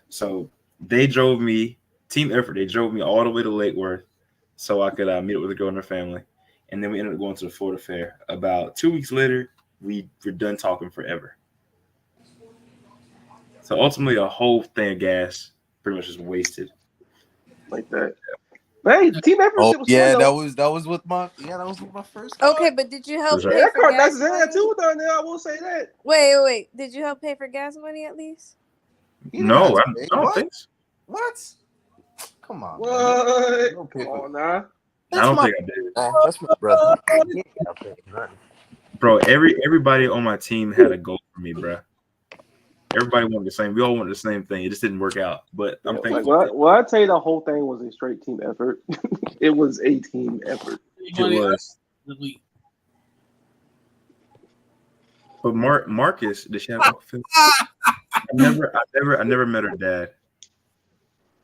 So they drove me, team effort, they drove me all the way to Lake Worth so I could meet up with the girl and her family. And then we ended up going to the Florida Fair. About 2 weeks later, we were done talking forever. So ultimately, a whole thing of gas pretty much just wasted. Like that. Hey, team effort. Oh, was yeah, fun, that was with my first car. Okay, but did you help That's pay right. for car gas nice as hell money? too, Darnell. I will say that. Wait. Did you help pay for gas money at least? No, I don't think so. What? Come on. What? Come on, now. I don't think I did. That's my brother. Bro, everybody on my team had a goal for me, bro. Everybody wanted the same. We all wanted the same thing. It just didn't work out. But I'm thankful. Well, I tell you, the whole thing was a straight team effort. It was a team effort. It was. But Marcus, did she have Uncle Phil? I never met her dad.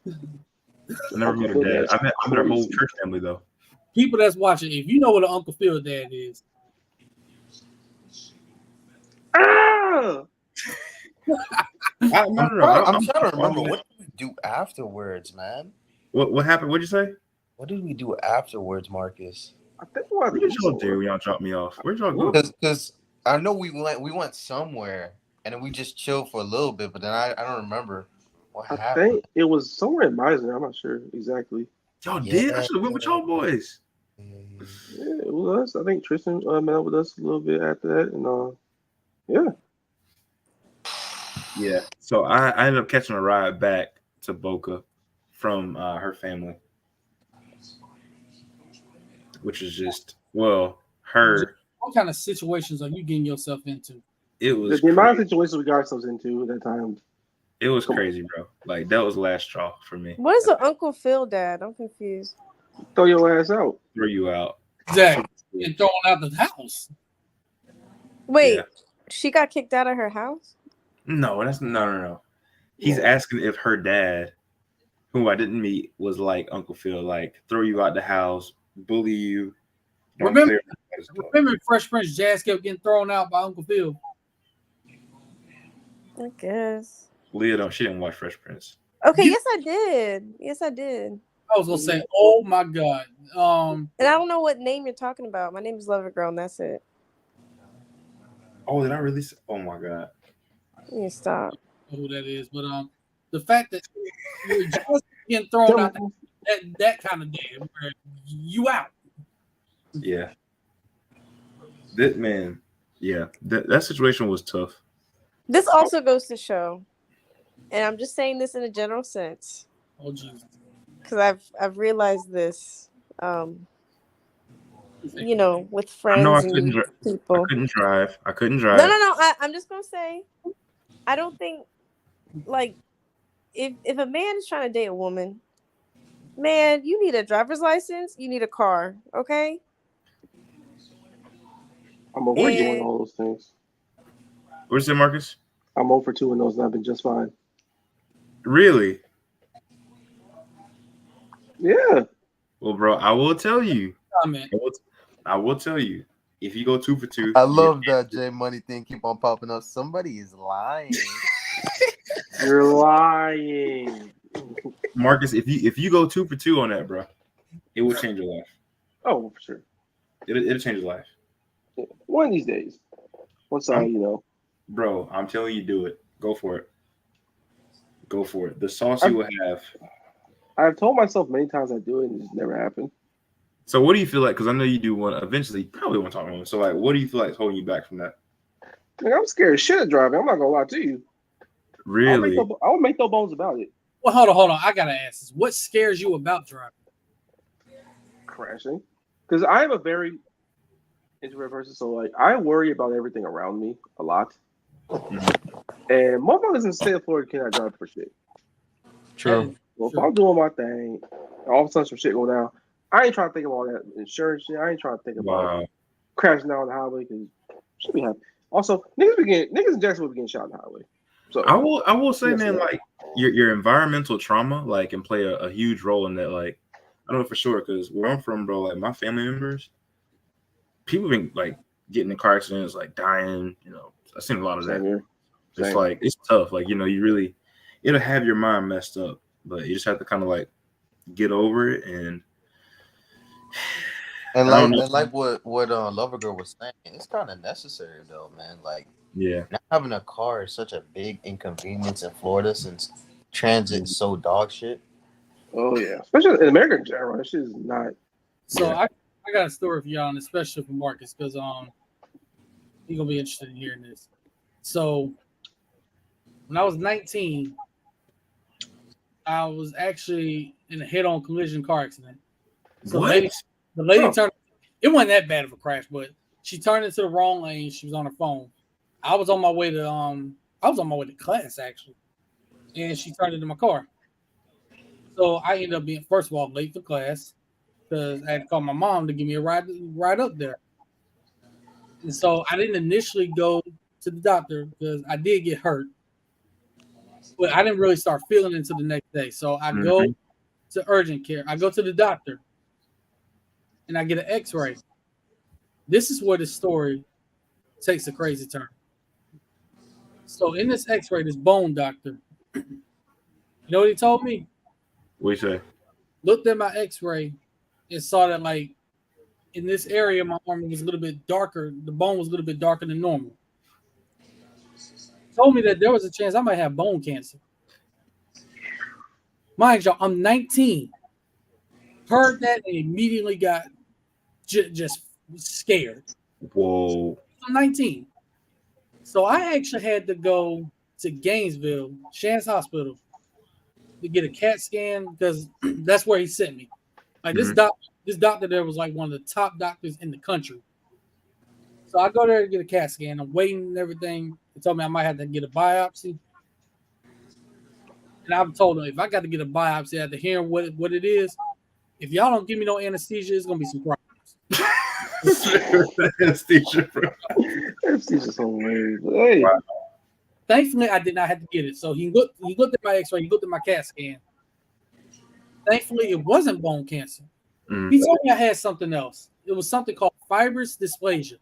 I never met her dad. I met her whole church family though. People that's watching, if you know what an Uncle Phil dad is. Ah! I'm trying to remember what did we do afterwards, man. What happened? What'd you say? What did we do afterwards, Marcus? I think what did y'all do when y'all dropped me off? Where'd y'all go? Because I know we went somewhere and then we just chilled for a little bit, but then I don't remember what happened. I think it was somewhere in Meisner. I'm not sure exactly. Y'all did? I should have went with y'all boys. Yeah, it was us. I think Tristan met up with us a little bit after that, and yeah. So I ended up catching a ride back to Boca from her family, which is just her. What kind of situations are you getting yourself into? It was the amount of situations we got ourselves into at that time. It was crazy, bro. Like that was last straw for me. What is an Uncle Phil dad? I'm confused. Throw your ass out. Throw you out. Exactly. And throwing out the house. Wait, she got kicked out of her house? No, no. He's asking if her dad, who I didn't meet, was like Uncle Phil, like throw you out the house, bully you. Remember Fresh Prince Jazz kept getting thrown out by Uncle Phil? I guess. Leah, she didn't watch Fresh Prince. Okay, yes I did. I was gonna say, oh my god. And I don't know what name you're talking about. My name is Lover Girl, and that's it. Oh, did I really say? Oh my god. You stop. I don't know who that is, but the fact that you're just getting thrown out that kind of day, where you out. Yeah. That man. Yeah. That situation was tough. This also goes to show, and I'm just saying this in a general sense. Oh Jesus. Because I've realized this, with I know friends and I people. couldn't drive. No. I'm just gonna say, I don't think like if a man is trying to date a woman, man, you need a driver's license, you need a car, okay? I'm over doing And all those things. What is it, Marcus? I'm over two in those, and I've been just fine. Really? Yeah. Well, bro, I will tell you. Comment. I will tell you. If you go 2 for 2, I love that J Money thing keep on popping up. Somebody is lying. You're lying. Marcus, if you go 2 for 2 on that, bro, it will change your life. Oh, for sure. It'll change your life. Yeah. One of these days. Once Bro, I'm telling you, do it. Go for it. Go for it. The sauce you will have. I've told myself many times I do it, and it's never happened. So what do you feel like? Because I know you do want eventually probably want to talk to him. So like, what do you feel like is holding you back from that? Like, I'm scared as shit of driving. I'm not gonna lie to you. Really? I'll make no bones about it. Well, hold on. I gotta ask this. What scares you about driving? Crashing. Because I am a very introvert person, so like I worry about everything around me a lot. And motherfuckers in the state of Florida cannot drive for shit. True. Well, if I'm doing my thing, all of a sudden some shit go down, I ain't trying to think about that insurance shit. I ain't trying to think about crashing down the highway because should be happy. Also, niggas in Jacksonville be getting shot on the highway. So I will say, man, like your environmental trauma like can play a huge role in that. Like, I don't know for sure because where I'm from, bro, like my family members, people been like getting in car accidents, like dying. I've seen a lot of that. It's like it's tough. Like, it'll have your mind messed up, but you just have to kind of like get over it and like what Lover Girl was saying, it's kind of necessary though, man. Like, not having a car is such a big inconvenience in Florida since transit is so dog shit. Oh yeah, especially in America in general, this shit is not. So I got a story for y'all, and especially for Marcus, because he's gonna be interested in hearing this. So when I was 19, I was actually in a head-on collision car accident. So the lady turned. It wasn't that bad of a crash, but she turned into the wrong lane. She was on her phone. I was on my way to class actually, and she turned into my car. So I ended up being, first of all, late for class because I had to call my mom to give me a ride up there. And so I didn't initially go to the doctor because I did get hurt, but I didn't really start feeling it until the next day. So I go to urgent care. I go to the doctor, and I get an X-ray. This is where the story takes a crazy turn. So in this X-ray, this bone doctor, you know what he told me? What do you say? Looked at my X-ray and saw that like in this area, my arm was a little bit darker. The bone was a little bit darker than normal. Told me that there was a chance I might have bone cancer. Mind you, I'm 19. Heard that and immediately got just scared. Whoa. I'm 19. So I actually had to go to Gainesville, Shands Hospital, to get a CAT scan because that's where he sent me. Like this doctor there was like one of the top doctors in the country. So I go there to get a CAT scan. I'm waiting and everything. They told me I might have to get a biopsy. And I've told them if I got to get a biopsy after hearing what it is, if y'all don't give me no anesthesia, it's gonna be some problems. Anesthesia, bro. Anesthesia's hilarious. Hey. Wow. Thankfully, I did not have to get it. So he looked at my X-ray, he looked at my CAT scan. Thankfully, it wasn't bone cancer. He told me I had something else. It was something called fibrous dysplasia.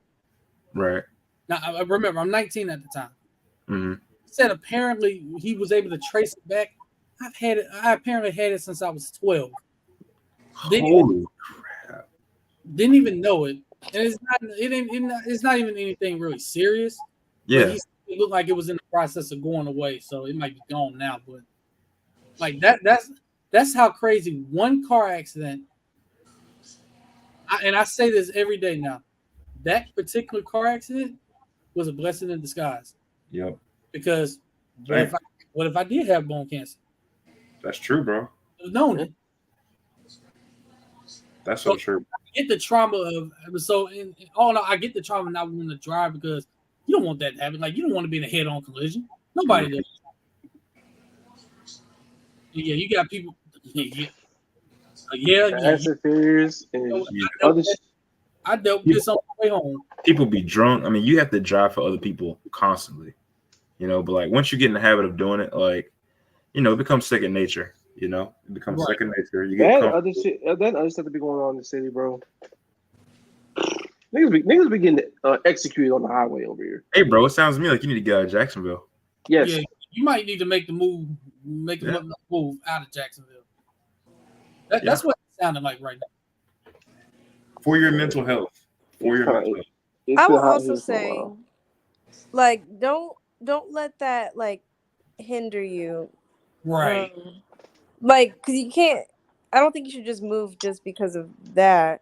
Right. Now, I remember, I'm 19 at the time. He said apparently he was able to trace it back. I apparently had it since I was 12. Holy crap. Didn't even know it. And it's not even anything really serious. Yeah. It looked like it was in the process of going away, so it might be gone now. But like that's how crazy one car accident. I say this every day now. That particular car accident was a blessing in disguise. Yep. Because what if I did have bone cancer? That's true, bro. I've known it. That's so true. I get the trauma of I get the trauma not wanting to drive because you don't want that to happen. Like you don't want to be in a head-on collision. Nobody does. Yeah, you got people. Fast and Furious and other. I dealt with this on the way home. People be drunk. I mean, you have to drive for other people constantly, you know. But like once you get in the habit of doing it, like it becomes second nature. It becomes second nature. You get that other shit. That other stuff to be going on in the city, bro. Niggas be getting executed on the highway over here. Hey, bro, it sounds to me like you need to get out of Jacksonville. Yes. Yeah, you might need to make the move, move out of Jacksonville. That's what it sounded like right now. For your mental health. I will also say, like, don't let that like hinder you, right? Like, because you can't. I don't think you should just move just because of that.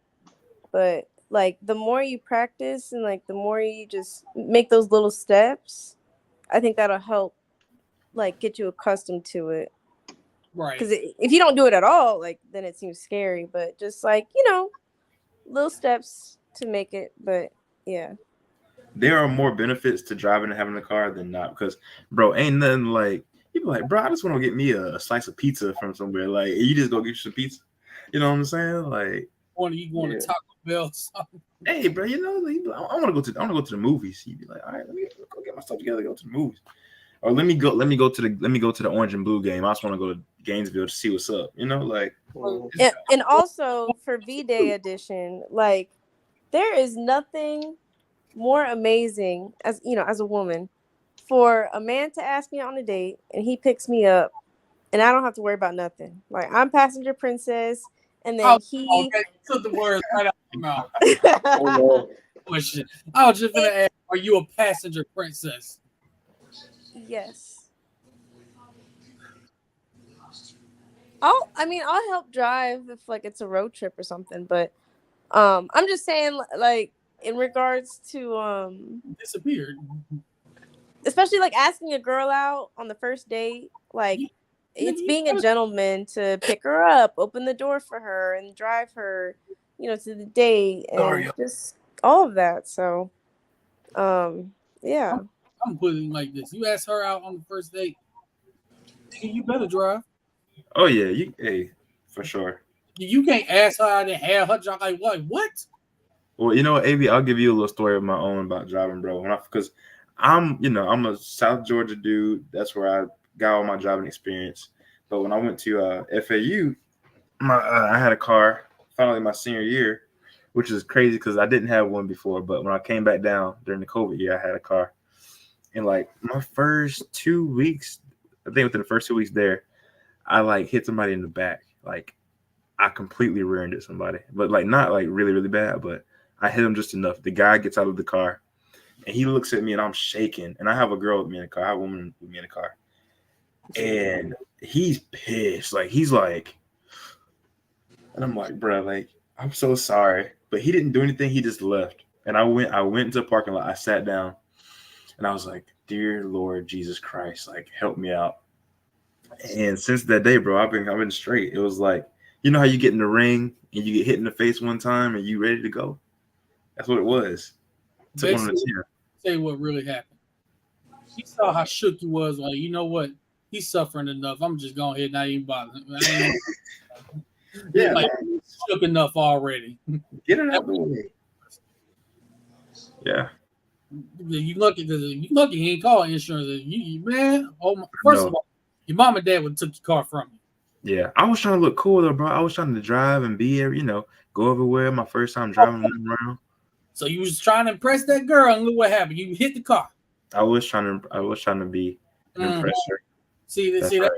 But like, the more you practice and like the more you just make those little steps, I think that'll help, like, get you accustomed to it. Right. Because if you don't do it at all, like, then it seems scary. But just like little steps to make it. But yeah. There are more benefits to driving and having a car than not. Because, bro, ain't nothing like people like, bro, I just want to get me a slice of pizza from somewhere. Like, you just go get you some pizza. You know what I'm saying? Like, you going to Taco Bell or something? Hey, bro, I want to go to the movies. You'd be like, all right, let me go get my stuff together, go to the movies. Or let me go to the Orange and Blue game. I just want to go to Gainesville to see what's up. And also for V-Day edition, like there is nothing more amazing as a woman for a man to ask me out on a date and he picks me up and I don't have to worry about nothing. Like I'm passenger princess and then he took the words right out of my mouth. Oh, Question. I was just gonna ask, are you a passenger princess? Yes. I'll help drive if like it's a road trip or something, but I'm just saying like in regards to disappeared. Especially like asking a girl out on the first date, like it's being a gentleman to pick her up, open the door for her and drive her, to the date and just all of that. So yeah. I'm putting it like this. You ask her out on the first date, you better drive. Oh yeah, for sure. You can't ask her out and have her drive like what? Well, AB, I'll give you a little story of my own about driving, bro. Because I'm a South Georgia dude. That's where I got all my driving experience. But when I went to FAU, I had a car finally my senior year, which is crazy because I didn't have one before. But when I came back down during the COVID year, I had a car. And like my first 2 weeks, I think within the first 2 weeks there, I like hit somebody in the back. Like I completely rear-ended somebody, but like not like really, really bad, but I hit him just enough. The guy gets out of the car and he looks at me and I'm shaking. And I have a girl with me in the car. I have a woman with me in the car. And he's pissed. Like he's like, and I'm like, bro, like, I'm so sorry. But he didn't do anything. He just left. And I went into the parking lot. I sat down and I was like, dear Lord Jesus Christ, like help me out. And since that day, bro, I've been straight. It was like, you know how you get in the ring and you get hit in the face one time and you ready to go? That's what it was. Tell you what really happened. He saw how shook you was. Like, you know what? He's suffering enough. I'm just going ahead and not even bother. Yeah, like shook enough already. Get it out of the way. Yeah. You lucky he ain't calling insurance. Man, first of all, your mom and dad would have took your car from you. Yeah, I was trying to look cool though, bro. I was trying to drive and be here, go everywhere. My first time driving around. So you was trying to impress that girl, and look what happened. You hit the car. I was trying to be an impressor. See, that,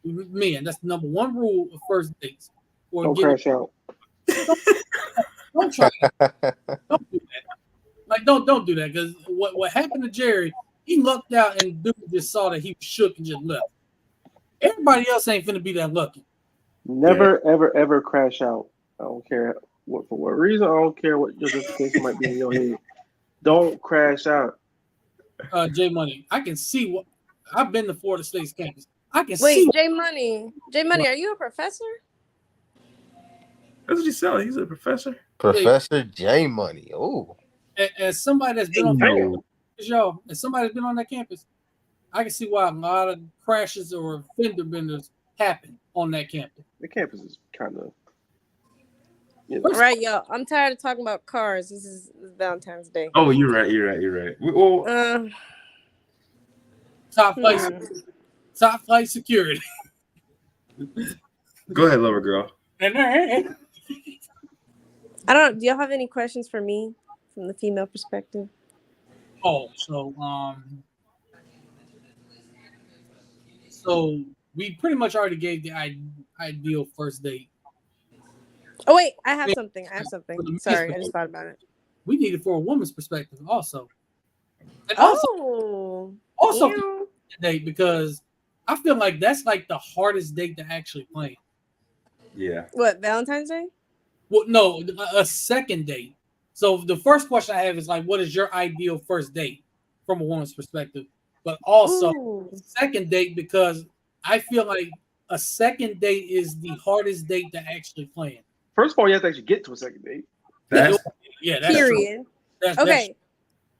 man, that's the number one rule of first dates. Don't crash out. Don't try that. Don't do that. Like, don't do that, because what happened to Jerry, he lucked out and dude just saw that he was shook and just left. Everybody else ain't finna be that lucky. Never, ever, ever crash out. I don't care for what reason? I don't care what justification might be in your head. Don't crash out. J Money, I can see what I've been to Florida State's campus. I can see. Wait, J Money, are you a professor? That's what he sounds like. He's a professor. Professor J Money. Oh. As somebody that's been on that campus, I can see why a lot of crashes or fender benders happen on that campus. The campus is kind of. All right, y'all. I'm tired of talking about cars. This is Valentine's Day. Oh, you're right. Well, top flight security. Go ahead, lover girl. I don't. Do y'all have any questions for me from the female perspective? Oh, so we pretty much already gave the ideal first date. Oh wait, I have something. Sorry, I just thought about it. We need it for a woman's perspective also. And also date, because I feel like that's like the hardest date to actually plan. Yeah. What, Valentine's Day? Well, no, a second date. So the first question I have is like, what is your ideal first date from a woman's perspective? But also second date, because I feel like a second date is the hardest date to actually plan. First of all, you have to actually get to a second date. That's period. That's okay.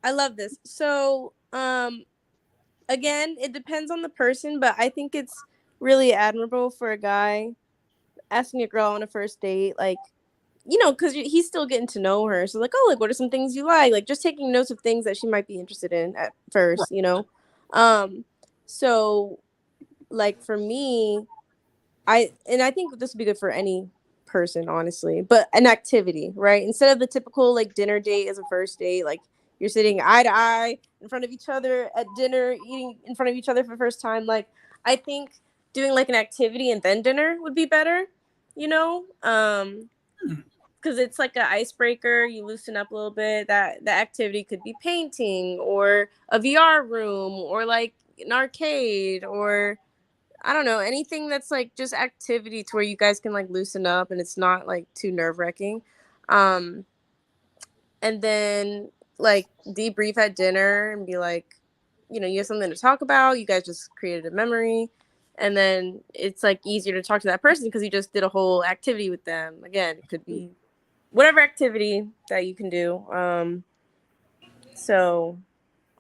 I love this. So, again, it depends on the person, but I think it's really admirable for a guy asking a girl on a first date, like, you know, because he's still getting to know her. So, like, oh, like, what are some things you like? Like, just taking notes of things that she might be interested in at first, you know? So, like, for me, I think this would be good for any person, honestly, but an activity, right? Instead of the typical, like, dinner date as a first date, like, you're sitting eye to eye in front of each other at dinner, eating in front of each other for the first time. Like, I think doing, like, an activity and then dinner would be better, you know? Because it's like an icebreaker. You loosen up a little bit. That the activity could be painting or a VR room or like an arcade or I don't know, anything that's like just activity to where you guys can like loosen up and it's not like too nerve-wracking. And then like debrief at dinner and be like, you know, you have something to talk about. You guys just created a memory. And then it's like easier to talk to that person because you just did a whole activity with them. Again, it could be whatever activity that you can do.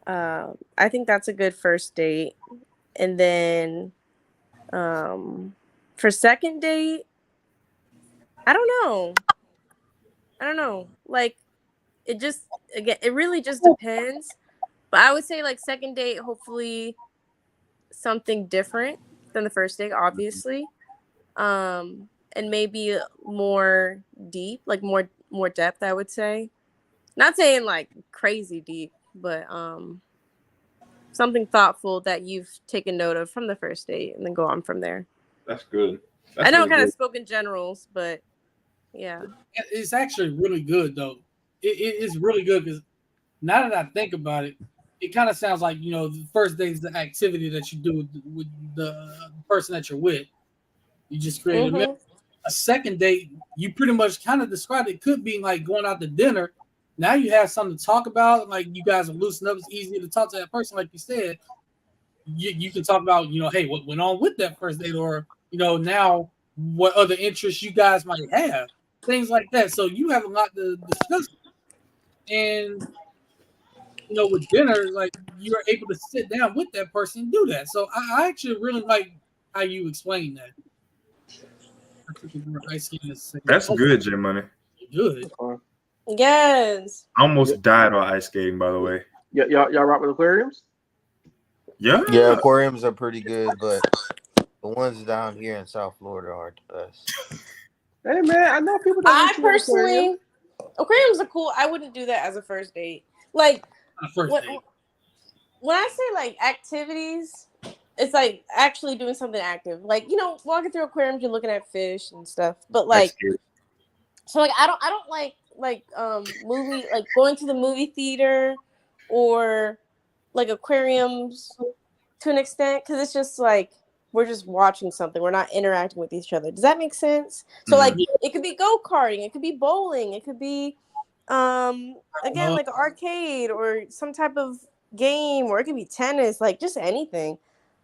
I think that's a good first date. And then for second date, I don't know. Like it really just depends. But I would say like second date, hopefully something different than the first date, obviously. And maybe more deep, like more depth, I would say. Not saying like crazy deep, but something thoughtful that you've taken note of from the first date and then go on from there. That's good. I know I kind of spoke in generals, but yeah. It's actually really good though. It is really good because now that I think about it, it kind of sounds like, you know, the first date is the activity that you do with the person that you're with. You just create a second date. You pretty much kind of described it. Could be like going out to dinner. Now you have something to talk about. Like you guys are loosening up. It's easier to talk to that person. Like you said, you can talk about, you know, hey, what went on with that first date, or you know, now what other interests you guys might have, things like that. So you have a lot to discuss. And you know, with dinner, like you're able to sit down with that person and do that. So I actually really like how you explain that. That's good, J Money. Good. Yes. I almost died on ice skating, by the way. Y'all rock with aquariums? Yeah. Yeah, aquariums are pretty good, but the ones down here in South Florida aren't the best. Hey man, I know people that personally, aquariums are cool. I wouldn't do that as a first date. Like when I say like activities, it's like actually doing something active. Like, you know, walking through aquariums, you're looking at fish and stuff. But like, so like I don't like movie, like going to the movie theater or like aquariums to an extent, because it's just like we're just watching something. We're not interacting with each other. Does that make sense? So like it could be go-karting, it could be bowling, it could be again like an arcade or some type of game, or it could be tennis, like just anything.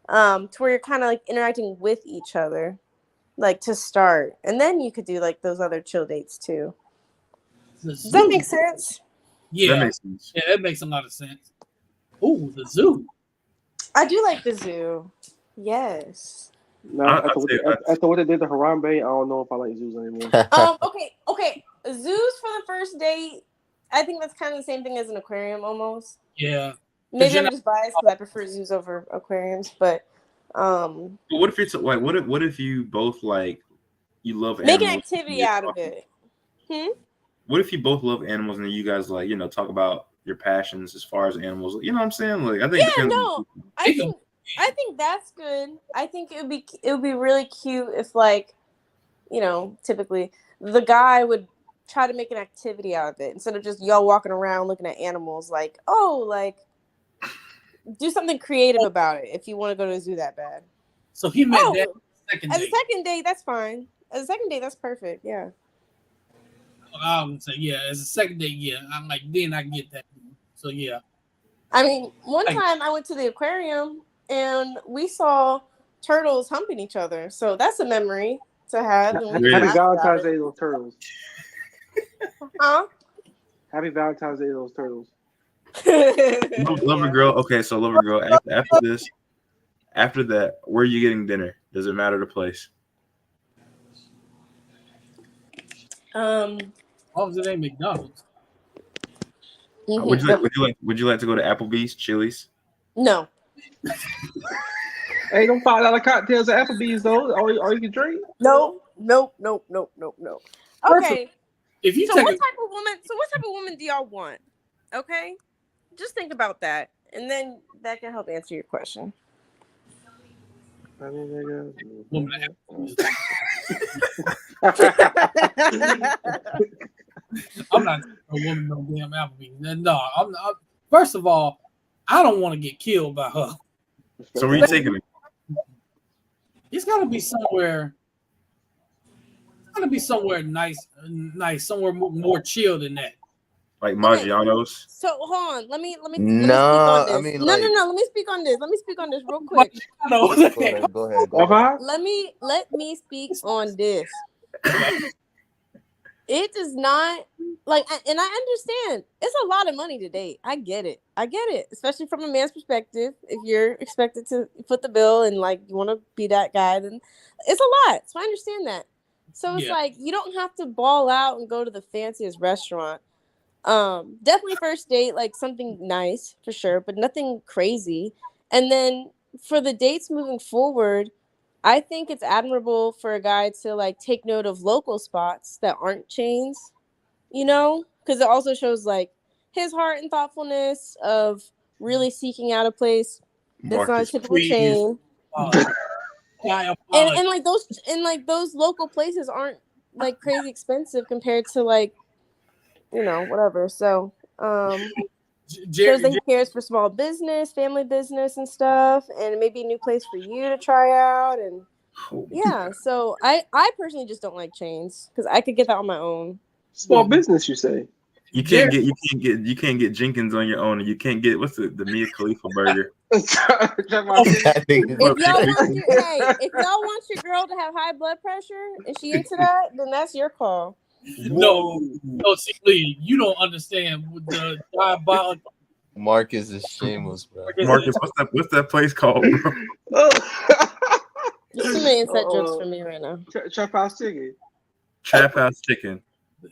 To where you're kind of like interacting with each other, like to start. And then you could do like those other chill dates too. Does that make sense? Yeah, that makes sense. Yeah, that makes a lot of sense. Ooh, the zoo. I do like the zoo. Yes. No, after what they did to Harambe, I don't know if I like zoos anymore. Okay. Zoos for the first date, I think that's kind of the same thing as an aquarium almost. Yeah. Maybe I'm just biased because I prefer zoos over aquariums, but what if it's like what if you both like you love make animals? an activity out of it. What if you both love animals and then you guys like, you know, talk about your passions as far as animals? You know what I'm saying? Like I think I think that's good. I think it would be really cute if, like, you know, typically the guy would try to make an activity out of it instead of just y'all walking around looking at animals. Like, do something creative about it if you want to go to the zoo that bad. So he meant that as a second date, that's fine. As a second date, that's perfect. Yeah. I would say, yeah, as a second date, yeah. I'm like, then I get that. So yeah. I mean, one time I went to the aquarium and we saw turtles humping each other. So that's a memory to have. Happy Valentine's Day to those turtles. Huh? Happy Valentine's Day to those turtles. Lover girl. Okay, so lover girl. After that, where are you getting dinner? Does it matter the place? What was it named? McDonald's. Mm-hmm. Would you like to go to Applebee's, Chili's? No. Hey, don't $5 cocktails at Applebee's though. Or you can drink. No. Okay. If you what type of woman do y'all want? Okay, just think about that, and then that can help answer your question. I'm not a woman no damn Applebee's. No, I'm not. First of all, I don't want to get killed by her. So where are you taking it? It's got to be somewhere. It's got to be somewhere nice, somewhere more chill than that. Like Maggiano's. So hold on, let me speak on this. Let me speak on this. Let me speak on this real quick. Go ahead. Let me speak on this. It does not and I understand it's a lot of money to date. I get it, especially from a man's perspective. If you're expected to foot the bill and like you want to be that guy, then it's a lot. So I understand that. So it's like you don't have to ball out and go to the fanciest restaurant. Definitely first date, like something nice for sure, but nothing crazy. And then for the dates moving forward, I think it's admirable for a guy to like take note of local spots that aren't chains, you know, because it also shows like his heart and thoughtfulness of really seeking out a place that's not a typical chain. And like those local places aren't like crazy expensive compared to like, you know, whatever. So shows that he cares for small business, family business and stuff, and maybe a new place for you to try out. And yeah, so I personally just don't like chains because I could get that on my own. Small business, you say? You can't get Jenkins on your own, and you can't get what's the Mia Khalifa burger. If y'all want your girl to have high blood pressure and she into that, then that's your call. No, see, Lee, you don't understand the diabolical. Marcus is shameless, bro. Marcus, what's that place called, bro? There's too many inside jokes for me right now. Trap House Chicken. Trap House Chicken.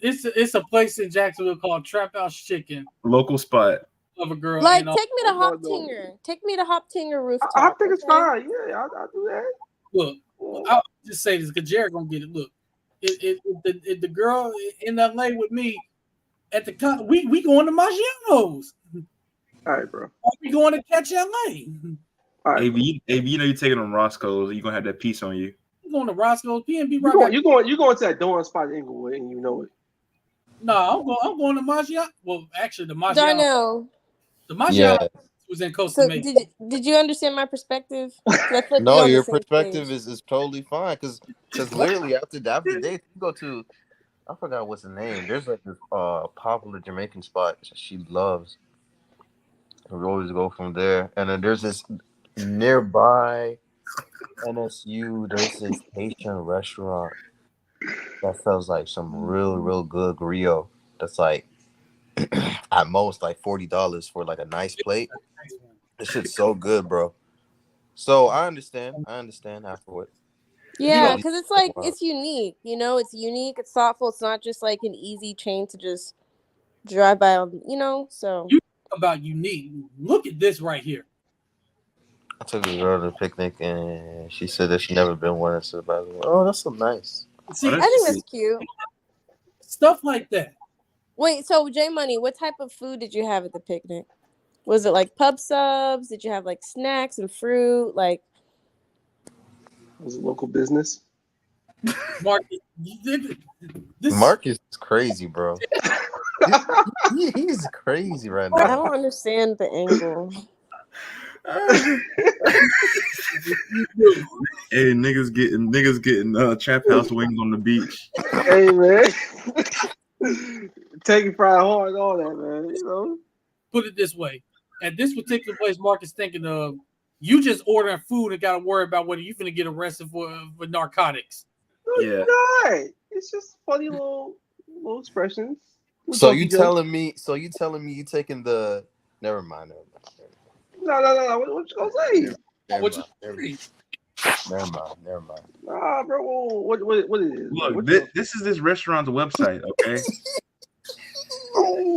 It's a place in Jacksonville called Trap House Chicken. Local spot. Of a girl. Like, take me to Hop Tinger. Take me to Hop Tinger rooftop. I think it's fine. Yeah, I'll do that. Look, I'll just say this because Jared gonna get it. Look, if the girl in LA with me at the we going to Maggiano's. All right, bro. We going to catch LA. All right. AB, you know you're taking them Roscoe's. You're gonna have that piece on you. You going to Roscoe's? PNB. You going to that Dawn spot in Inglewood, and you know it. No, I'm going to Maggiano. Well, actually, the Maggiano. Darnell. The Maggiano was in Costa So Mesa. did you understand my perspective? 'Cause I feel like No, we're on the your same perspective page. is totally fine because literally after dates you go to, I forgot what's the name. There's like this popular Jamaican spot she loves. We always go from there, and then there's this nearby NSU. There's this Haitian restaurant that sells like some real good griot. That's like at most like $40 for like a nice plate. This shit's so good, bro. So I understand. Afterward. Yeah, At least because it's once like in a while. it's unique. You know, it's unique. It's thoughtful. It's not just like an easy chain to just drive by. You know, so You talk about unique. Look at this right here. I took a girl to a picnic and she said that she never been one. So about oh, that's so nice. See, I think that's cute. stuff like that. Wait, so J Money, what type of food did you have at the picnic? Was it like pub subs? Did you have like snacks and fruit? Like, Was it local business? Marcus, this Marcus is crazy, bro. He's crazy right I now. don't understand the angle. Hey, niggas getting trap house wings on the beach. Hey man, taking fried hard, all that, man. You know. put it this way: at this particular place, Marcus thinking of you just ordering food and got to worry about whether you're gonna get arrested for narcotics. No, Yeah. you're not. It's just funny little expressions. So you telling me you taking the never mind. No. What you gonna say? Never mind. Nah, bro. What it is? Look, this is this restaurant's website, okay?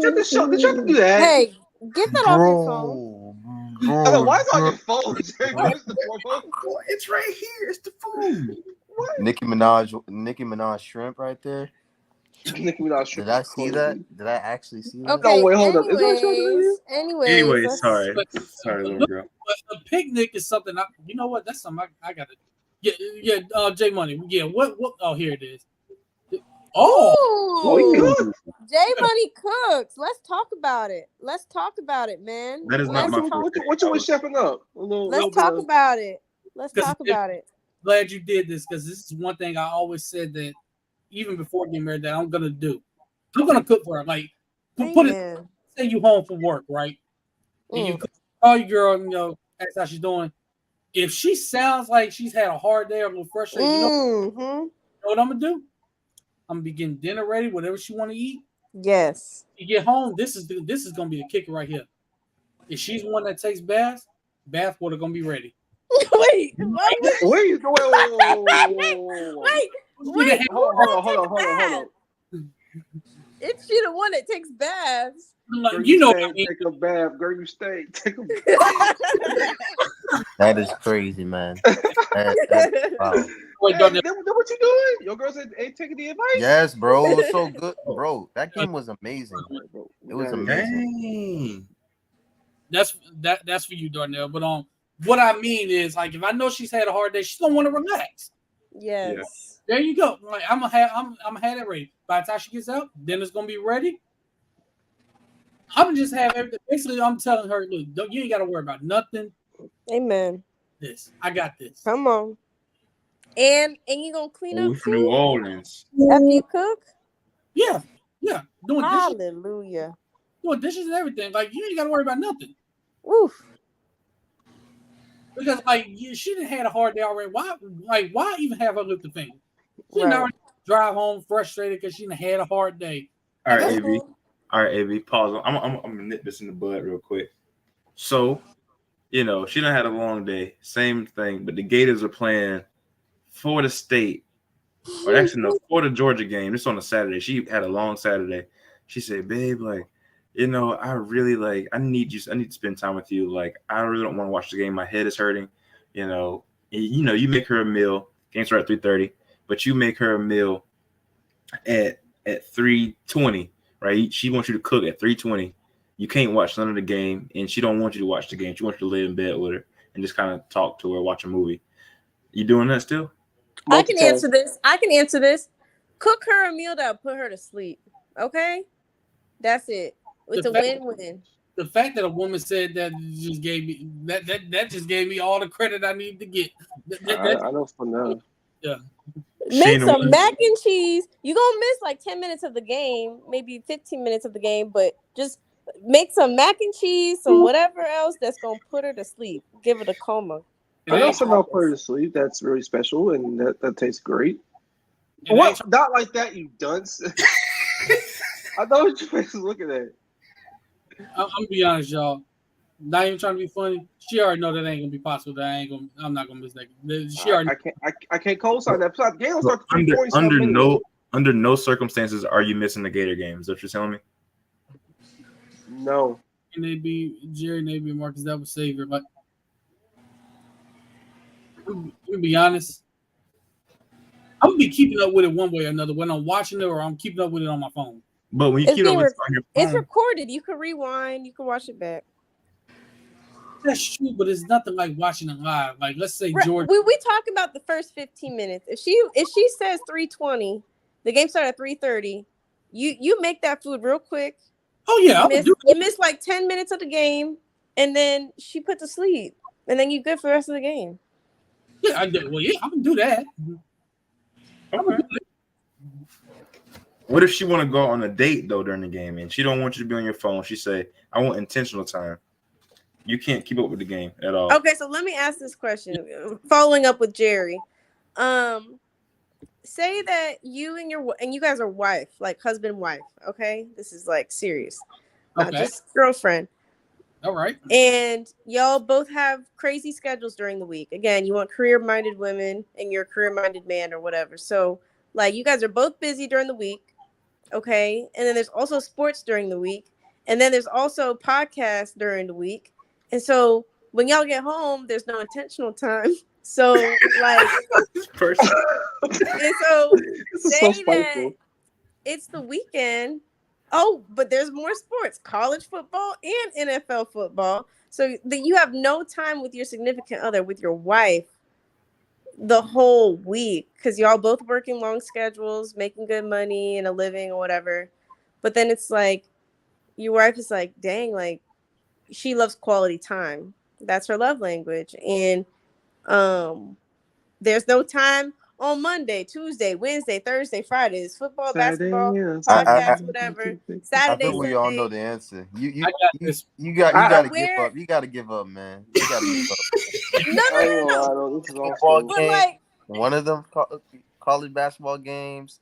Shut the show. Did you have to do that? Hey, get that off your phone. I know, why is it on your phone? It's right here. It's the food. What? Nicki Minaj shrimp right there. Nicki Minaj shrimp. Did I see that? Did I actually see that? Okay. No, wait, hold up. Is that what Anyways, Anyway, let's- sorry, little girl. But a picnic is something. You know what? That's something I gotta. Yeah. J Money. Yeah. What? Oh, here it is. Oh, you good? J Money cooks. Let's talk about it. Man. That is not my What you was chefing up? Let's talk about it. Glad you did this because this is one thing I always said that even before getting married that I'm gonna do. I'm gonna cook for her. Like put it. Say you home from work, right? And you call your girl, ask how she's doing. If she sounds like she's had a hard day or a little frustrated, you know what I'm gonna do? I'm gonna be getting dinner ready, whatever she want to eat. Yes. You get home, this is gonna be the kicker right here. If she's one that takes bath water gonna be ready. Wait. Wait. Hold on. If she the one that takes baths. Like, Girl, you know stay, what I mean? take a bath. Girl, you stay. Take a bath. That is crazy, man. Wow. Wait, Hey, that what you doing? Your girl said ain't taking the advice. Yes, bro. It was so good, bro. That game was amazing. It was Dang. amazing. That's for you, Darnell. But what I mean is, like, if I know she's had a hard day, she's gonna want to relax. Yes. Yeah. There you go. Like, I'm gonna have it ready. By the time she gets out, dinner's gonna be ready. I'm gonna just have everything. Basically, I'm telling her, look, you ain't gotta worry about nothing. Amen. I got this. Come on. And you gonna clean up From New Orleans. after you cook? Yeah. Doing dishes. Hallelujah. Doing dishes and everything. Like, you ain't gotta worry about nothing. Oof. Because she done had a hard day already. Why even have her lift the finger? She done already drive home frustrated because she done had a hard day. All right, AV. Pause. I'm gonna nip this in the bud real quick. So, she done had a long day. Same thing, but the Gators are playing for the state, or actually no, for the Georgia game. It's on a Saturday. She had a long Saturday. She said, "Babe, I really I need to spend time with you. Like, I really don't want to watch the game. My head is hurting. You make her a meal. Game start at 3:30, but you make her a meal at 3:20, right? She wants you to cook at 3:20. You can't watch none of the game, and she don't want you to watch the game. She wants you to lay in bed with her and just kind of talk to her, watch a movie. You doing that still? I can answer this. Cook her a meal that'll put her to sleep. Okay? That's it. It's a win-win. the fact that a woman said that just gave me that just gave me all the credit I need to get. I know for now. Yeah. Make Shayna some was- mac and cheese. You're gonna miss like 10 minutes of the game, maybe 15 minutes of the game, but just make some mac and cheese, some whatever else that's gonna put her to sleep. Give her a coma. It I know ain't, some I'll put her to sleep. That's really special, and that tastes great. it ain't What? Not like that, you dunce. I know what your face is looking at. I'm gonna be honest, y'all. Not even trying to be funny. She already know that ain't gonna be possible. I'm not gonna miss that. She already. I can't co-sign that. Besides, the game will So start to 3:40 under anyway. under no circumstances are you missing the Gator games. Is that what you're telling me? No. And they be Jerry, and they be Marcus. That was Savior. But to be honest, I'm gonna be keeping up with it one way or another. When I'm watching it, or I'm keeping up with it on my phone. But when you It's keep it being on your It's phone, recorded. You can rewind. You can watch it back. That's true, but it's nothing like watching it live. Like let's say Right. George. We talk about the first 15 minutes. If she says 3:20, the game started at 3:30. You make that food real quick. Oh yeah, I'm You miss like 10 minutes of the game, and then she put to sleep, and then you good for the rest of the game. Yeah, I do. Well, yeah, I'm gonna do that. okay. What if she want to go on a date though during the game and she don't want you to be on your phone? She say, "I want intentional time." You can't keep up with the game at all. Okay, so let me ask this question. Following up with Jerry, say that you and you guys are wife, like husband wife. Okay, this is like serious, not Okay. just girlfriend. All right. And y'all both have crazy schedules during the week. Again, you want career-minded women and you're a career-minded man or whatever. So, like, you guys are both busy during the week, okay? And then there's also sports during the week. And then there's also podcasts during the week. And so when y'all get home, there's no intentional time. So, like, This person. and so This is so say that spiteful. it's the weekend. Oh, but there's more sports, college football and NFL football. So that you have no time with your significant other, with your wife, the whole week because y'all both working long schedules, making good money and a living or whatever. But then it's like your wife is like, dang, like she loves quality time. That's her love language. And there's no time on Monday, Tuesday, Wednesday, Thursday, Fridays, football, basketball, podcast, whatever. I Saturday, think we all know Sunday. the answer. You I got this. gotta give Where- up. You gotta give up, man. You gotta give up. No. I ain't gonna lie, though. This is all Football cool. But game, like, one of them college basketball games.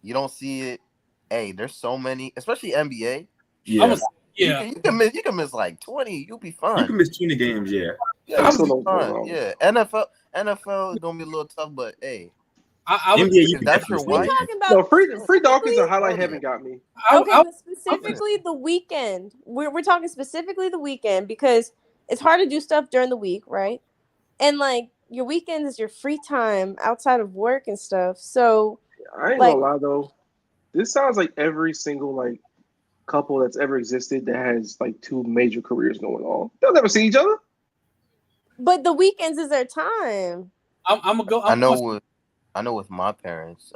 You don't see it. Hey, there's so many, especially NBA. Yeah. Yeah. You can miss like 20. You'll be You fine. can miss 20 games, yeah. Yeah, I still you'll don't be go fine. wrong. Yeah, NFL is gonna be a little tough, but hey, I would. NBA, you if can that's your definitely we're wife, talking about No, free Dawkins and specifically- highlight Oh, heaven yeah. got me. Okay, but specifically the weekend. We're talking specifically the weekend because it's hard to do stuff during the week, right? And like your weekend is your free time outside of work and stuff. So I ain't like, gonna lie though. This sounds like every single like couple that's ever existed that has like two major careers going on. They'll never see each other. but the weekends is their time. I'm gonna go. I know with my parents,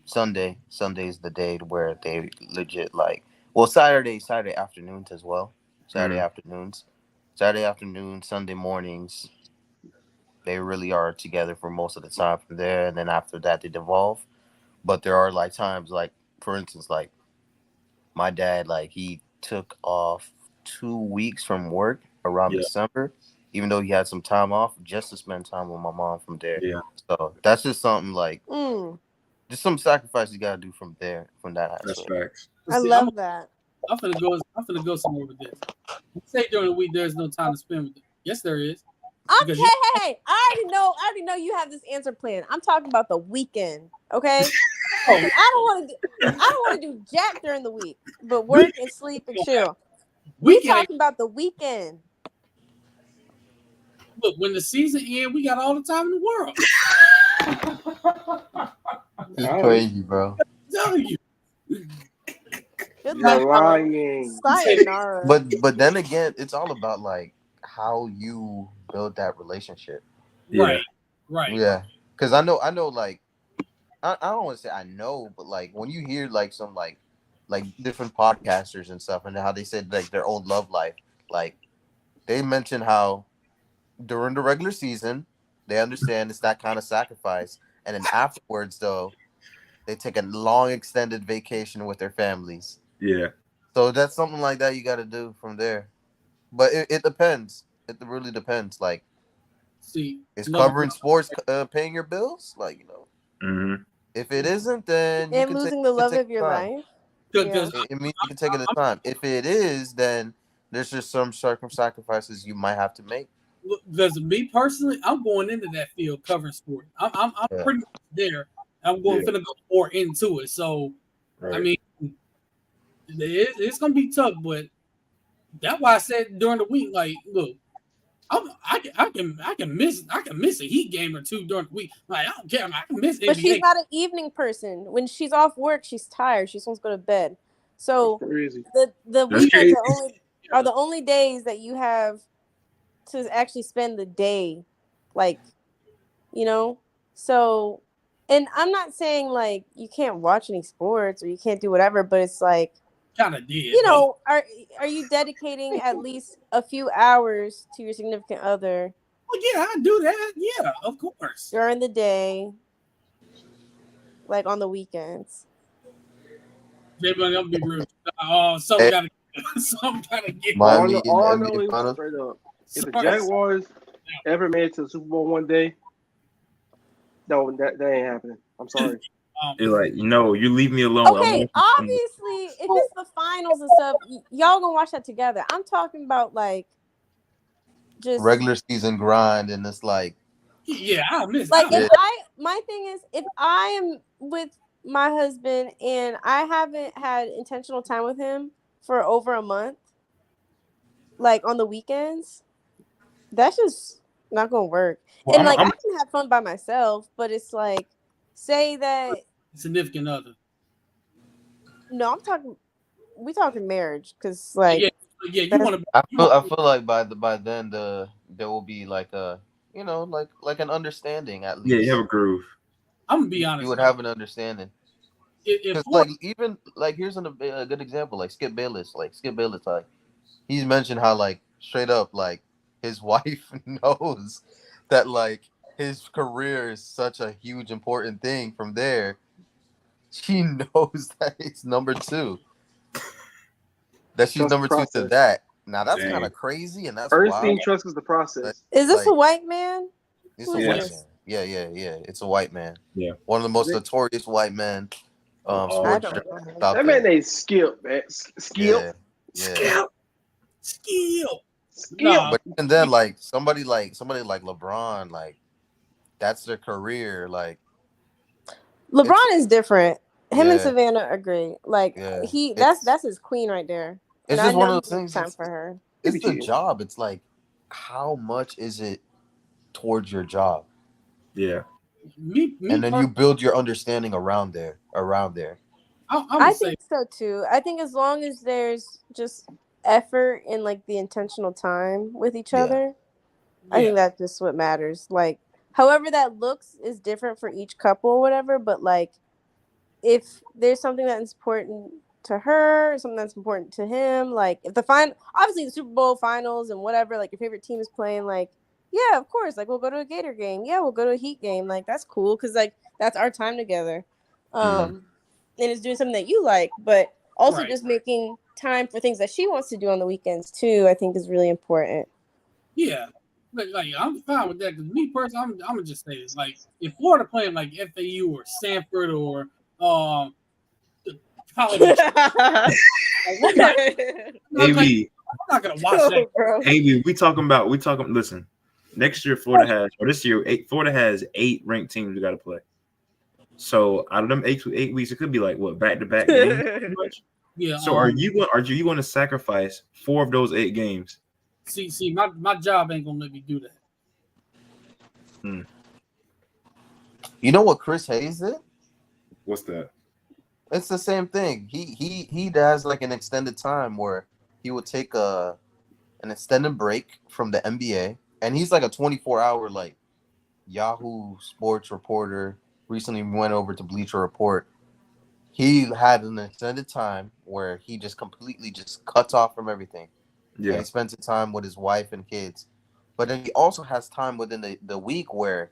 Sunday's the day where they legit like. Well, Saturday afternoons as well. Saturday afternoons, Sunday mornings. They really are together for most of the time from there, and then after that they devolve. But there are like times, like for instance, like my dad, like he took off 2 weeks from work around Yeah. December, even though he had some time off, just to spend time with my mom from there. Yeah. So that's just something like. Mm, Just some sacrifice you gotta do from that That's aspect. facts. I love that. I'm gonna go somewhere with this. You say during the week there's no time to spend with them. Yes, there is. Okay, Because you- hey, I already know you have this answer plan. I'm talking about the weekend, okay? Oh, I don't want to do jack during the week, but work and sleep and chill. We weekend. talking about the weekend. Look, when the season ends, we got all the time in the world. He's crazy, bro. I'm telling you. Good You're luck. lying. Sayonara. But then again, it's all about like how you build that relationship. Right. Right. Yeah, because I know like I don't want to say I know, but like when you hear like some like like different podcasters and stuff, and how they said like their old love life. Like they mentioned how during the regular season they understand it's that kind of sacrifice, and then afterwards though they take a long extended vacation with their families. Yeah. So that's something like that you got to do from there. But it depends. It really depends. Like, See, is another covering sports paying your bills? Like, Mm-hmm. if it isn't, then you And can take losing the you can love take of your the time. life. Yeah. because It means you can take it the time. If it is, then there's just some sacrifices you might have to make. because me personally, I'm going into that field covering sport. I'm Yeah. pretty much there. I'm going finna go more into it. So I Right. mean, it's gonna be tough, but that's why I said during the week, like, look, I can miss a Heat game or two during the week. Like I don't care. I can miss But she's NBA. not an evening person. When she's off work, she's tired. She just wants to go to bed. So Crazy. the That's weekends crazy. are the only days that you have to actually spend the day, like, you know. So, and I'm not saying like you can't watch any sports or you can't do whatever, but it's like, Kind of did, you know, are you dedicating at least a few hours to your significant other Well, yeah, I do that. Yeah, of course. during the day, like on the weekends? J-Money, I'm gonna be rude. Some gotta get. Miami in the All I NBA know is finals. straight up. If the Sorry. Jaguars ever made it to the Super Bowl one day, no, that ain't happening. I'm sorry. You're like, you leave me alone. Okay, obviously, if it's the finals and stuff, y'all gonna watch that together. I'm talking about like just Regular season grind, and it's like, Yeah, I miss. like I, if my thing is if I am with my husband and I haven't had intentional time with him for over a month, like on the weekends, that's just not gonna work. Well, And like I'm I can have fun by myself, but it's like say that significant other. no, we talking marriage because like Yeah, you that's want to. I feel like by then there will be like a like an understanding at yeah, you least. have a groove. I'm gonna be You honest. would have an understanding. If Because like even like here's a good example, like Skip Bayless, like he's mentioned how like straight up like his wife knows that like his career is such a huge important thing. From there she knows that it's number two, that she's Trust the number two to process. that. Now that's Dang. kind of crazy, and that's Ernestine wild. trusts the process. is this Like a white man? it's Who a is white Yes. man. this? Yeah. It's a white man. Yeah. One of the most notorious white men I sports don't know journalists him. out That man there. named Skip, man. Skip. Yeah. skill. Skip. Nah, But even then, like somebody like LeBron, like that's their career. Like LeBron it's is different. Him and yeah, Savannah agree. Like yeah. that's his queen right there. And It's I just one know of he those makes things. time for her. It's the job. It's like how much is it towards your job, Yeah. me and then you build your understanding around there. I'm I gonna say think so too. I think as long as there's just effort and like the intentional time with each Yeah. other, I think that's just what matters. Like, however that looks is different for each couple or whatever. But like, if there's something that's important to her, something that's important to him, like if obviously the Super Bowl finals and whatever, like your favorite team is playing, like yeah, of course, like we'll go to a Gator game, yeah, we'll go to a Heat game, like that's cool because like that's our time together, and it's doing something that you like, but also Right. just making time for things that she wants to do on the weekends too. I think is really important. yeah. Like I'm fine with that because me personally, I'm gonna just say this. Like if Florida playing like FAU or Stanford or college, I'm not gonna watch that. Bro. AB, we talking. Listen, next year Florida has 8 ranked teams we got to play. So out of them 8 weeks, it could be like what back-to-back games. Pretty much. Yeah. So are you going to sacrifice 4 of those 8 games? See, my job ain't gonna let me do that. You know what Chris Hayes did? What's that? It's the same thing. He does like an extended time where he would take an extended break from the NBA, and he's like a 24-hour like Yahoo Sports reporter. Recently went over to Bleacher Report. he had an extended time where he just completely just cuts off from everything. And Yeah. he spends the time with his wife and kids. But then he also has time within the week where,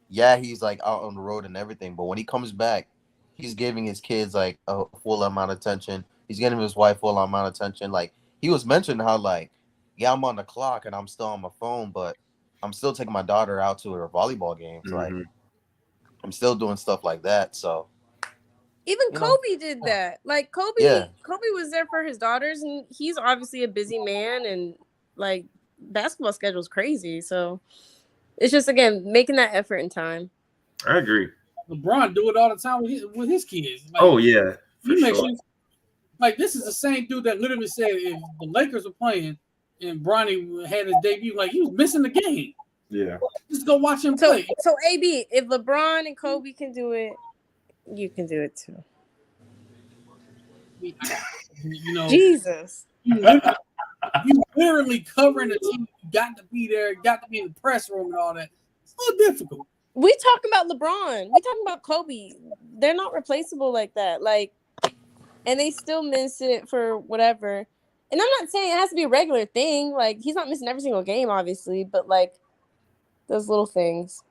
yeah, he's like out on the road and everything. But when he comes back, he's giving his kids like a full amount of attention. He's giving his wife full amount of attention. Like he was mentioning how like, yeah, I'm on the clock and I'm still on my phone, but I'm still taking my daughter out to her volleyball games. Like I'm still doing stuff like that. So even Kobe did that. Like Kobe was there for his daughters, and he's obviously a busy man, and like basketball schedule's crazy. So it's just again making that effort and time. I agree. LeBron do it all the time with his kids. Like, oh yeah, for you make sure. sure. Like this is the same dude that literally said if the Lakers were playing and Bronny had his debut, like he was missing the game. Yeah. Just go watch him play. So AB, if LeBron and Kobe can do it, you can do it too. You know, Jesus. You literally covering the team. You got to be there. You got to be in the press room and all that. It's a little difficult. We talking about LeBron. We talking about Kobe. They're not replaceable like that. Like, and they still miss it for whatever. And I'm not saying it has to be a regular thing. Like, he's not missing every single game, obviously, but like those little things.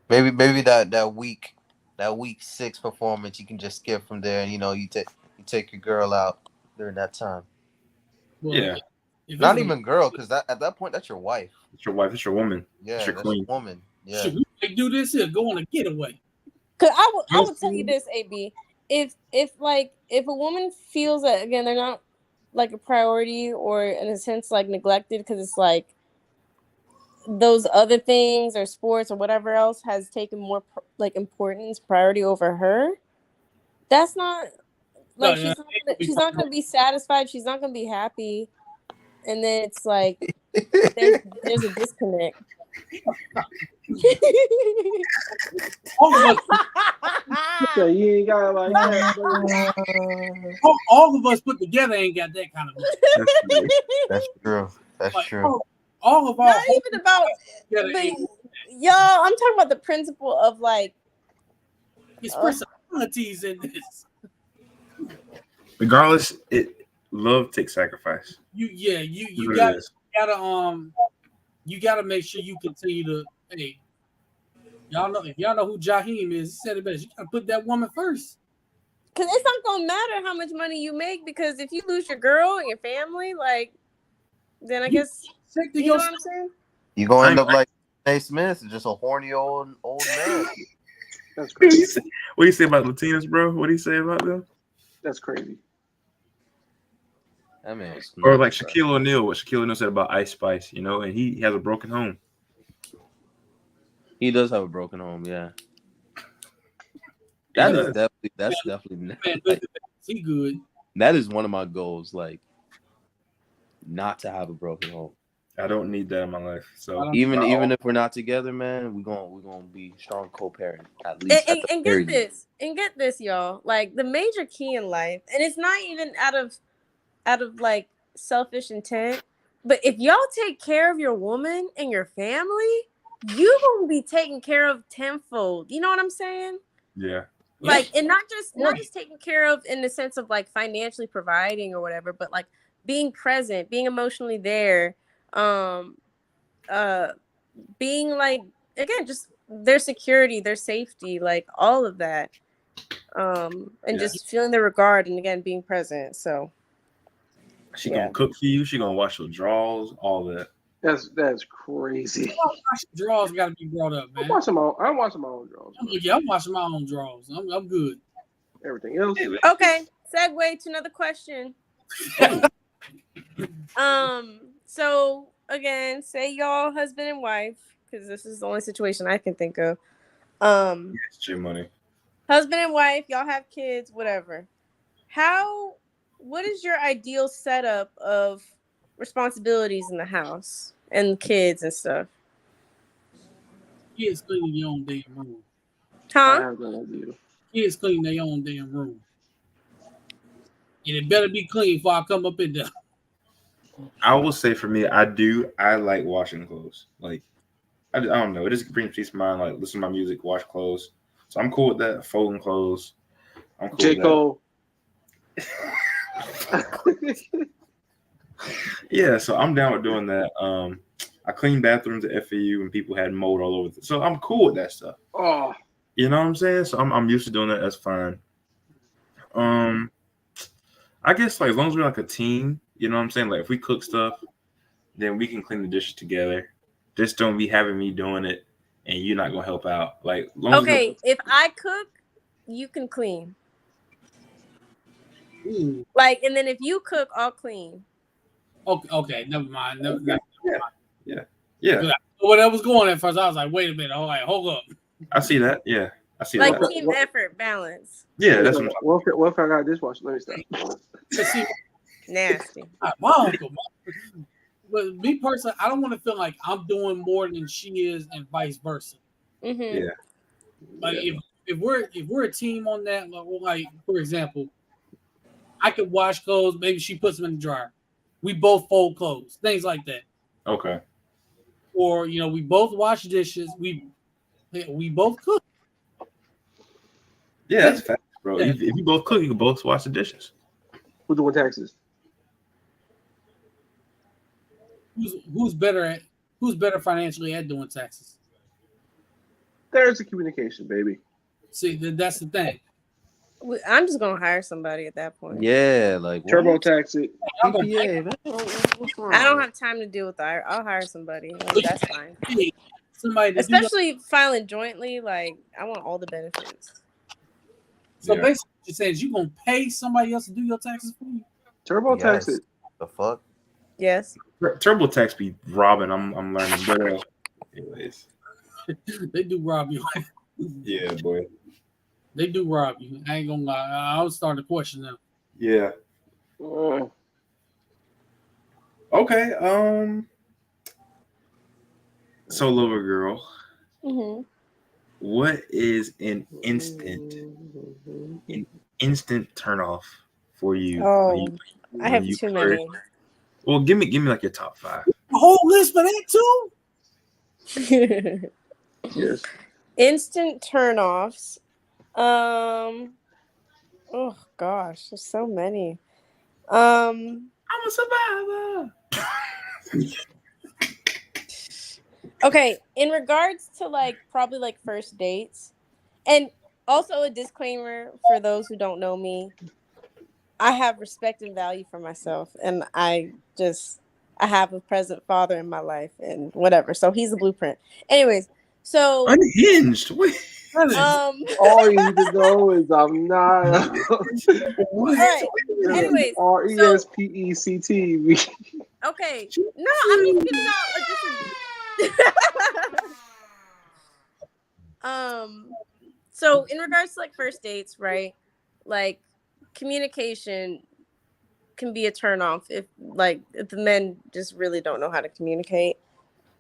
Maybe that week 6 performance you can just skip from there, and you take your girl out during that time. Well, yeah. Not even girl, because at that point that's your wife. It's your wife. It's your woman. Yeah, it's your queen. woman. Yeah. Should we do this here? Go on a getaway. Cause I will tell you this, AB. If a woman feels that again they're not like a priority or in a sense like neglected because it's like those other things or sports or whatever else has taken more like importance priority over her, that's not like she's not gonna be satisfied, she's not gonna be happy, and then it's like there's a disconnect. All of us, So you ain't got like all of us put together ain't got that kind of. That's true. That's like, true. All of our not even about, but, y'all. I'm talking about the principle of like his personalities in this. Regardless, love takes sacrifice. You gotta make sure you continue to y'all know if y'all know who Jaheim is, he said it best. You gotta put that woman first. Cause it's not gonna matter how much money you make, because if you lose your girl and your family, like then I guess you know what I'm saying? You gonna end up like A. Smith, just a horny old man. That's crazy. What do you say about Latinas, bro? What do you say about them? That's crazy. I mean, or like Shaquille O'Neal, what Shaquille O'Neal said about Ice Spice, and he has a broken home. He does have a broken home, yeah. That's definitely he good. That is one of my goals, like not to have a broken home. I don't need that in my life. So even if we're not together, man, we're gonna be strong co-parent at least. And get this, y'all. Like the major key in life, and it's not even out of like selfish intent, but if y'all take care of your woman and your family, you gonna be taken care of tenfold. You know what I'm saying? Yeah. Like, and not just taken care of in the sense of like financially providing or whatever, but like being present, being emotionally there, being like, again, just their security, their safety, like all of that, and just feeling their regard, and again being present. So she gonna cook for you, she gonna wash your drawers, all that. That's crazy. Drawers got to be brought up, man. I'm washing my own drawers. I'm washing my own drawers. I'm good. Everything else. Okay. Segue to another question. So again, say y'all husband and wife, because this is the only situation I can think of. It's your money. Husband and wife, y'all have kids, whatever. What is your ideal setup of responsibilities in the house and kids and stuff? Kids cleaning your own damn room. Huh? Kids clean their own damn room. And it better be clean before I come up in there. I will say for me, I like washing clothes. Like, I don't know. It just brings peace of mind. Like, listen to my music, wash clothes. So I'm cool with that. Folding clothes. I'm cool J. with Cole. Yeah, so I'm down with doing that. I cleaned bathrooms at FAU and people had mold all over. So I'm cool with that stuff. Oh, You know what I'm saying? So I'm used to doing that. That's fine. I guess like as long as we're like a team, you know what I'm saying? Like if we cook stuff, then we can clean the dishes together. Just don't be having me doing it and you're not gonna help out. Like long as Okay, if I cook, you can clean. Ooh. Like, and then if you cook, I'll clean. Okay, never mind. Yeah. When I was going at first, I was like, wait a minute. All right, hold up. I see that. Yeah, I see Like that. team effort, balance. Yeah, that's what what if I got a dishwasher? Let me stop. See, Nasty. my uncle. But me personally, I don't want to feel like I'm doing more than she is, and vice versa. Mm-hmm. Yeah. Like if we're a team on that, like for example, I could wash clothes. Maybe she puts them in the dryer. We both fold clothes, things like that. Okay. Or we both wash dishes. We both cook. Yeah, that's fast, bro. Yeah. If you both cook, you can both wash the dishes. Who's doing taxes? Who's better financially at doing taxes? There's the communication, baby. See, that's the thing. I'm just gonna hire somebody at that point. Yeah, like Turbo tax it. PPA, man. I don't have time to deal with that. I'll hire somebody. Like, that's fine. Somebody to Especially filing jointly. Like, I want all the benefits. So basically, what you're saying is you're gonna pay somebody else to do your taxes for you. Turbo tax it. The fuck? Yes. TurboTax be robbing. I'm learning. But anyways, They do rob you. yeah, boy. They do rob you. I ain't gonna lie. I was starting to question them. Yeah. Okay. So, Lover Girl, what is an instant turnoff for you? Oh, I have too many. Well, give me like your top 5. A whole list for that too. Yes. Instant turnoffs. Oh gosh, there's so many. I'm a survivor. Okay, in regards to probably first dates, and also a disclaimer for those who don't know me, I have respect and value for myself, and I have a present father in my life and whatever. So he's a blueprint. Anyways, so Unhinged. Wait. All you need to know is I'm not. All right. Anyways, RESPECT. Okay. No, I'm just giving out so in regards to first dates, right? Like communication can be a turnoff if the men just really don't know how to communicate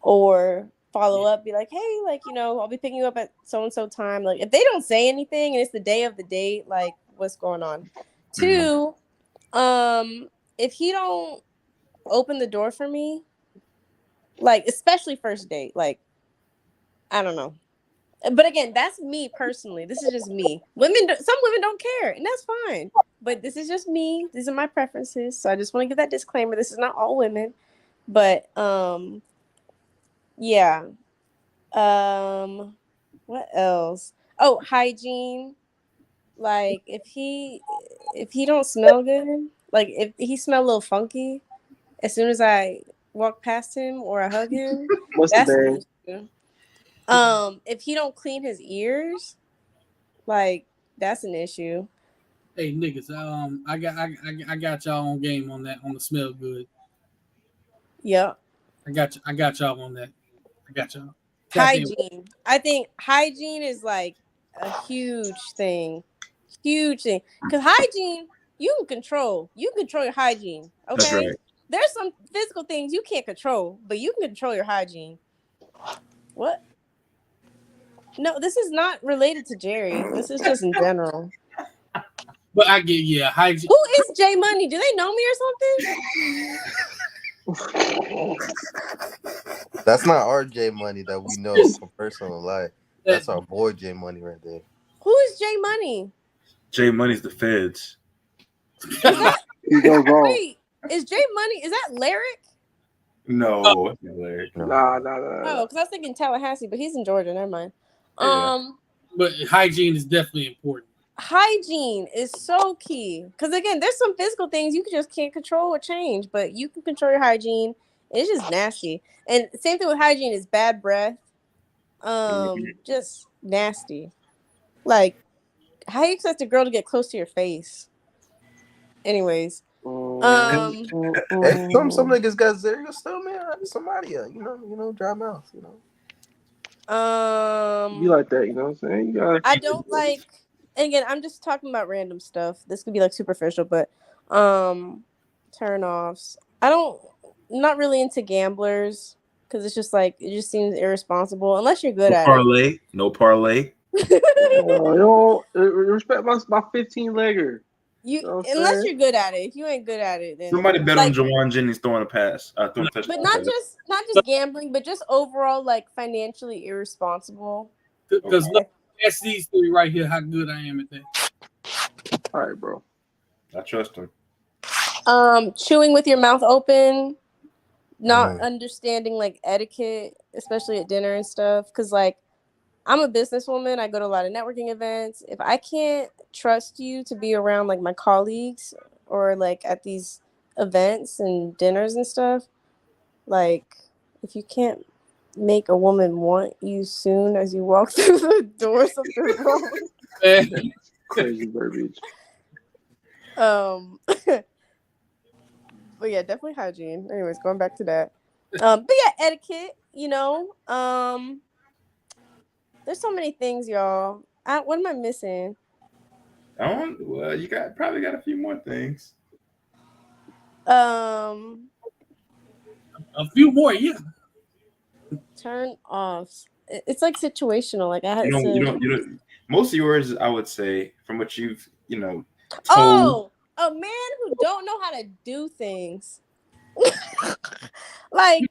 or follow up, be like, hey, I'll be picking you up at so and so time. Like if they don't say anything and it's the day of the date, what's going on? 2, if he don't open the door for me, especially first date, I don't know. But again, that's me personally. This is just me. Some women don't care, and that's fine. But this is just me. These are my preferences. So I just want to give that disclaimer. This is not all women. But yeah. What else? Oh, hygiene. If he don't smell good, if he smell a little funky, as soon as I walk past him or I hug him, that's an issue. If he don't clean his ears, that's an issue. Hey niggas, I got y'all on game on that, on the smell good. Yep. I got y'all on that. I got y'all. Hygiene. I think hygiene is a huge thing. Huge thing. Because hygiene, you can control. You can control your hygiene. Okay. That's right. There's some physical things you can't control, but you can control your hygiene. What? No, this is not related to Jerry. This is just in general. But I get hygiene. Who is J Money? Do they know me or something? That's not our J Money that we know from personal life. That's our boy J Money right there. Who is J Money? Jay Money's the feds. Is that, He goes wrong. wait, is Jay Money? Is that Lyric? No, it's not Larry. Nah. Oh, because I was thinking Tallahassee, but he's in Georgia. Never mind. Yeah. But hygiene is definitely important. Hygiene is so key because again, there's some physical things you just can't control or change, but you can control your hygiene. It's just nasty. And same thing with hygiene is bad breath. Just nasty. Like, how you expect a girl to get close to your face? Anyways, Hey, some niggas got Xeria still, man. Somebody, dry mouth, You like that, you know what I'm saying? You gotta, I don't like. And again, I'm just talking about random stuff. This could be like superficial, but turn offs. Not really into gamblers because it's just like it just seems irresponsible unless you're good No at parlay. No parlay. yo, respect my 15 legger. You know what I'm unless saying? you're good at it. If you ain't good at it, then Somebody bet like, on Jawan Jennings throwing a pass. Throwing a touchdown. but not just gambling, but just overall like financially irresponsible. Because look, that's these three right here. How good I am at that. All right, bro. I trust him. Chewing with your mouth open, not understanding like etiquette, especially at dinner and stuff. Because like I'm a businesswoman, I go to a lot of networking events. If I can't trust you to be around like my colleagues or like at these events and dinners and stuff, like if you can't make a woman want you soon as you walk through the door, something's wrong. Crazy verbiage. But yeah, definitely hygiene. Anyways, going back to that. But yeah, etiquette, there's so many things, y'all. What am I missing? Well, you probably got a few more things. A few more, yeah. Turn offs. It's like situational. Like I had to. Most of yours, I would say, from what you've told. Oh, a man who don't know how to do things. Like,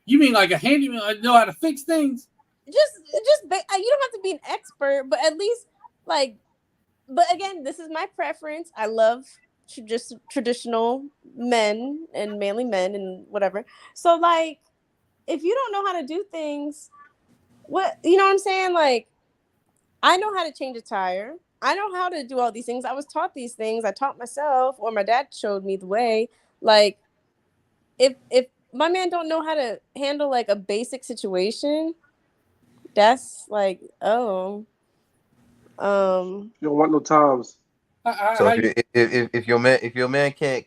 you mean like a handyman know how to fix things? Just you don't have to be an expert, but at least like. But again, this is my preference. I love just traditional men and manly men and whatever. So like, if you don't know how to do things, what you know what I'm saying? Like, I know how to change a tire. I know how to do all these things. I was taught these things. I taught myself, or my dad showed me the way. Like, if my man don't know how to handle like a basic situation, that's like, oh, You don't want no Toms. So if your man can't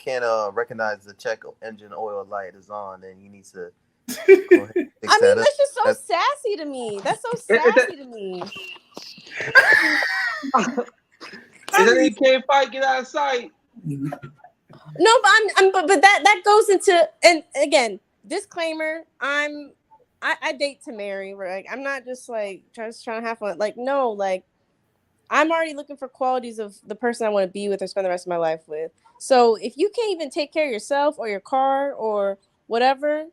recognize the check engine oil light is on, then he needs to. I mean, that's just so sassy to me. That's so sassy to me. And then he can't fight, get out of sight. No, but that goes into, and again, disclaimer, I date to marry, right? I'm not just like just trying to have fun. Like, no, like I'm already looking for qualities of the person I want to be with or spend the rest of my life with. So if you can't even take care of yourself or your car or whatever,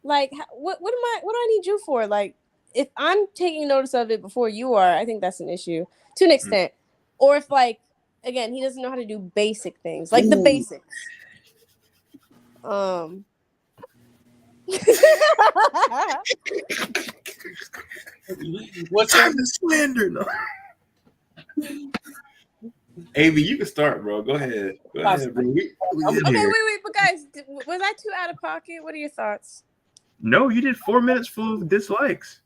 like what do I need you for? Like, if I'm taking notice of it before you are, I think that's an issue to an extent. Or if like, again, he doesn't know how to do basic things, like the basics. What's time to slander? No. AV, you can start, bro. Go ahead, bro. Okay, wait, but guys, was I too out of pocket? What are your thoughts? No, you did 4 minutes full of dislikes.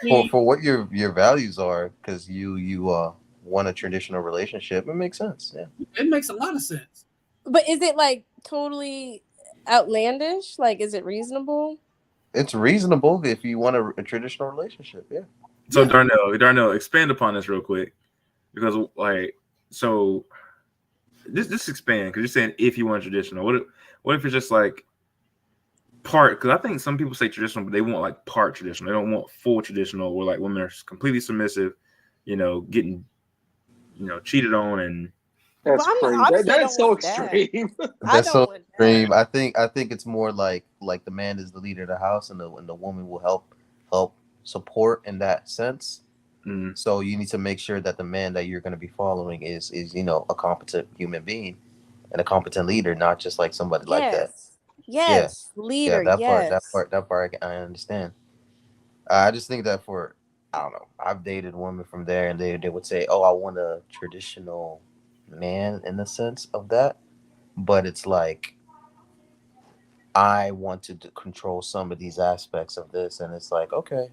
For what your values are, because you want a traditional relationship, it makes sense. Yeah, it makes a lot of sense. But is it like totally outlandish? Like, is it reasonable? It's reasonable if you want a traditional relationship. Yeah. So Darnell, expand upon this real quick, because so this expand, because you're saying if you want traditional. What if it's just like part? Because I think some people say traditional, but they want like part traditional. They don't want full traditional, where like women are completely submissive, getting cheated on and. That's crazy. That's so extreme. That's so extreme. I think it's more like the man is the leader of the house, and the woman will help support in that sense. So you need to make sure that the man that you're going to be following is a competent human being and a competent leader, not just like somebody like that. Yes. Yeah, Yes. yeah, Leader. that part, Yes. I understand. I just think that I don't know. I've dated women from there, and they would say, "Oh, I want a traditional man," in the sense of that, but it's like I want to control some of these aspects of this, and it's like, okay,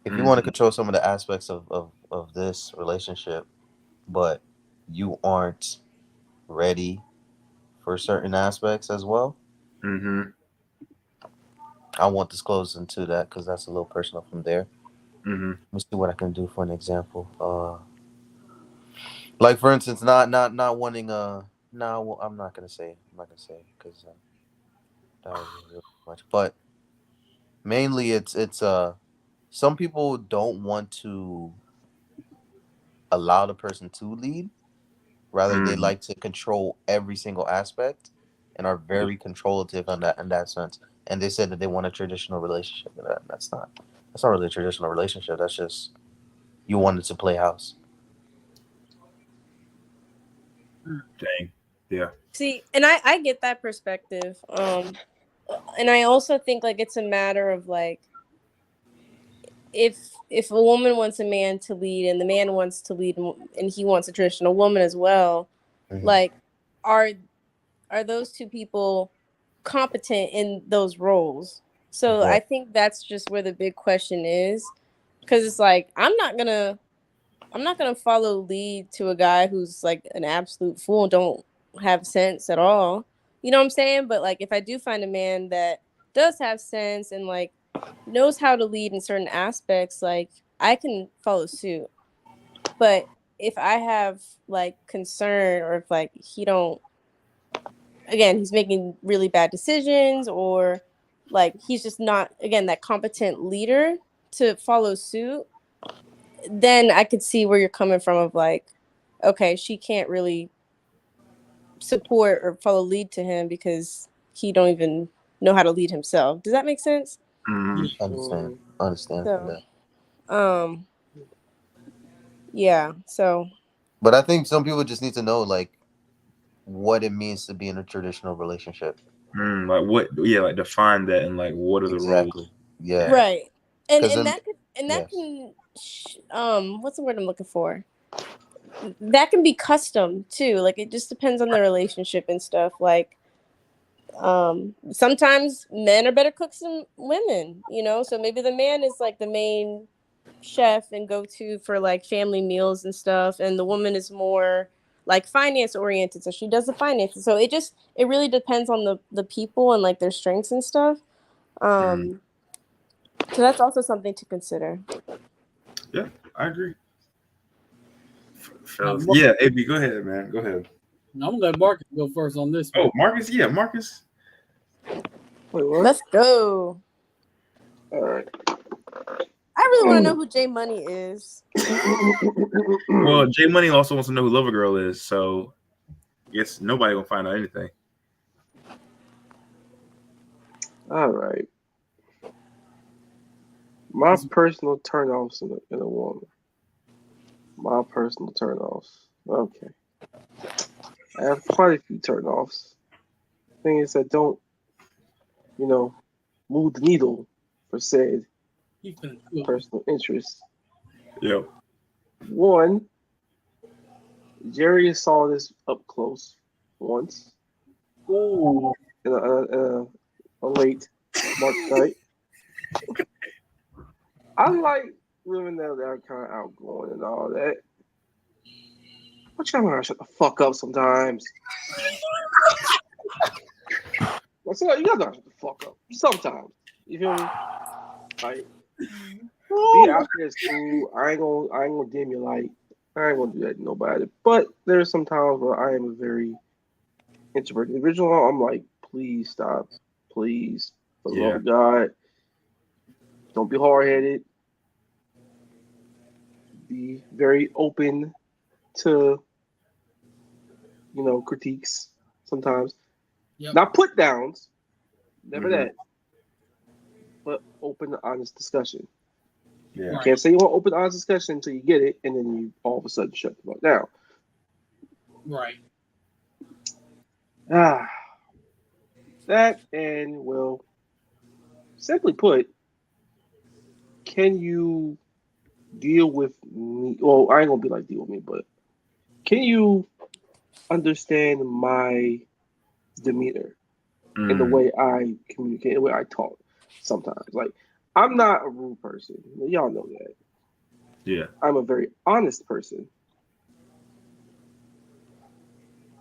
if you want to control some of the aspects of this relationship, but you aren't ready for certain aspects as well, Mm-hmm. I won't disclose into that because that's a little personal from there. Mm-hmm. Let me see what I can do for an example. Like for instance, not wanting no, well, I'm not gonna say. I'm not gonna say because that was really much. But mainly, it's some people don't want to allow the person to lead. Rather, they Mm-hmm. like to control every single aspect and are Yeah. very controlative in that sense. And they said that they want a traditional relationship. And that's not really a traditional relationship. That's just you wanted to play house. Dang. Yeah. See, and I get that perspective. And I also think like it's a matter of like if a woman wants a man to lead and the man wants to lead and he wants a traditional woman as well, Hmm. like are are those two people competent in those roles? So I Exactly. think that's just where the big question is, because it's like I'm not gonna follow lead to a guy who's like an absolute fool and don't have sense at all. You know what I'm saying? But like if I do find a man that does have sense and like knows how to lead in certain aspects, like I can follow suit. But if I have like concern or if like he don't, again, he's making really bad decisions or like he's just not, again, that competent leader to follow suit, then I could see where you're coming from of like, okay, she can't really support or follow lead to him because he don't even know how to lead himself. Does that make sense? Mm-hmm. Yeah. Understand from So, that. um, yeah. So, But I think some people just need to know like what it means to be in a traditional relationship. Like what? Yeah, like define that and like what are the roles? Exactly. Yeah. right. And Because and then that could and that yes. can what's the word I'm looking for? That can be custom too. Like it just depends on the relationship and stuff. Like sometimes men are better cooks than women, you know, so maybe the man is like the main chef and go to for like family meals and stuff, and the woman is more like finance oriented, so she does the finances. So it really depends on the people and like their strengths and stuff. Mm-hmm. um so that's also something to consider. Yeah, I agree. Now, Fellas. Yeah, AB, go ahead, man. Go ahead. I'm gonna let Marcus go first on this one. Oh, Marcus. Yeah, Marcus. Wait, what? Let's go. All right. I really want to know who Jay Money is. Well, Jay Money also wants to know who Lover Girl is, so I guess nobody will find out anything. All right. My personal turnoffs in a woman. My personal turnoffs. Okay. I have quite a few turnoffs. Things that don't, move the needle for said He finna cook. personal interests. Yep. One, Jerry saw this up close once Ooh, in a late March night. I like women that are kind of outgoing and all that. But you gotta shut the fuck up sometimes. You gotta shut the fuck up sometimes. You feel me? Like, be out there is cool. I ain't gonna dim your light. I ain't gonna do that to nobody. But there's some times where I am a very introverted individual. I'm like, please stop. Please. For the love Yeah. of God. Don't be hard headed. Be very open to, critiques sometimes. yep. Not put downs, never Mm-hmm. that, but open to honest discussion. Yeah. You can't say you want open, honest discussion until you get it, and then you all of a sudden shut the fuck down. Right. That and well, simply put, can you deal with me? Well, I ain't gonna be like deal with me, but can you understand my demeanor in the way I communicate, the way I talk? Sometimes, like I'm not a rude person. Y'all know that. Yeah. I'm a very honest person.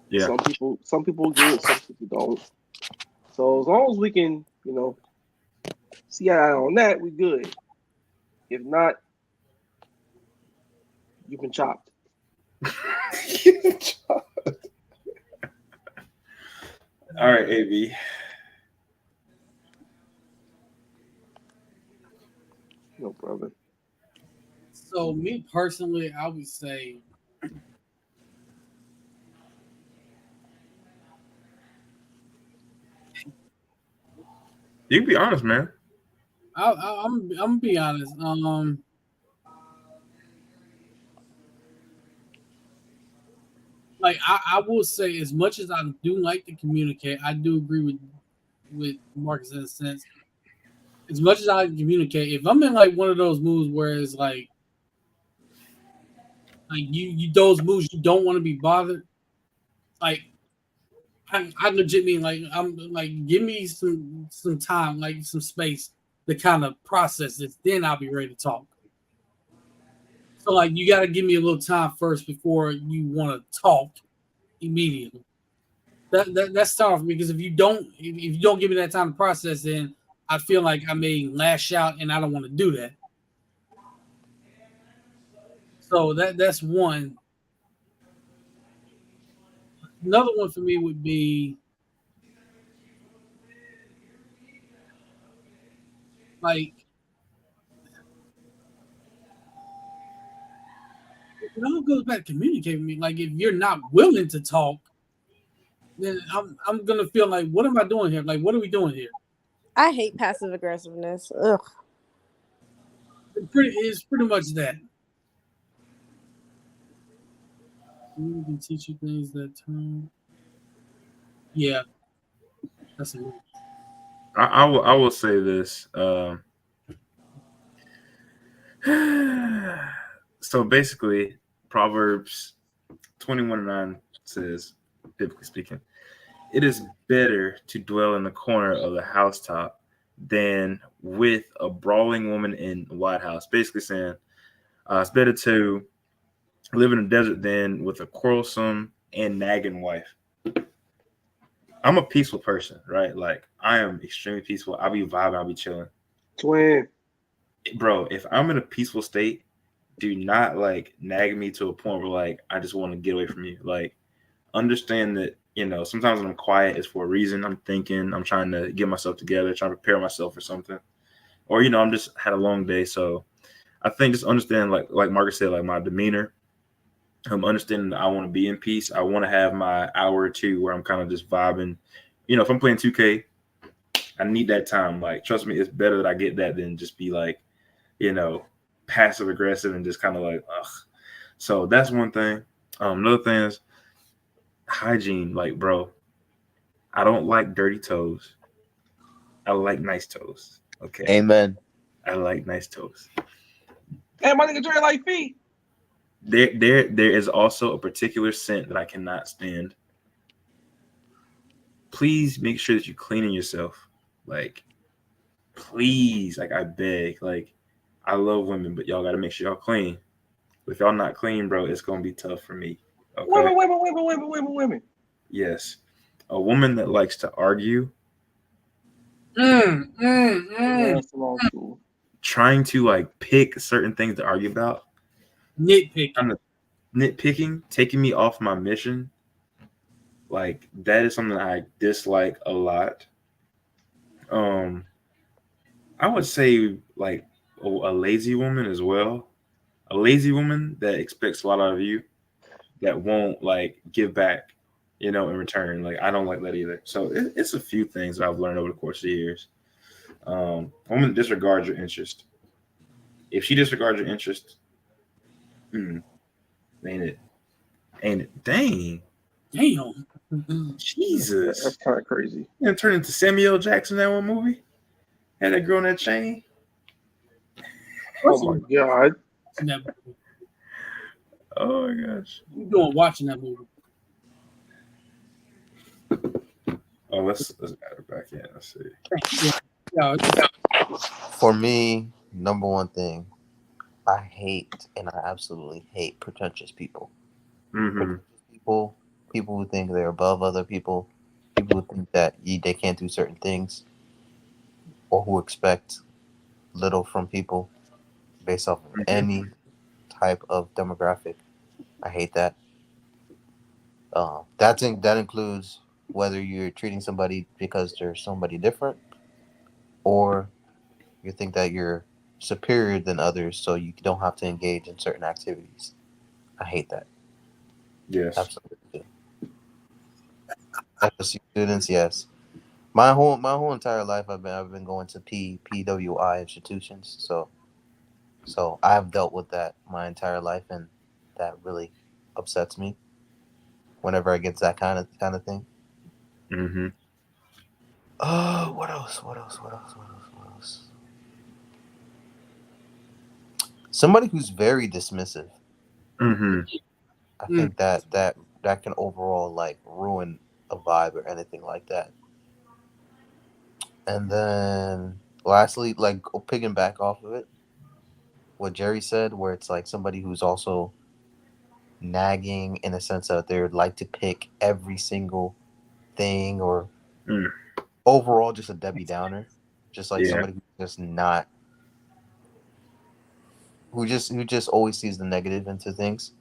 Yeah. Some people get it, some people don't. So as long as we can, see eye on that, we good. If not, you've been chopped. All right, AB. No problem. So me personally, I would say You can be honest, man. I'm gonna be honest. Like I will say, as much as I do like to communicate, I do agree with Marcus in a sense. As much as I can communicate, if I'm in like one of those moods where it's like you those moods you don't want to be bothered, like I legit mean like I'm like give me some time, like some space to kind of process this, then I'll be ready to talk. So like you got to give me a little time first before you want to talk immediately. That's tough because if you don't give me that time to process, then I feel like I may lash out and I don't want to do that. So that's one. Another one for me would be like it all goes back to communicating with me. Like if you're not willing to talk, then I'm gonna feel like what am I doing here? Like what are we doing here? I hate passive aggressiveness. Ugh. It's pretty much that. We can teach you things that time. Yeah, that's a I will say this. So basically, Proverbs 21:9 says, biblically speaking, it is better to dwell in the corner of the housetop than with a brawling woman in the White House. Basically saying it's better to live in a desert than with a quarrelsome and nagging wife. I'm a peaceful person, right? Like I am extremely peaceful. I'll be vibing, I'll be chilling. Twin. Bro, if I'm in a peaceful state, do not like nag me to a point where like I just want to get away from you. Like understand that, sometimes when I'm quiet it's for a reason. I'm thinking, I'm trying to get myself together, trying to prepare myself for something. Or, I'm just had a long day. So I think just understand like Marcus said, like my demeanor. I'm understanding that I want to be in peace. I want to have my hour or two where I'm kind of just vibing. If I'm playing 2K, I need that time. Like, trust me, it's better that I get that than just be like, passive aggressive and just kind of like, ugh. So that's one thing. Another thing is hygiene. Like, bro, I don't like dirty toes. I like nice toes. Okay. Amen. I like nice toes. Hey, my nigga Dre like feet. There is also a particular scent that I cannot stand. Please make sure that you're cleaning yourself. Like, please, like I beg. Like, I love women, but y'all got to make sure y'all clean. If y'all not clean, bro, it's gonna be tough for me. Okay. Women. Yes, a woman that likes to argue, trying to like pick certain things to argue about, nitpicking, taking me off my mission. Like that is something I dislike a lot. I would say like a lazy woman as well. A lazy woman that expects a lot out of you, that won't like give back, in return. Like I don't like that either. So it's a few things I've learned over the course of the years. Woman disregards your interest. If she disregards your interest, ain't it? Dang. Damn. Jesus. That's kind of crazy. And turn into Samuel Jackson in that one movie. Had that girl in that chain. Oh my god. Oh my gosh. You doing watching that movie? Oh, let's add her back in. Let's see. Yeah, For me, number one thing, I hate, and I absolutely hate pretentious people. Pretentious people who think they're above other people, people who think that they can't do certain things, or who expect little from people based off of any type of demographic. I hate that. That includes whether you're treating somebody because they're somebody different, or you think that you're superior than others, so you don't have to engage in certain activities. I hate that. Yes. Absolutely. FSU students, yes. My whole entire life, I've been going to PWI institutions, so I've dealt with that my entire life, and that really upsets me whenever I get that kind of thing. Mm-hmm. What else? Somebody who's very dismissive. Mm-hmm. I think that can overall like ruin a vibe or anything like that. And then lastly, like picking back off of it, what Jerry said, where it's like somebody who's also nagging in a sense that they'd like to pick every single thing, or overall just a Debbie Downer, just like somebody who's just not, who just always sees the negative into things.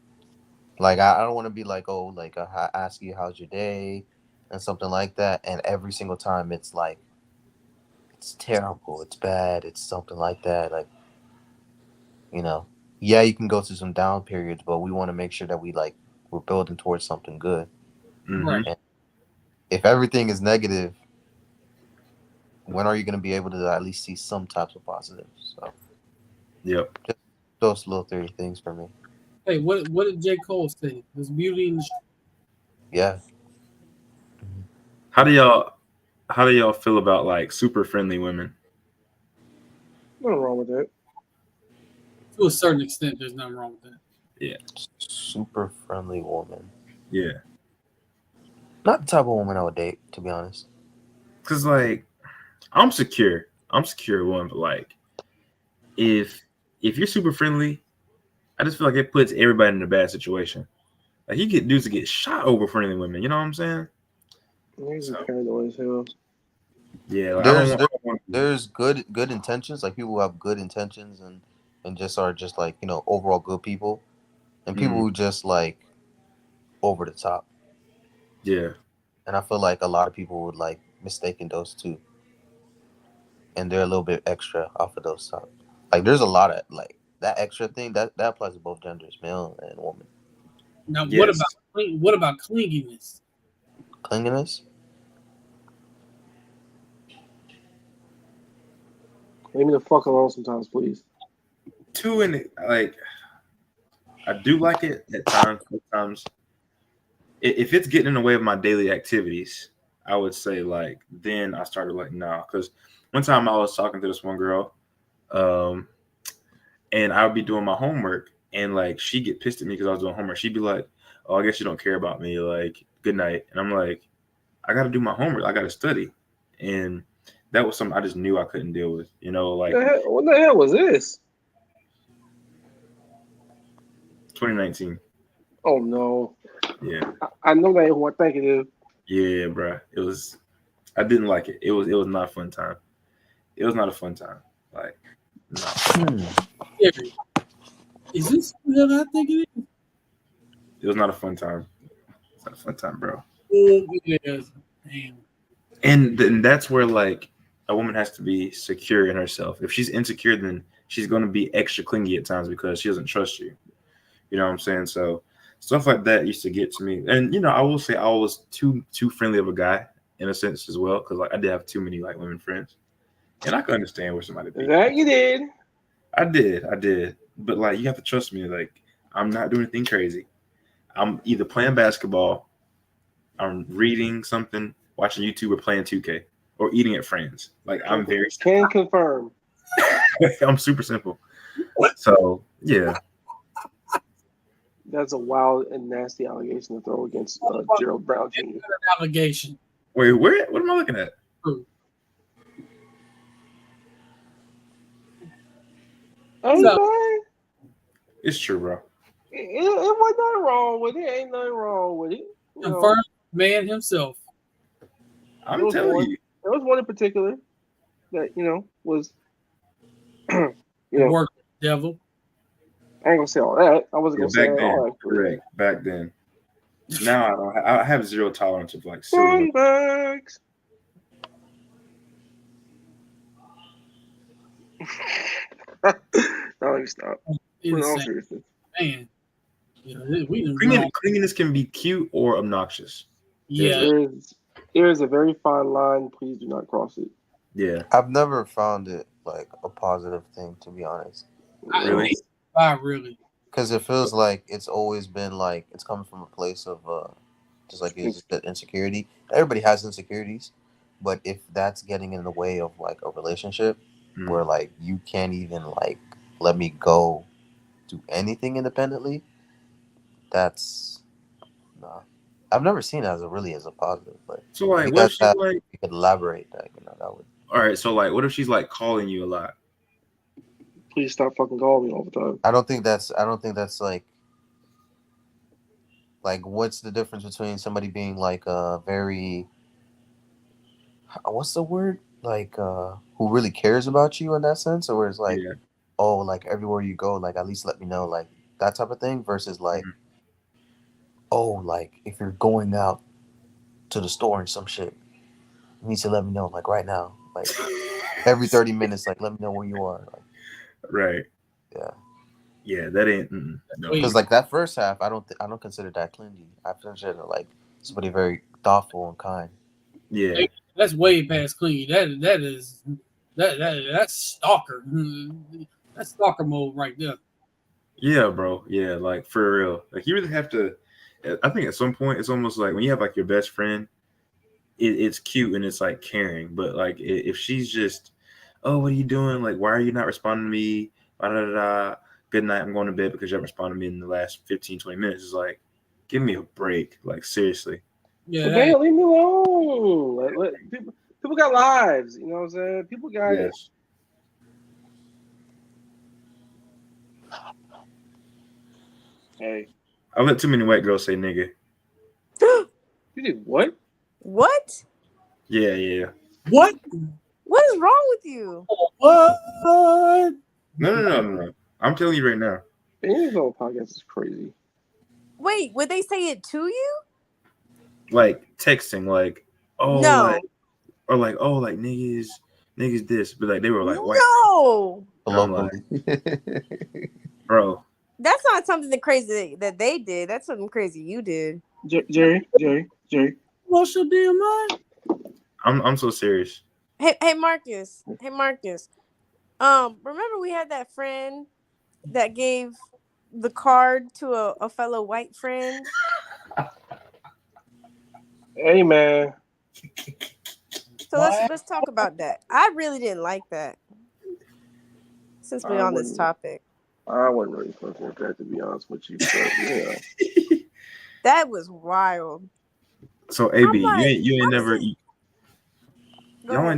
Like I don't want to be like, oh, like I ask you how's your day and something like that, and every single time it's like it's terrible, it's bad, it's something like that. Like, yeah, you can go through some down periods, but we want to make sure that we're building towards something good. right. And if everything is negative, when are you going to be able to at least see some types of positives? So, yep, just those little 30 things for me. Hey, what did J. Cole say? There's beauty in the street. Yeah. How do y'all feel about like super friendly women? Nothing wrong with that. To a certain extent, there's nothing wrong with that. Yeah. Super friendly woman. Yeah. Not the type of woman I would date, to be honest. Cause like I'm secure one, but like if you're super friendly, I just feel like it puts everybody in a bad situation. Like you get dudes to get shot over friendly women. You know what I'm saying? He's paranoid as hell. Yeah, like, there's good intentions, like people who have good intentions and just are just like overall good people, and people who just like over the top. Yeah, and I feel like a lot of people would like mistaken those two, and they're a little bit extra off of those top. Like there's a lot of like that extra thing that applies to both genders, male and woman. Now, what about clinginess? Clinginess? Leave me the fuck alone sometimes, please. Two in it, like I do like it at times. Sometimes, if it's getting in the way of my daily activities, I would say like then I started like nah. Because one time I was talking to this one girl, and I would be doing my homework, and like she'd get pissed at me because I was doing homework. She'd be like, "Oh, I guess you don't care about me. Like, good night." And I'm like, "I got to do my homework. I got to study," and that was something I just knew I couldn't deal with. Like what the hell was this? 2019. Oh no. Yeah. I know that ain't who I think it is. Yeah, bro. It was. I didn't like it. It was not a fun time. It was not a fun time. Like, no. Is this what I think it is? It was not a fun time. It's not a fun time, bro. It is. Damn. And then that's where like a woman has to be secure in herself. If she's insecure, then she's going to be extra clingy at times because she doesn't trust you. You know what I'm saying? So stuff like that used to get to me. And I will say I was too friendly of a guy in a sense as well, because like I did have too many like women friends, and I can understand where somebody be. That you did. I did. But like, you have to trust me. Like, I'm not doing anything crazy. I'm either playing basketball, I'm reading something, watching YouTube, or playing 2K, or eating at friends. Like, I'm very can confirm. I'm super simple. So yeah. That's a wild and nasty allegation to throw against Gerald Brown Jr. Allegation. Wait, where? What am I looking at? Hey, So- man. It's true, bro. It wasn't nothing wrong with it. Ain't nothing wrong with it. You know, Confirmed man himself. I'm telling you. there was one in particular that was Work devil. I ain't gonna say all that. I wasn't gonna say Back then, all that. correct. Back then. Now I don't. I have zero tolerance of like silly. Scumbags. No, let me stop. In all Insane. seriousness. Man. Yeah, we done Clinginess can be cute or obnoxious. Yeah. There is a very fine line. Please do not cross it. Yeah. I've never found it like a positive thing, to be honest. Really? Really. Because it feels like it's always been like it's coming from a place of just like it's just insecurity. Everybody has insecurities, but if that's getting in the way of like a relationship where like you can't even like let me go do anything independently, that's nah. I've never seen it as a positive. But So like, if what if she's she's like? You could elaborate that, that would. All right. So like, what if she's like calling you a lot? Please stop fucking calling me all the time. I don't think that's like what's the difference between somebody being like a very what's the word like who really cares about you in that sense, or it's like oh like everywhere you go like at least let me know like that type of thing versus like oh like if you're going out to the store and some shit you need to let me know like right now like every 30 minutes like let me know where you are like right. Yeah, that ain't no. Because like that first half I don't consider that clingy. I consider like somebody very thoughtful and kind. Yeah, that's way past clean. That's stalker. That's stalker mode right there. Yeah, bro. Yeah, like for real. Like you really have to. I think at some point it's almost like when you have like your best friend, it's cute and it's like caring. But like if she's just, oh, what are you doing? Like, why are you not responding to me? Da, da, da, da. Good night. I'm going to bed because you haven't responded to me in the last 15, 20 minutes. It's like, give me a break. Like seriously. Yeah, okay, leave me alone. Like, people got lives. You know what I'm saying? People got it. Hey. I let too many white girls say nigga. You did what? What? Yeah. What? What is wrong with you? What? No. I'm telling you right now. Being on podcast is crazy. Wait, would they say it to you? Like texting, like, oh, no. like, or like, oh, like niggas this, but like they were like, white. No. I'm like, bro. That's not something that crazy that they did. That's something crazy you did. Jerry. What's your damn mind? I'm so serious. Hey Marcus. Remember we had that friend that gave the card to a fellow white friend? Hey man. So let's talk about that. I really didn't like that. Since we're on this topic. I wasn't really fucking with that, to be honest with you. But, yeah. That was wild. So AB, like, you ain't never y'all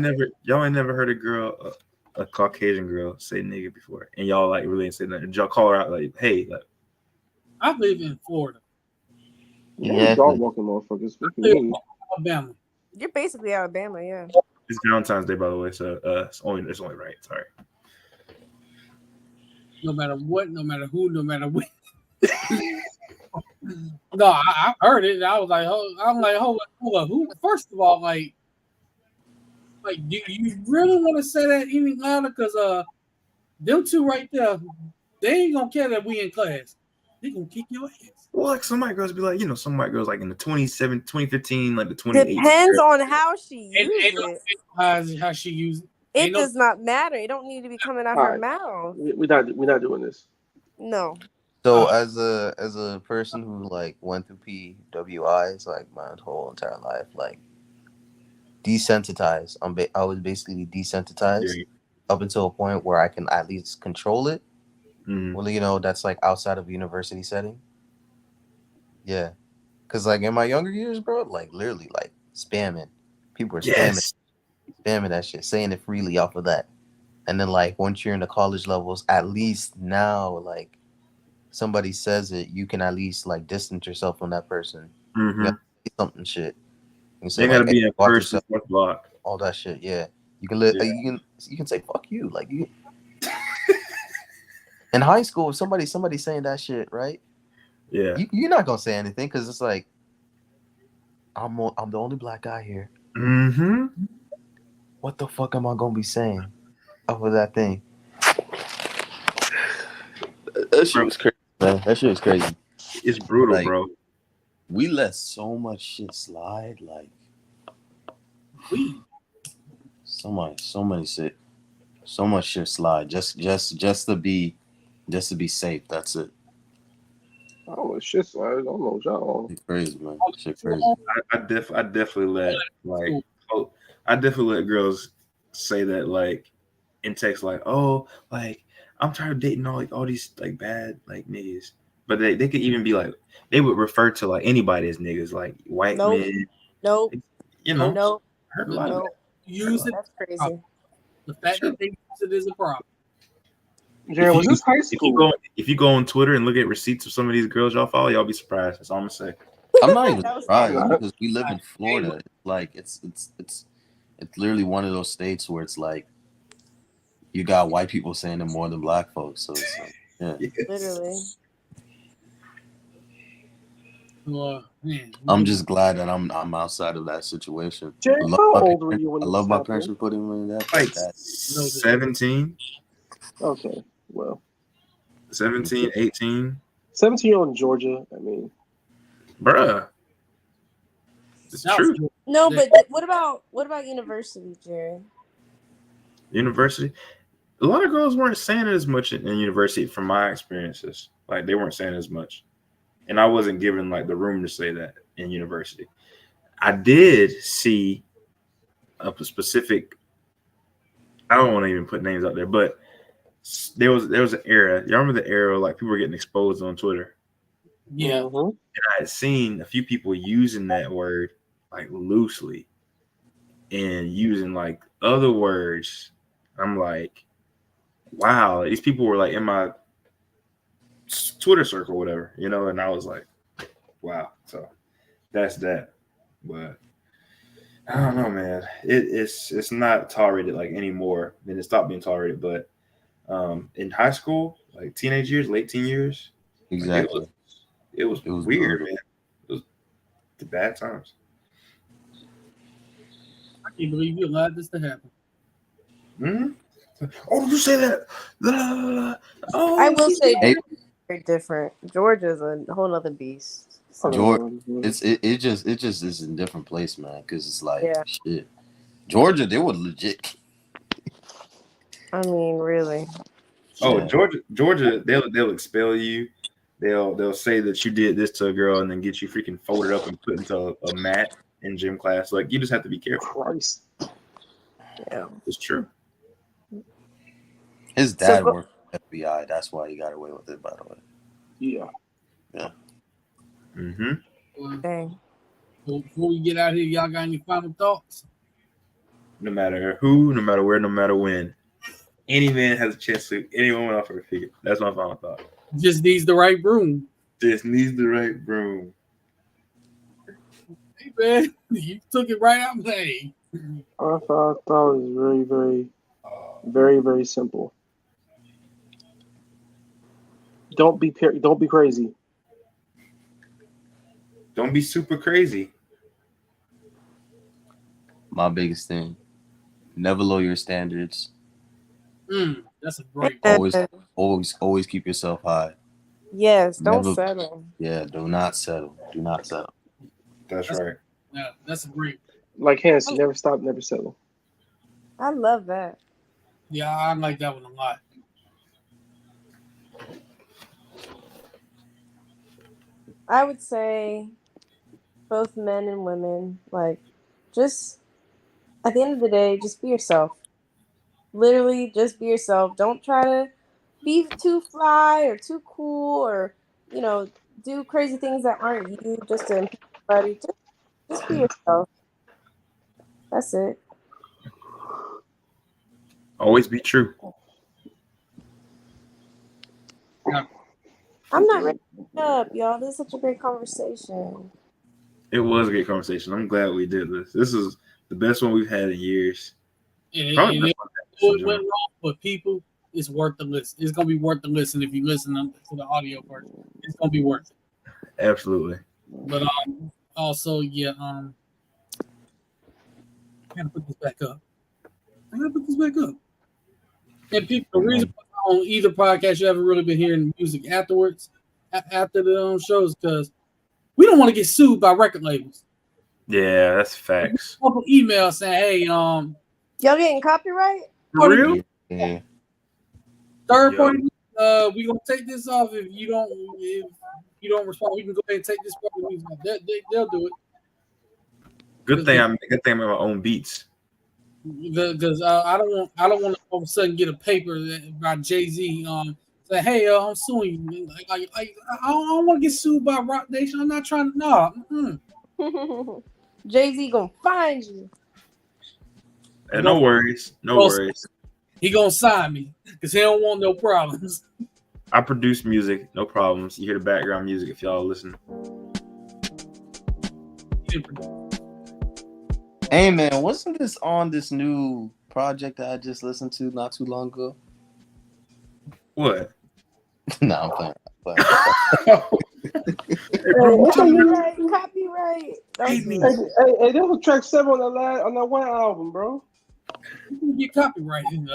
ain't never heard a girl, a Caucasian girl say nigga before, and y'all like really ain't say nothing. Did y'all call her out like, hey, like? I live in Florida. Yeah, dog walking motherfuckers. Alabama. You're basically Alabama, yeah. It's Valentine's Day, by the way, so it's only right. Sorry. No matter what, no matter who, no matter what. No, I heard it. And I was like, hold up. Who? First of all, like, do you really want to say that any louder? Because them two right there, they ain't gonna care that we in class. They gonna kick your ass. Well, like some white girls be like, some white girls like in the 2015, like the 2018. Depends on how she uses it. How she use it. It Ain't no- does not matter. It don't need to be coming out All her right. mouth. We're not doing this. No. So Uh, as a person who like went through PWIs like my whole entire life, like desensitized. I was basically desensitized Yeah. up until a point where I can at least control it. Mhm. Well, you know, that's like outside of a university setting. Yeah, because like in my younger years, bro, like literally like spamming. People were Yes. spamming that shit, saying it freely off of that. And then like once you're in the college levels, at least now like somebody says it, you can at least like distance yourself from that person. You Mm-hmm. gotta say something shit. You can say They like, gotta hey, be in watch first and yourself, fourth block. all that shit. Yeah, you can let Yeah. you can say fuck you. Like you in high school, if somebody saying that shit, right? Yeah. You're not gonna say anything because it's like I'm the only black guy here. Mm-hmm. What the fuck am I gonna be saying over that thing? That shit Bro, was crazy, man. That shit was crazy. it's brutal, Like bro. we let so much shit slide. Like we. so many shit, so much shit slide. Just to be safe. That's it. I don't know shit. So I don't know what y'all. Shit crazy, man. Shit School. crazy. I definitely let like I definitely let girls say that like in text like, oh, like I'm tired of dating all these like bad like niggas. But they could even be like they would refer to like anybody as niggas, like white Nope. men, Nope. you know. Nope. Heard a The, lot of the, that. Nope. use it. That's crazy. The fact Sure. that they use it is a problem. Jared, was this high school? If you go on Twitter and look at receipts of some of these girls y'all follow, y'all be surprised. That's all I'm gonna say. I'm not even That was surprised funny. because we live in Florida. Like it's literally one of those states where it's like you got white people saying it more than black folks. So it's like, yeah. Literally. Man, I'm just glad that I'm outside of that situation. Jared, how old were you when I this love my parents happened? for putting me in that. Like That 17, Okay, well, 17, 18. 17-year-old in Georgia. I mean, Bruh. It's South true. Georgia. No, but what about university, Jerry? University. A lot of girls weren't saying it as much in university from my experiences. Like they weren't saying as much. And I wasn't given like the room to say that in university. I did see a specific, I don't want to even put names out there, but there was an era. Y'all remember the era like people were getting exposed on Twitter? Yeah. mhm. And I had seen a few people using that word like loosely and using like other words. I'm like, wow, these people were like in my Twitter circle, or whatever, you know, and I was like, wow. So that's that. But I don't know, man. It's not tolerated like anymore. Then it stopped being tolerated. But in high school, like teenage years, late teen years, like exactly. it was It was weird, brutal. man. It was the bad times. I can't believe you allowed this to happen. Mm-hmm. Oh, did you say that? Oh, I will say Hey, very different. Georgia's a whole other beast. So George, Mhm. it just is in a different place, man. Because it's like yeah, shit. Georgia, they were legit. I mean, really. oh, Yeah. Georgia, they'll expel you. They'll say that you did this to a girl and then get you freaking folded up and put into a mat in gym class. Like you just have to be careful. Christ. Yeah. It's true. His So dad go, worked for the FBI. That's why he got away with it. By the way. Yeah. Mm-hmm. dang. Before we get out here, y'all got any final thoughts? No matter who, no matter where, no matter when, any man has a chance to any woman off her figure. That's my final thought. Just needs the right broom. Just needs the right broom. Hey man, you took it right out of me. I thought it was very, very, very, very simple. Don't be crazy. Don't be super crazy. My biggest thing: never lower your standards. That's a great one. Always keep yourself high. Yes, don't Never. settle. Yeah. Do not settle. Do not settle. That's right. Yeah, that's a great Like Hennessy, never stop, never settle. I love that. Yeah, I like that one a lot. I would say both men and women, like, just at the end of the day, just be yourself. Literally, just be yourself. Don't try to be too fly or too cool or, you know, do crazy things that aren't you just to impress somebody. Just be yourself. That's it. Always be true. Yeah. I'm not ready to pick up, y'all. This is such a great conversation. It was a great conversation. I'm glad we did this. This is the best one we've had in years. Probably the best one I've had It went wrong, but people, it's worth the listen. It's gonna be worth the listen if you listen to the audio version. It's gonna be worth it. Absolutely. But also, yeah, I gotta put this back up. And people, the reason why on either podcast you haven't really been hearing music afterwards, after the shows, because we don't want to get sued by record labels. Yeah, that's facts. A couple emails saying, "Hey, y'all getting copyright? For real? Yeah. Third party, we gonna take this off if you don't respond. We can go ahead and take this part of the music. They'll do it. Good thing I'm my own beats. Because I don't want to all of a sudden get a paper by Jay-Z say, hey, I'm suing you. I don't want to get sued by Rock Nation. I'm not trying to. No. Jay-Z gonna find you. And no worries. He gonna sign me because he don't want no problems. I produce music, no problems. You hear the background music if y'all listen. Hey man, wasn't this on this new project that I just listened to not too long ago? What? No, I'm playing. Copyright. Hey, that was track 7 on that one album, bro. You get copyrighted.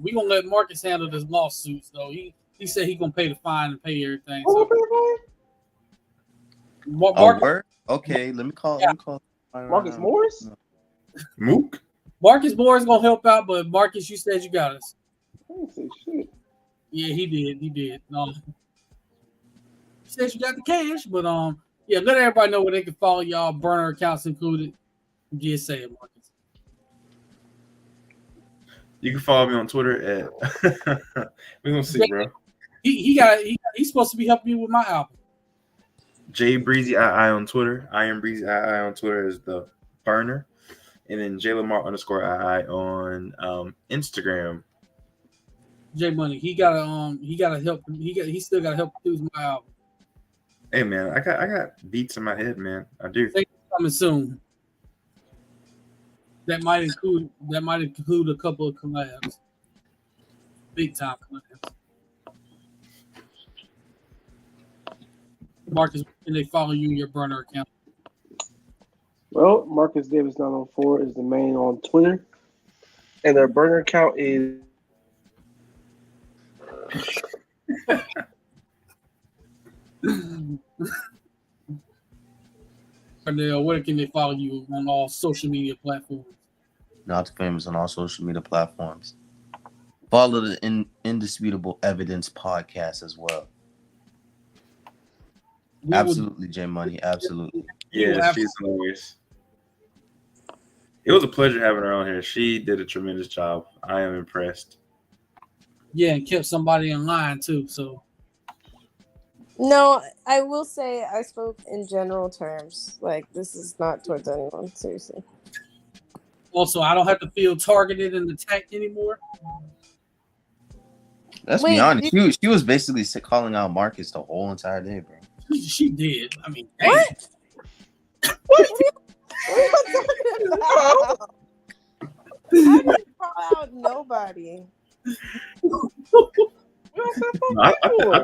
We gonna let Marcus handle this lawsuits though. He said he gonna pay the fine and pay everything. So. Marcus, okay, let me call. Marcus Morris. Mook. Marcus Morris gonna help out, but Marcus, you said you got us. I didn't say shit. Yeah, he did. He said you got the cash, but yeah, let everybody know where they can follow y'all. Burner accounts included. Get saved, Marcus. You can follow me on Twitter at. We're gonna see, bro. He's supposed to be helping me with my album. J Breezy II on Twitter. I am Breezy II on Twitter is the burner, and then JLamar_II on Instagram. J Money, he gotta help. He still gotta help produce my album. Hey man, I got beats in my head, man. I do. Things coming soon. That might include a couple of collabs, big time collabs. Marcus, can they follow you in your burner account? Well, Marcus Davis 904 is the main on Twitter, and their burner account is. Where can they follow you on all social media platforms? Not famous on all social media platforms. Follow the Indisputable Evidence podcast as well. Absolutely, J Money. Absolutely. Yeah, she's hilarious. It was a pleasure having her on here. She did a tremendous job. I am impressed. Yeah, and kept somebody in line too. So. No, I will say I spoke in general terms. Like, this is not towards anyone, seriously. Also, I don't have to feel targeted and attacked anymore. Let's be honest. She was basically calling out Marcus the whole entire day, bro. She did. I mean, what? What are you talking about? I didn't call out nobody. I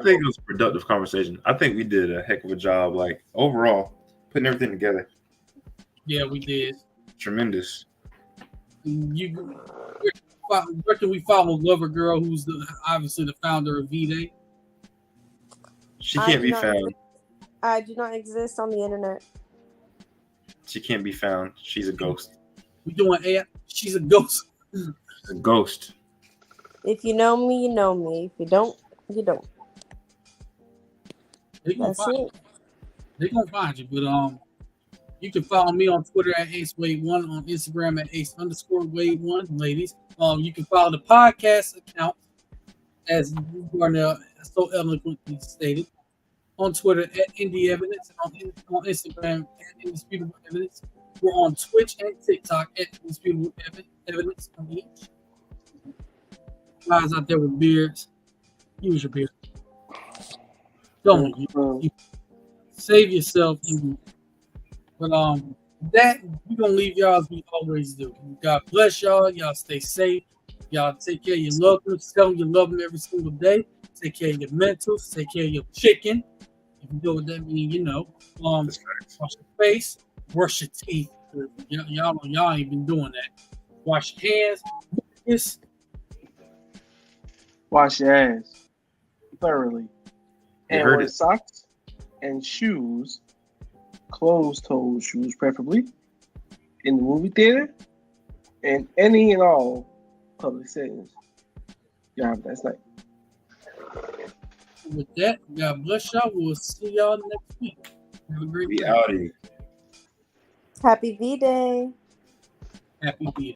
think it was a productive conversation. I think we did a heck of a job, like overall, putting everything together. Yeah, we did. Tremendous. Where can we follow Lover Girl, who's obviously the founder of V-Day? She can't be found. I do not exist on the internet. She can't be found. She's a ghost. We doing AI. She's a ghost. It's a ghost. If you know me, you know me. If you don't, you don't. That's it. They're gonna find you. But you can follow me on Twitter at AceWade1, on Instagram at Ace_Wade1, ladies. You can follow the podcast account, as Darnell so eloquently stated, on Twitter at Indie Evidence, and on Instagram at Indisputable Evidence. We're on Twitch and TikTok at Indisputable Evidence on each. Guys out there with beards, use your beard. Don't you save yourself. But that we're gonna leave y'all as we always do. God bless y'all. Y'all stay safe. Y'all take care of your loved ones. Tell them you love them every single day. Take care of your mentals. Take care of your chicken. If you know what that means, you know. Wash your face. Brush your teeth. Y'all ain't been doing that. Wash your hands. Yes. Wash your ass thoroughly. You And heard wear it. socks and shoes, closed-toed shoes preferably, in the movie theater, and any and all public settings. Y'all have a nice night. With that, God bless y'all. We'll see y'all next week. Have a great We day. outie. Happy V-Day. Happy V